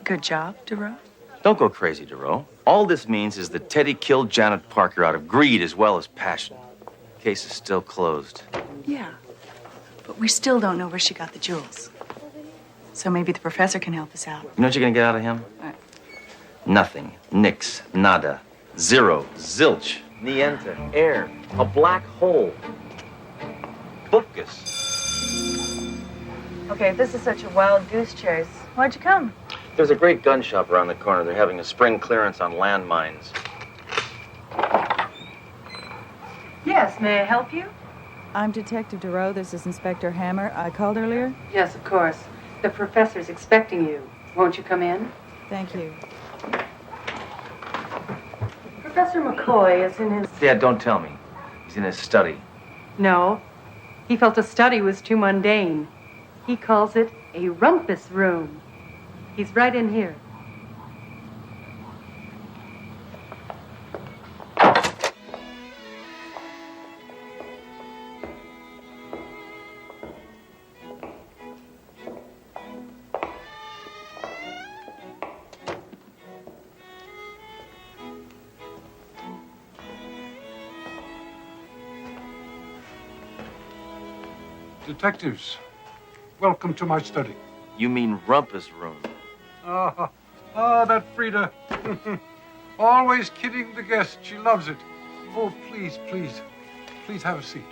good job, Duro. Don't go crazy, Duro. All this means is that Teddy killed Janet Parker out of greed as well as passion. Case is still closed. Yeah. But we still don't know where she got the jewels. So maybe the professor can help us out. You know what you're gonna get out of him? What? Nothing. Nix. Nada. Zero. Zilch. Niente. Air. A black hole. Focus. Okay, if this is such a wild goose chase, why'd you come? There's a great gun shop around the corner. They're having a spring clearance on landmines. Yes, may I help you? I'm Detective Duro. This is Inspector Hammer. I called earlier? Yes, of course. The professor's expecting you. Won't you come in? Thank you. Professor McCoy is in his... Dad, don't tell me. He's in his study. No. He felt a study was too mundane. He calls it a rumpus room. He's right in here. Detectives, welcome to my study. You mean rumpus room. That Frida. Always kidding the guest. She loves it. Oh, please, please, please have a seat.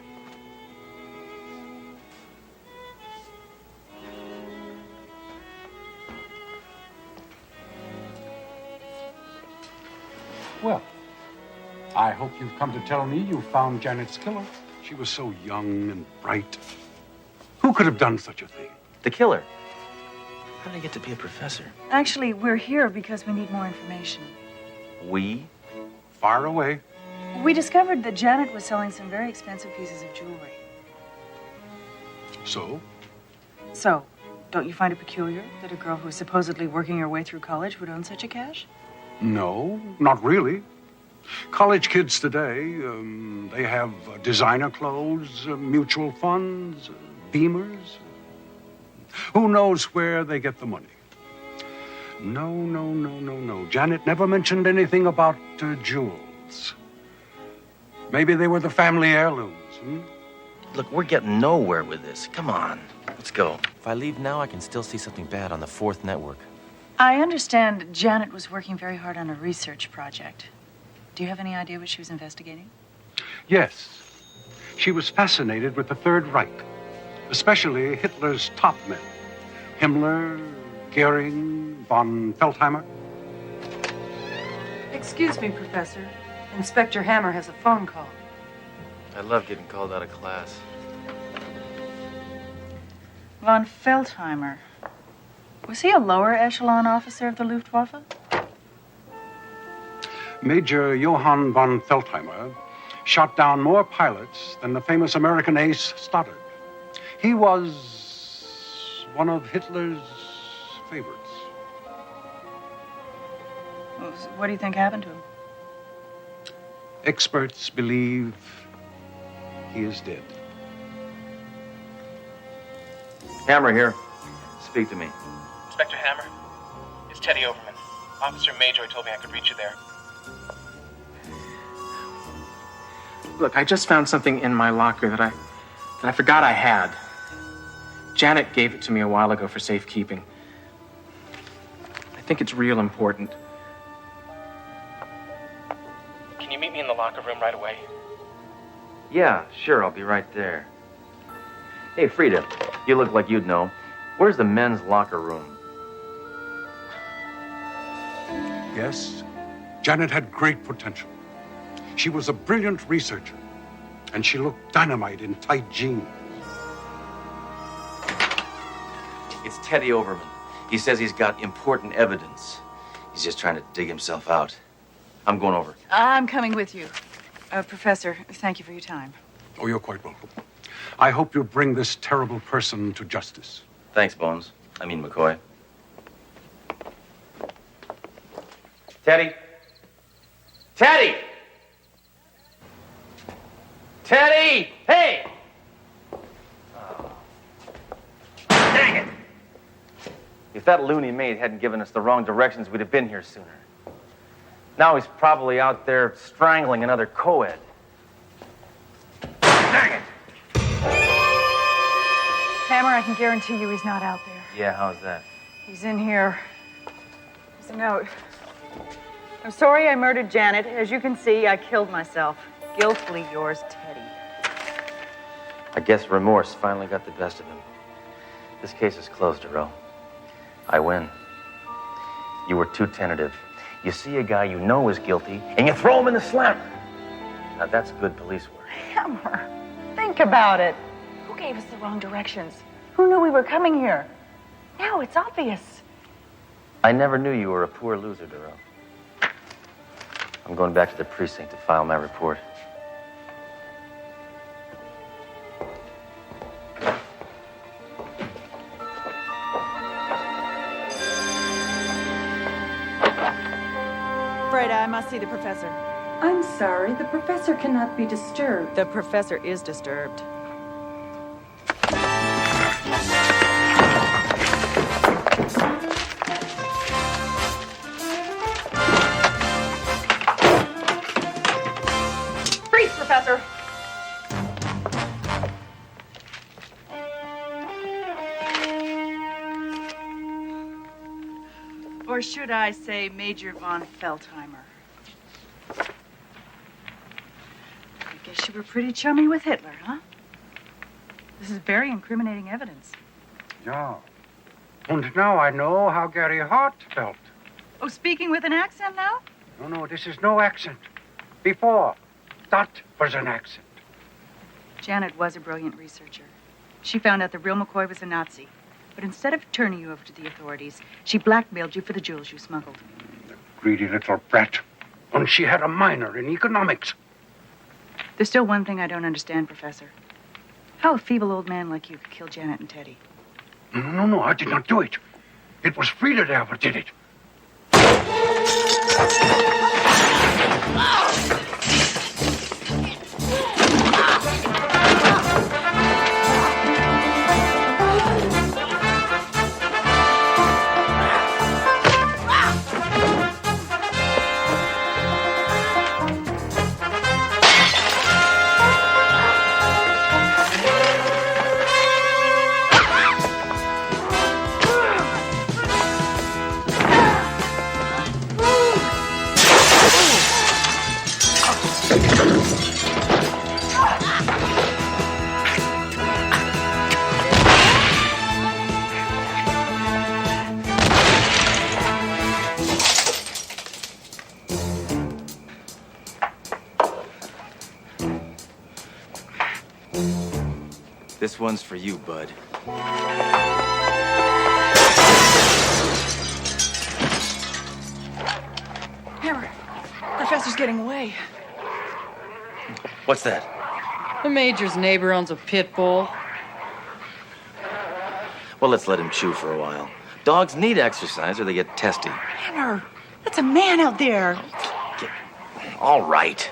Well, I hope you've come to tell me you found Janet's killer. She was so young and bright. Who could have done such a thing? The killer. How did I get to be a professor? Actually, we're here because we need more information. We? Far away. We discovered that Janet was selling some very expensive pieces of jewelry. So? So, don't you find it peculiar that a girl who is supposedly working her way through college would own such a cache? No, not really. College kids today, they have designer clothes, mutual funds, Beamers. Who knows where they get the money? No. Janet never mentioned anything about jewels. Maybe they were the family heirlooms, Look, we're getting nowhere with this. Come on, let's go. If I leave now, I can still see something bad on the 4th network. I understand Janet was working very hard on a research project. Do you have any idea what she was investigating? Yes. She was fascinated with the Third Reich, especially Hitler's top men. Himmler, Goering, von Feldheimer. Excuse me, Professor. Inspector Hammer has a phone call. I love getting called out of class. Von Feldheimer. Was he a lower echelon officer of the Luftwaffe? Major Johann von Feldheimer shot down more pilots than the famous American ace Stoddard. He was one of Hitler's favorites. Well, what do you think happened to him? Experts believe he is dead. Hammer here. Speak to me. Inspector Hammer, it's Teddy Overman. Officer Major told me I could reach you there. Look, I just found something in my locker that I forgot I had. Janet gave it to me a while ago for safekeeping. I think it's real important. Can you meet me in the locker room right away? Yeah, sure, I'll be right there. Hey, Frida, you look like you'd know. Where's the men's locker room? Yes, Janet had great potential. She was a brilliant researcher, and she looked dynamite in tight jeans. It's Teddy Overman. He says he's got important evidence. He's just trying to dig himself out. I'm going over. I'm coming with you. Professor, thank you for your time. Oh, you're quite welcome. I hope you'll bring this terrible person to justice. Thanks, Bones. I mean, McCoy. Teddy? Teddy! Teddy! Hey! Dang it! If that loony maid hadn't given us the wrong directions, we'd have been here sooner. Now he's probably out there strangling another co-ed. Dang it! Hammer, I can guarantee you he's not out there. Yeah, how's that? He's in here. There's a note. I'm sorry I murdered Janet. As you can see, I killed myself. Guiltily yours, Teddy. I guess remorse finally got the best of him. This case is closed, Darrell. I win. You were too tentative. You see a guy you know is guilty, and you throw him in the slammer. Now, that's good police work. Hammer, think about it. Who gave us the wrong directions? Who knew we were coming here? Now it's obvious. I never knew you were a poor loser, Darrell. I'm going back to the precinct to file my report. Freda, I must see the professor. I'm sorry, the professor cannot be disturbed. The professor is disturbed. Freeze, Professor! Or should I say Major von Feldheimer? I guess you were pretty chummy with Hitler, huh? This is very incriminating evidence. Yeah. And now I know how Gary Hart felt. Oh, speaking with an accent now? No, this is no accent. Before, that was an accent. Janet was a brilliant researcher. She found out the real McCoy was a Nazi. But instead of turning you over to the authorities, she blackmailed you for the jewels you smuggled. Greedy little brat. And she had a minor in economics. There's still one thing I don't understand, Professor. How a feeble old man like you could kill Janet and Teddy. No, I did not do it. It was Frida that ever did it. This one's for you, bud. Hammer, Professor's getting away. What's that? The Major's neighbor owns a pit bull. Well, let's let him chew for a while. Dogs need exercise or they get testy. Hammer, that's a man out there. All right.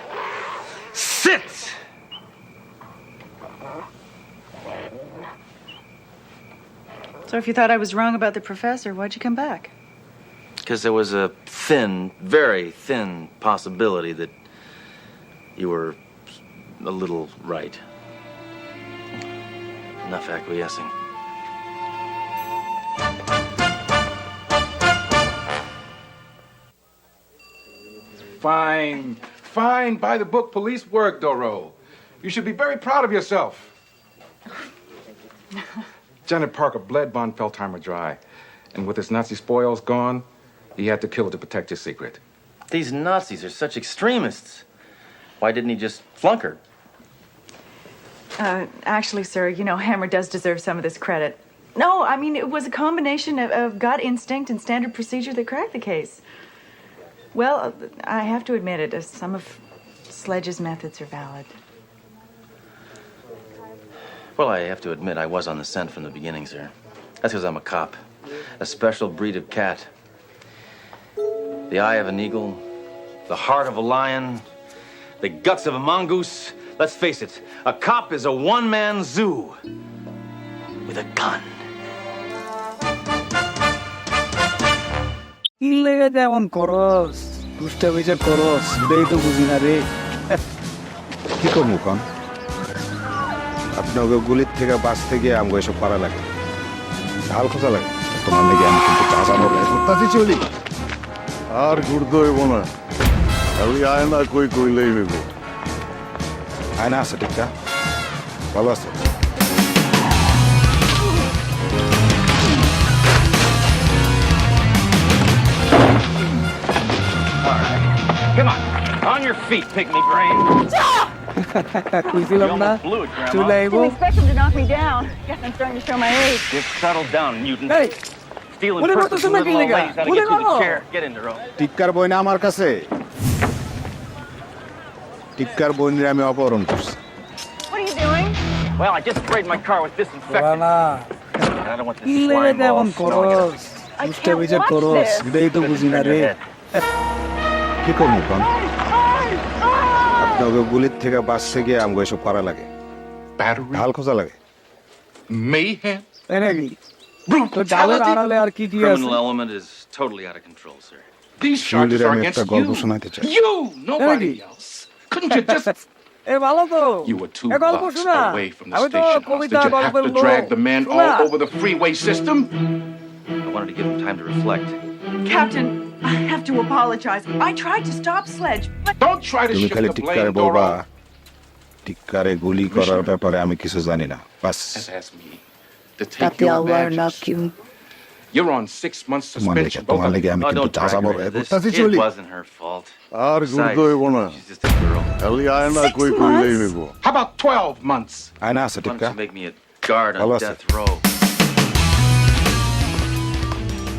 Sit! So if you thought I was wrong about the professor, why'd you come back? Because there was a thin, very thin possibility that you were a little right. Enough acquiescing. Fine. Fine. By the book police work, Doro. You should be very proud of yourself. Janet Parker bled von Feldheimer dry. And with his Nazi spoils gone, he had to kill her to protect his secret. These Nazis are such extremists. Why didn't he just flunk her? Actually, sir, you know, Hammer does deserve some of this credit. No, I mean, it was a combination of gut instinct and standard procedure that cracked the case. Well, I have to admit it, some of Sledge's methods are valid. Well, I have to admit I was on the scent from the beginning, sir. That's because I'm a cop. A special breed of cat. The eye of an eagle, the heart of a lion, the guts of a mongoose. Let's face it, a cop is a one-man zoo with a gun. Ile যেমন করস দুষ্টামি যে করস এটাই তো বুঝি না রে কি করবো কন আপনাকে গুলির থেকে বাঁচতে গিয়ে আমাকে এসব পারা লাগে ঢাল খোঁজা লাগে তোমার নাকি আমি কিন্তু চাচানো করতেছি চলি আর ঘুরতে হইব না খালি আয়না কই কইলেই হইব আয়না আছে টিকা ভালো আছে Come on, on your feet, pygmy brain. বুঝলাম না চলে আইব Didn't expect him to knock me down. Guess I'm starting to show my age. Just settle down, mutant. Hey, Stealing what about persons the who live in Somali all guy? ways. How to What get to the about- chair. Get in the row. টিক্কার বই না আমার কাছে টিক্কার বই নিয়ে আমি অপহরণ করছি What are you doing? Well, I just sprayed my car with disinfectant. না I don't want this ile slime যেমন ball smelling করস it. দুষ্টামি যে করস এটাই তো বুঝি না রে কি করবো কন আপনাকে গুলির থেকে বাঁচতে গিয়ে আমাকে এসব পারা লাগে ঢাল খোঁজা লাগে Mayhem? তাই নাকি তো ডালের আড়ালে আর কি দিয়ে আছে Criminal element is totally out of control, sir. These charges শিউলির are আমি against একটা গল্প you. শোনাতে চাই You, nobody else. Couldn't you just... এ ভালো তো You were 2 এ গল্প blocks শোনা away from the আমি তো station house. Kabita Did you have গল্পের to লোক drag the man শোনা all over the freeway system? I wanted to give him time to reflect. Captain, I have to apologize. I tried to stop Sledge, but... Don't try to তুমি shift খালি the টিক্কারে blame, বলবা Doro. টিক্কারে গুলি করার ব্যাপারে আমি কিছু জানি না বাস Has asked me to take Tapi your Allah badges. knock you. You're on 6 months তোমার লেগে suspension. তোমার Both of লেগে you. আমি Oh, কিন্তু don't drag চাচাবো her into this. করতেছি It চলি wasn't her fault. আর ঘুরতে হইব না She's just a girl. খালি আয়না কই কইলেই হইব How about 12 months? আয়না আছে Why don't tikka you make me a guard Hello, on sir. death row?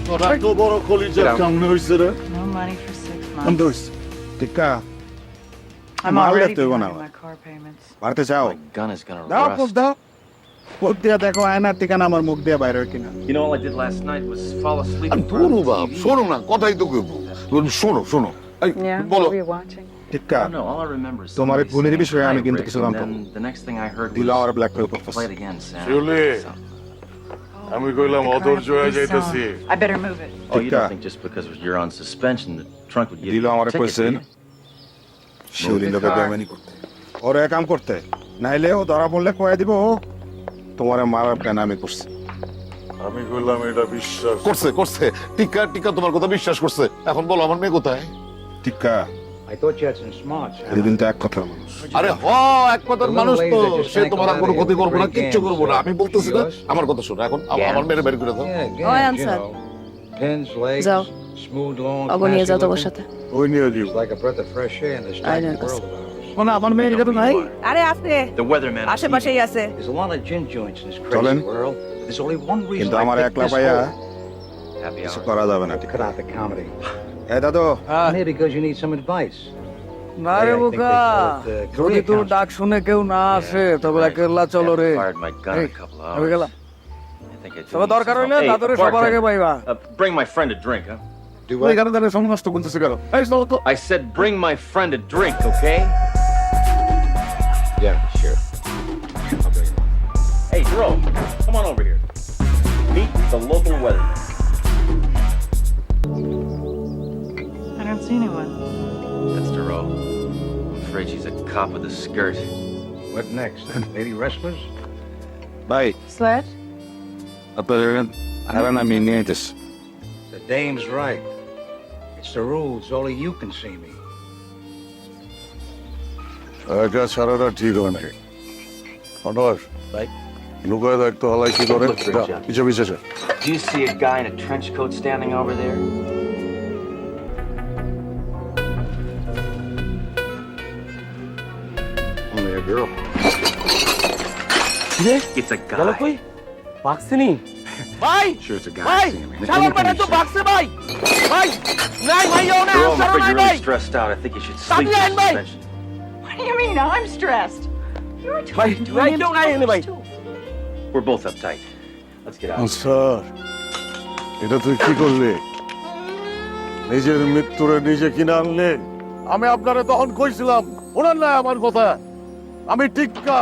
তোরা তো বড় কলিজার কামনে হইছে রে No money for 6 আমি months. দোস টিক্কা I'm মাল already দেখতে হইব না behind my car payments. মারতে চাও My gun is gonna দাও rust. পোক দাও পোক দিয়া দেখো আয়নার ঠিকানা আমার মুখ দিয়ে বাইরে হয় কিনা You know, all I did last night was fall asleep R in front ধরু of the বাপ TV. শোনো না কথাই তো কইব শোনো শোনো এই Yeah, বলো what were you watching? Tikka Oh, no, all I remember is তোমার এই somebody গুলির saying বিষয়ে hi, আমি কিন্তু Rick, কিছু and জানতাম then the next thing I heard দিল was, আমার ব্ল্যাকমেল করতেছে play it again, Sam. Shiuli Oh, আমি কইলাম the kind of অধৈর্য হয়ে police যাইতাছি song. I better move it. Oh, you Tika. don't think just because you're on suspension, the trunk would give দিল you a আমার ticket, কইছে do you? শিউলি লোকে বেমানি করতে ওর এক কাম করতে নাইলে ও ধরা পড়লে কয়ে দিব তোমার মারার প্ল্যান আমি করছি আমি কইলাম এটা বিশ্বাস করছে করছে টিকা টিকা তোমার কথা বিশ্বাস করছে এখন বলো আমার মেয়ে কোথায় টিক্কা I thought you had some smarts. এদিন তো এক কথার মানুষ আরে হ এক কথার মানুষ তো সে তোমার আর কোনো ক্ষতি করবো না কিচ্ছু করবো না আমি বলতেছি না আমার কথা শোনো এখন আমার মেরে বের করে দাও ওই আনসার Pins, legs, যাও smooth, long, অগো নিয়ে যাও classy তোমার looking. সাথে ওই নিয়ে দিও It's like a breath of fresh air in this I tiny know. world of ours. মানে আমার মেয়ে এটা তো নাই আরে আছে The weatherman. on আশেপাশেই TV. আছে There's a lot of gin joints in this চলেন। crazy world. There's only one reason কিন্তু I আমার picked একলা this পাইয়া hole. Happy কিছু hour. করা যাবে না To cut out the comedy. এ দাদু I'm here because you need some advice. না রে I think বোকা they call it, যদি career তোর counseling. ডাক শুনে কেউ না আসে তবে একেলা চলো রে Fired my gun in a couple of আমি hours. গেলাম I think I do তবে need দরকার some হইলে help. Hey, দাদুরে সবার আগে bartender, পাইবা bring my friend a drink, huh? এখানে দাঁড়িয়ে সময় নষ্ট করতেছে কেন এই চল তো I said bring my friend a drink, okay? Yeah, sure. I'll bring it. Hey, Jerome, come on over here. Meet the local weatherman. I don't see anyone. That's Jerome. I'm afraid she's a cop with a skirt. What next? Lady wrestlers? ভাই Sledge? আপনার হারান আমি নিয়ে যেতেছি The dame's right. It's the rules. Only you can see me. এটা সারাটা ঠিক হয় নাই অনর ভাই লুকায় দেখতো হালাই কি করে পিছে পিছে সে Do you see a guy in a trench coat standing over there? Only a girl. It's a guy. বাক্সিনি ভাই Sure, it's a guy. ভাই seeing me. শালার বেটা তো বাক্সে ভাই ভাই নাই ভাই ও না Girl, I'm শালার afraid নাই you're ভাই really stressed out. I think you should Stop sleep the with end, mate. suspension. What do you mean? I'm stressed. You're ভাই talking to নাই him কেউ নাই এনে ভাই We're both uptight. Let's get out. Sir এটা তুই কি করলি নিজের মৃত্যুরে নিজে কিনে আনলে আমি আপনারে তখন কইছিলাম ওনার না আমার কথা আমি টিক্কা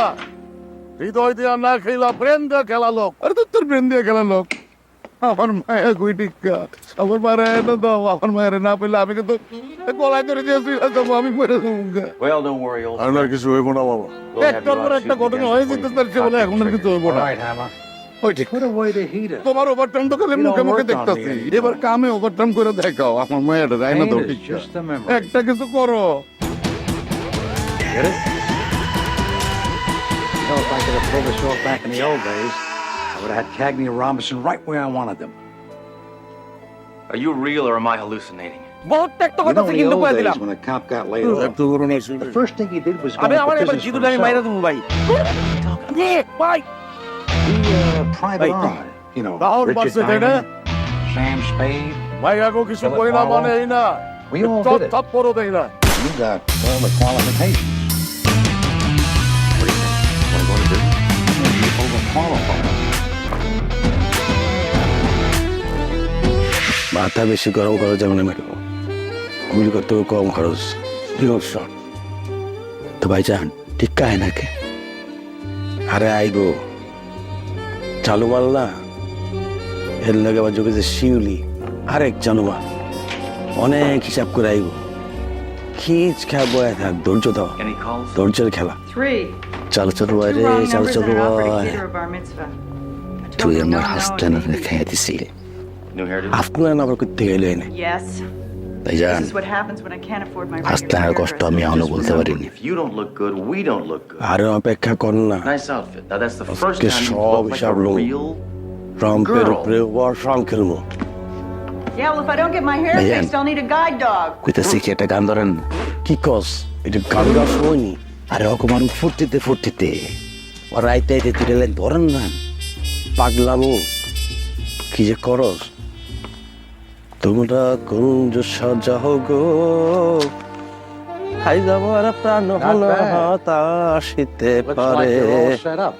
হৃদয় দিয়ে না খেলা ব্রেন দিয়ে খেলা লোক আরে তোর ব্রেন দিয়ে খেলা লোক আমার মায়া কই টিক্কা আমার মায়ের এনে দাও আমার মায়ের না পেলে আমি কিন্তু গলায় ধরে দিয়েছি আমি মরে যাবো Well, don't worry, old আর না কিছু হইব না বাবা We'll have একটার you পর out একটা shooting ঘটনা again হয়ে before যেতে তার বলে এখন আর কিছু হইব না ওই ঠিক Put away the heater. তোমার ওভারটাইম তো খালি You don't মুখে মুখে work on দেখতাছি me এবার কামে ওভারটাইম করে দেখাও আমার মায়ের রাইনা দাও Pain is tikka just a memory. একটা কিছু করো Get it? You know, if I could have pulled this off back in the old days, I would have had Cagney and Robinson right where I wanted them. Are you real or am I hallucinating? বহুত একটা You কথা know, in কিন্তু the কয়ে old days দিলাম when a cop got laid off, একটু করো না the first thing he did was go আমি into আমার এবার business for জিদুটা আমি মাইরা himself. দেবো ভাই ভাই He, private Wait. army, you know, Rahul Richard বাসে তাই না Diamond, Sam Spade. ভাই আগো কিছু Philip কই না Marlowe. মানে এই না We all top did it. Top করো দেই না You got all the qualifications. want to go to business You overqualified. মাথা বেশি গরম করা যাবে না ম্যাডাম গুলি করতে কম খরচ শট তো ভাইজান ঠিক কাহে নাকি আরে আইগো চালু মাল না এর লাগে আবার যোগে যে শিউলি আরেক জানুয়ার অনেক হিসাব করে আইব খিচ খাবো থাক ধৈর্য দাও Any calls? ধৈর্যের খেলা 3. চালু চালু ভাই 2 রে wrong চালু numbers চালু and an offer to ভাই cater a bar mitzvah. তুই Told me আমার no, no, হাসতেন and খেয়ে দিছি New hairdo? আপনার আবার করতে গেলে এনে yes. ভাইজান This is what happens when I can't afford my হাসতে আর কষ্ট আমি এখনো বলতে পারিনি If you don't look good, we don't look good. আরে অপেক্ষা কর না Nice outfit. Now that's the first আজকে time you সব look like হিসাব a লও real রম্পের girl. উপরে ওয়ার রং খেলবো Yeah, well, if I don't get my hair Diane. fixed, I'll need a guide dog. কইতেছি কি একটা গান ধরেন কি কস এটা গান গাওয়ার সময় নি আরে অকমান ফুর্তিতে ফুর্তিতে ও রাইতে আইতে তুই রেলেন ধরেন না পাগলামো কি যে করস তোমরা কুঞ্জ সাজাও গো হাই যাবার প্রাণ হল হতাশিতে Looks পারে like you're all set up.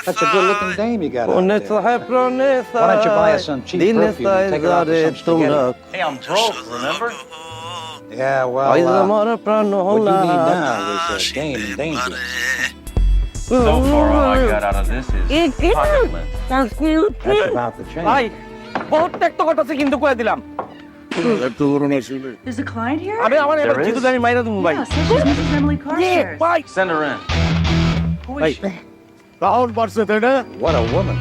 That's a good-looking dame you got out মনে there. তো হয় প্রাণে Why don't you buy us some cheap দিনে perfume and take her out to some তোমরা spaghetti? Hey, I'm broke, remember? Yeah, well, হাই যাবার প্রাণ what হল you need now is a dame in danger. So far, all I got out of this is pocket lint. That's about the change. ভাই বহুত একটা কথা কিন্তু কয়ে দিলাম একটু করো না শুনে There's a client here? আমি আমার এবার There is? জিদুটা আমি মাইরা দেবো ভাই Yeah, says she's Mrs. Emily Carstairs. ভাই Send her in. Who ভাই is she? রাহুল বাসে তাই না What a woman.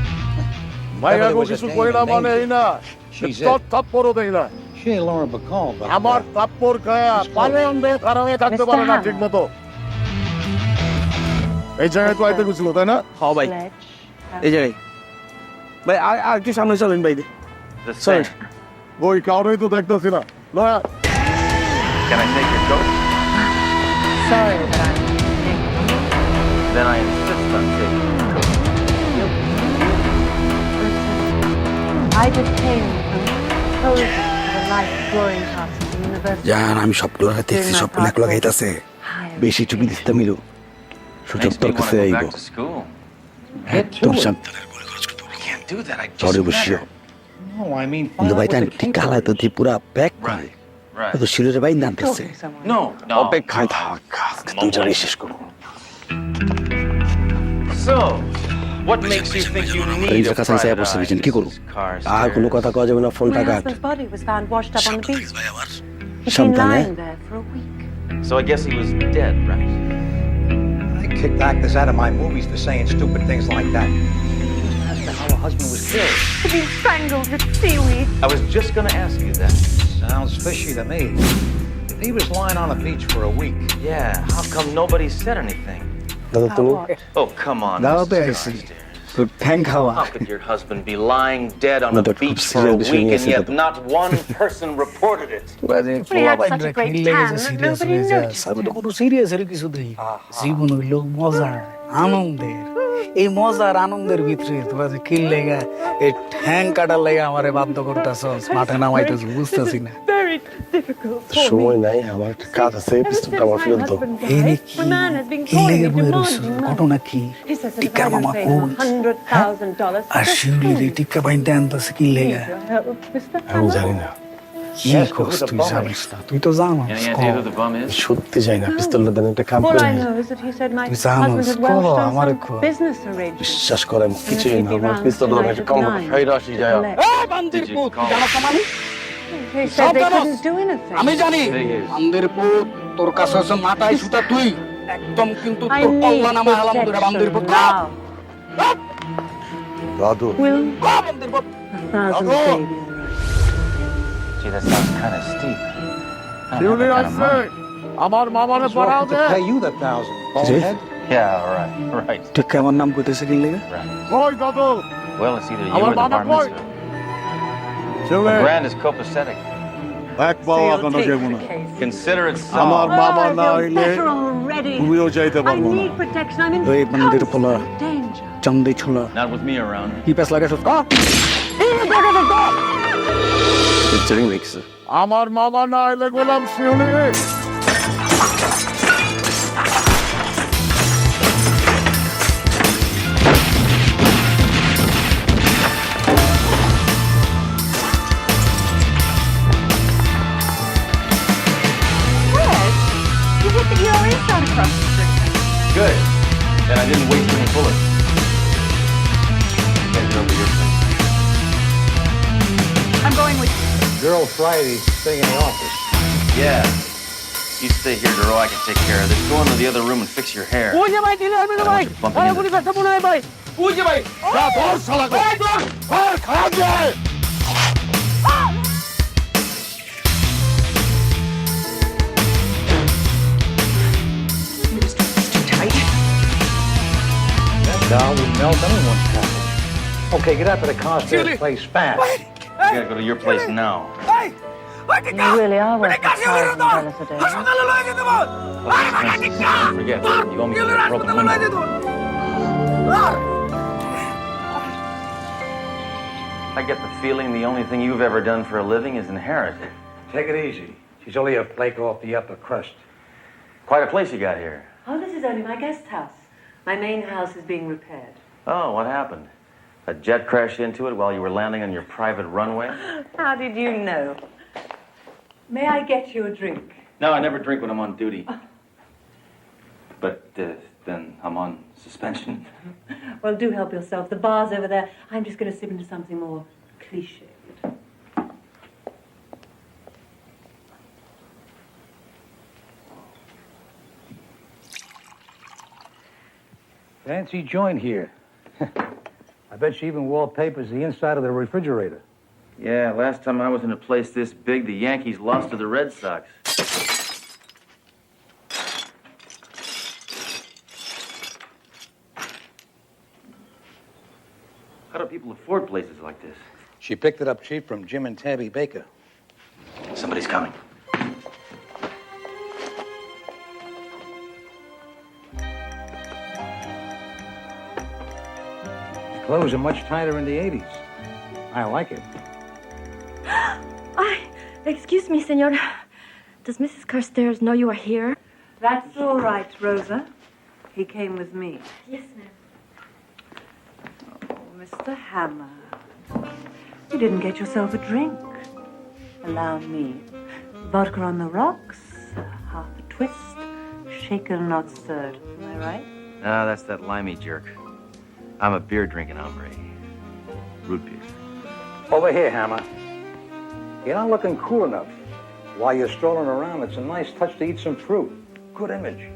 ভাই Beverly আগো was a কিছু dame কই না in মানে danger. এই না She's টপ it. টপ করো দেই না She ain't Laura Bacall, but আমার থাপ্পড় খায়া পারে অন্ধে কারণে থাকতে পারে না ঠিক মতো এই জায়গায় তো আইতে গেছিল তাই না হ্যাঁ ভাই Sledge. এই জায়গায় ভাই আর একটু সামনে চলেন ভাই The Sorry. same. বই কাউরেই তো দেখতেছি না না Can I take your coat? Sorry, but I'm Then I insist on taking your coat. I just came from proposing for the life glory house at the university. জান আমি সবগুলো দেখছি সবগুলো এক লাগাইতাছে বেশি চুপি দিতে মিলো সুযোগ Makes তোর me want কাছে to go আইব back to school. একদম সাবধানে I can't do that. I চরে just বসিও met no, I mean, কিন্তু find ভাই out তাই what the ঠিক caper কালায় তো তুই পুরা প্যাক her. করে Right. তো শিলের বাইন আনতেছে No, no. অপেক্ষায় থাক আজকে তুই জানি শেষ করবো So, what makes you think you need a নিজের কাছে চাই private বসে eye, দিয়েছেন কি করবো Mrs. Carstairs? আর কোনো কথা কওয়া যাবে না ফোনটা My cut husband's body was found washed up on the beach. He'd been সাবধানে lying there for a week. So I guess he was dead, right? I kicked actors out of my movies for saying stupid things like that. As to how a husband was killed. To be strangled with seaweed. I was just going to ask you that. Sounds fishy to me. If he was lying on a beach for a week. Yeah, how come nobody said anything? দাদা তুমি Oh, come on. দাওয়াতে Mrs. আইছি তো ঠ্যাং খাওয়া How could your husband be lying dead on No, a that beach খুব for a serious বিষয় week and নিয়েছে yet দাদা। not one person reported it? আমি তো কোনো সিরিয়াসের কিছু দেই জীবন হইল মজা আনন্দের এই মজার আনন্দের ভিতরে তোরা যে কিল লেগা এই ঠ্যাং কাটার লেগা আমারে বাধ্য করতেছস মাঠে নামাইতেছ বুঝতেছি না সময় নাই আমার একটা কাজ আছে পিস্তলটা আমার ফেরত দাও এই রে কি লেগে বই রইছ ঘটনা কি টিকার মামা কোন আর শিউলি রে টিকা বাইন্দে আনতেছে কি লেগা আমি জানি না কি কষ্ট তুই জানিস না তুই তো জানিস সত্যি যাই না পিস্তলটা দেন একটা কাম করে তুই জানিস কো আমার কো বিশ্বাস করেন কিছুই না আমার পিস্তলটা দেন একটা কাম করে ফাইরা আসি যায় বান্দির পুত জানা সমানি আমি জানি বান্দির পুত তোর কাছে আছে মাথায় সুতা তুই একদম কিন্তু তোর কল্লা নামে হালাম ধরে বান্দির পুত দাদু বান্দির পুত দাদু Gee, that sounds kind of steep. Julie, I say, আমার মামারে পড়াও দে pay you that $1,000. Yeah, right. ঠিক আমার নাম কইতেছে কি লেগা কই দাদু Well, it's either you আমার or the মামা bar কই mitzvah. চলে The grand is copacetic. এক পাও এখনো যাব না Consider it so. আমার মামা না হইলে তুমিও যাইতে পারবো না ওই বান্দির পোলা চান্দে ছোলা Not with me around. কি পেছ লাগাছ আমার মামা না হইলে গোলাম শিউলি Good. Then I didn't waste any bullets. Get over your place. I'm going with you. Girl Friday staying in the office. Yeah. You stay here, girl. I can take care of this. Go into the other room and fix your hair. Oye, ভাই দিলে আমি না ভাই আরে গুলি করতে মনে হয় ভাই ওয়ে ভাই যা ধর শালা কো ধর খারাপ যায় Down would melt anyone's castle. Okay, get out to the concierge place fast. You gotta go to your place now. You really are worth $1,000 a day. Forget it. You owe me for that broken window. I get the feeling the only thing you've ever done for a living is inherit. Take it easy. She's only a flake off the upper crust. Quite a place you got here. Oh, this is only my guest house. My main house is being repaired. Oh, what happened? A jet crashed into it while you were landing on your private runway? How did you know? May I get you a drink? No, I never drink when I'm on duty. But then I'm on suspension. Well, do help yourself. The bar's over there. I'm just going to sip into something more cliched. Fancy joint here. I bet she even wallpapers the inside of the refrigerator. Yeah, last time I was in a place this big, the Yankees lost to the Red Sox. How do people afford places like this? She picked it up cheap from Jim and Tabby Baker. Somebody's coming. Clothes are much tighter in the 80s. I like it. Excuse me, senor. Does Mrs. Carstairs know you are here? That's all right, Rosa. He came with me. Yes, ma'am. Oh, Mr. Hammer. You didn't get yourself a drink. Allow me. Vodka on the rocks, half a twist, shaken, not stirred. Am I right? Ah, that's that limey jerk. I'm a beer-drinking hombre. Root beer. Over here, Hammer. You're not looking cool enough. While you're strolling around, it's a nice touch to eat some fruit. Good image.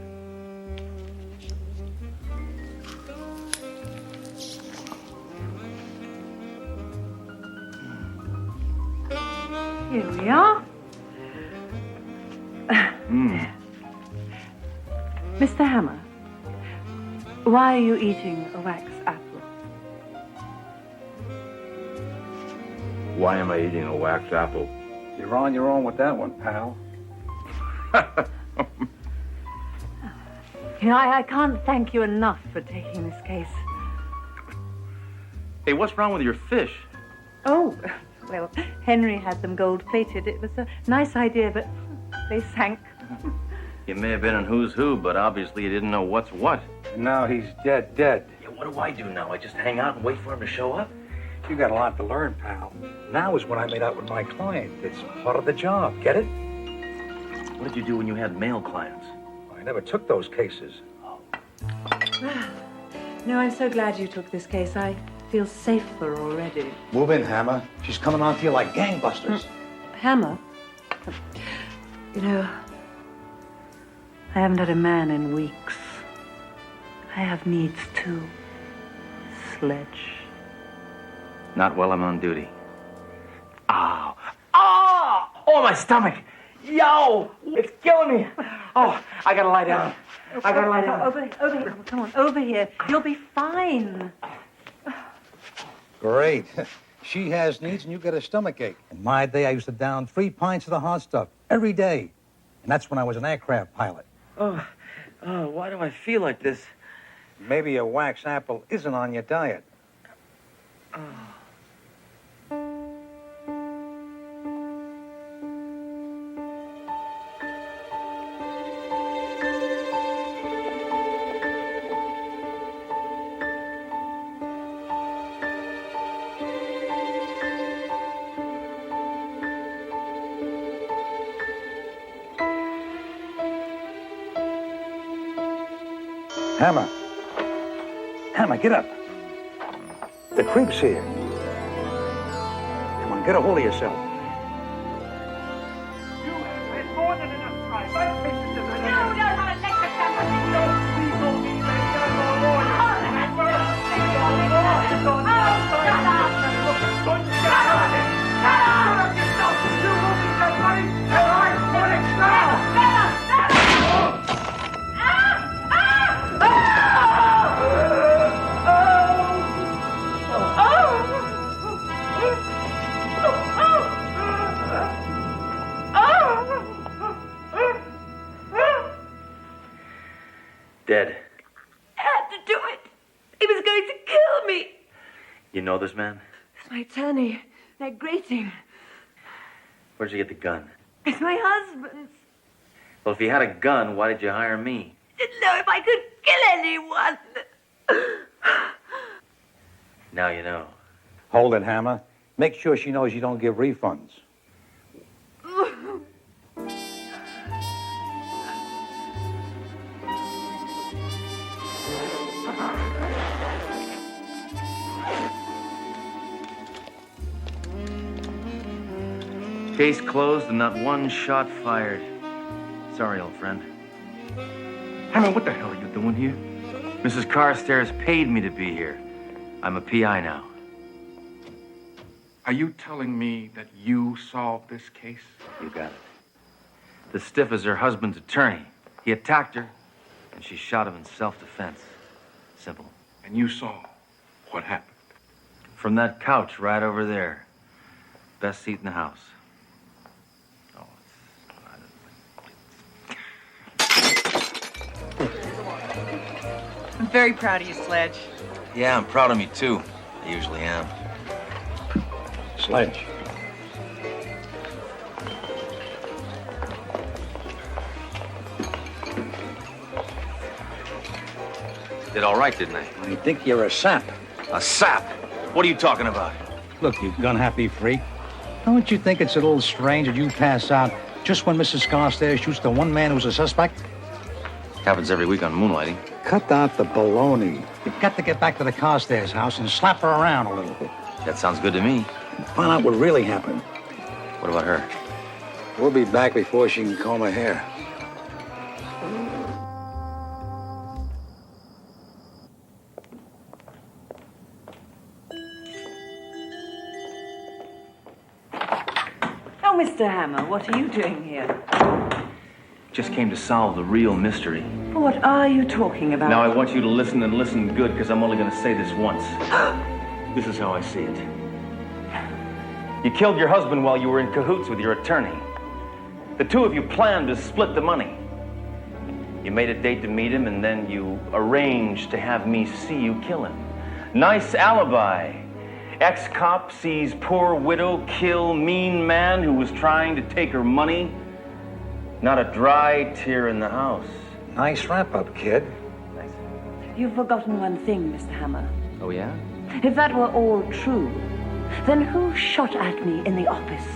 Here we are. Mr. Hammer, why are you eating a wax apple? Why am I eating a wax apple? You're on your own with that one, pal. You know, I can't thank you enough for taking this case. Hey, what's wrong with your fish? Oh, well, Henry had them gold-plated. It was a nice idea, but they sank. You may have been in Who's Who, but obviously you didn't know what's what. Now he's dead. Yeah, what do I do now? I just hang out and wait for him to show up? You got a lot to learn, pal. Now is when I made out with my client. It's part of the job. Get it? What did you do when you had male clients? I never took those cases. No, I'm so glad you took this case. I feel safer already. Move in, Hammer. She's coming on to you like gangbusters. Hammer? You know, I haven't had a man in weeks. I have needs too. Sledge. Not while I'm on duty. Ow. Oh! Oh, my stomach! Yo! It's killing me! Oh, I gotta lie down. I gotta lie down. Over here. Come on, over here. You'll be fine. Great. She has needs and you get a stomachache. In my day, I used to down 3 pints of the hot stuff every day. And that's when I was an aircraft pilot. Oh, why do I feel like this? Maybe a wax apple isn't on your diet. Hammer. Hammer, get up. The creep's here. Come on, get a hold of yourself. Dead. I had to do it. He was going to kill me. You know this man? It's my attorney. They're grating. Where'd you get the gun? It's my husband's. Well, if you had a gun, why did you hire me? Didn't know if I could kill anyone. Now you know. Hold it, Hammer. Make sure she knows you don't give refunds. Case closed and not one shot fired. Sorry, old friend. Hammer, what the hell are you doing here? Mrs. Carstairs paid me to be here. I'm a PI now. Are you telling me that you solved this case? You got it. The stiff is her husband's attorney. He attacked her, and she shot him in self-defense. Simple. And you saw what happened? From that couch right over there. Best seat in the house. I'm very proud of you, Sledge. Yeah, I'm proud of me, too. I usually am. Sledge. Did all right, didn't I? I think you're a sap. A sap? What are you talking about? Look, you gun-happy freak. Don't you think it's a little strange that you pass out just when Mrs. Carstairs shoots the one man who's a suspect? Happens every week on Moonlighting. Cut out the baloney. You've got to get back to the Carstairs house and slap her around a little bit. That sounds good to me. Find out what really happened. What about her? We'll be back before she can comb her hair. Oh, Mr. Hammer, what are you doing here? just came to solve the real mystery. What are you talking about? Now I want you to listen and listen good, because I'm only going to say this once. This is how I see it. You killed your husband while you were in cahoots with your attorney. The two of you planned to split the money. You made a date to meet him, and then you arranged to have me see you kill him. Nice alibi. Ex-cop sees poor widow kill mean man who was trying to take her money. Not a dry tear in the house. Nice wrap-up, kid. Thanks. You've forgotten one thing, Mr. Hammer. Oh, yeah? If that were all true, then who shot at me in the office?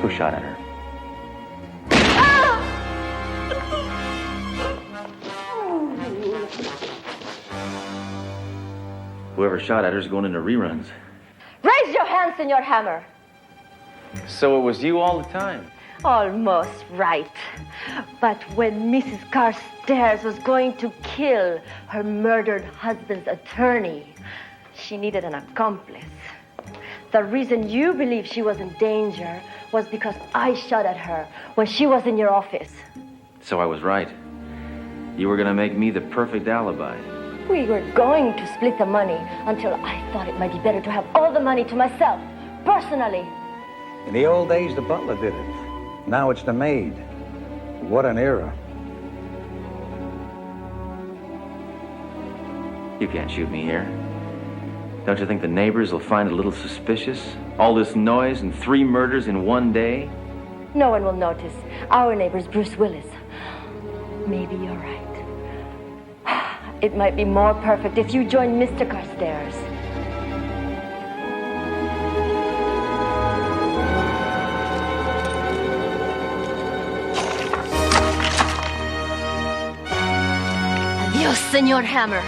Who shot at her? Whoever shot at her is going into reruns. Raise your hand, Senor Hammer. So it was you all the time? Almost right. But when Mrs. Carstairs was going to kill her murdered husband's attorney, she needed an accomplice. The reason you believe she was in danger was because I shot at her when she was in your office. So I was right. You were going to make me the perfect alibi. We were going to split the money until I thought it might be better to have all the money to myself, personally. In the old days, the butler did it. Now it's the maid. What an era. You can't shoot me here. Don't you think the neighbors will find it a little suspicious? All this noise and 3 murders in one day? No one will notice. Our neighbor's Bruce Willis. Maybe you're right. It might be more perfect if you join Mr. Carstairs. Adios, Senor Hammer.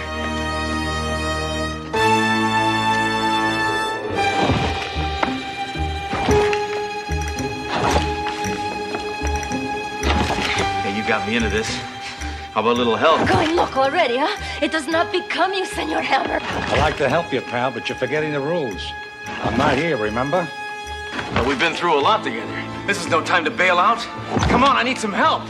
Hey, you got me into this. How about a little help? Going loco already, huh? It does not become you, Senor Hammer. I'd like to help you, pal, but you're forgetting the rules. I'm not here, remember? Well, we've been through a lot together. This is no time to bail out. Come on, I need some help.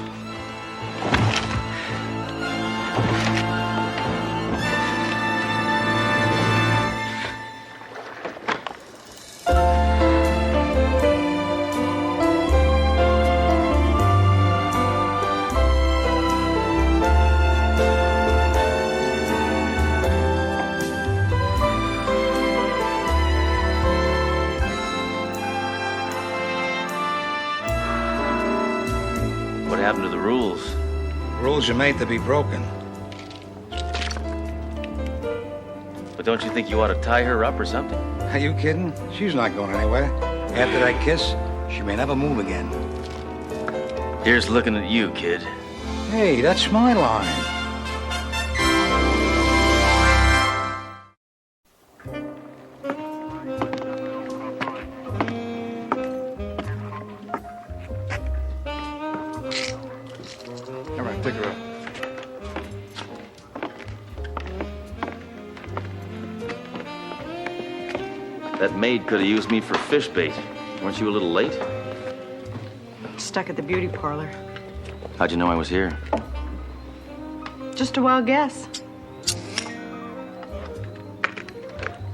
What happened to the rules? Rules are made to be broken. But don't you think you ought to tie her up or something? Are you kidding? She's not going anywhere. After that kiss, she may never move again. Here's looking at you, kid. Hey, that's my line. All right, take her up. That maid could have used me for fish bait. Weren't you a little late? Stuck at the beauty parlor. How'd you know I was here? Just a wild guess.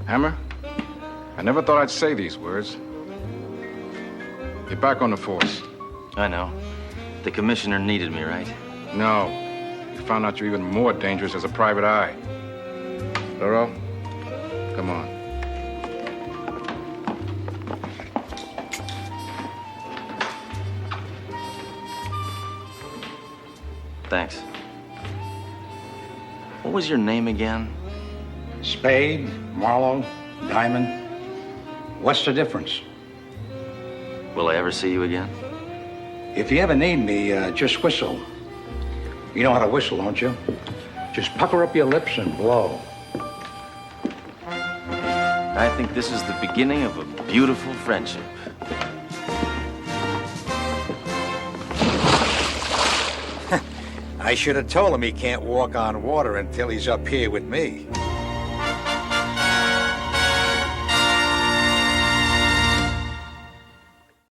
Hammer, I never thought I'd say these words. You're back on the force. I know. The commissioner needed me, right? No. You found out you're even more dangerous as a private eye. Laurel, come on. Thanks. What was your name again? Spade, Marlowe, Diamond. What's the difference? Will I ever see you again? If you ever need me, just whistle. You know how to whistle, don't you? Just pucker up your lips and blow. I think this is the beginning of a beautiful friendship. I should have told him he can't walk on water until he's up here with me.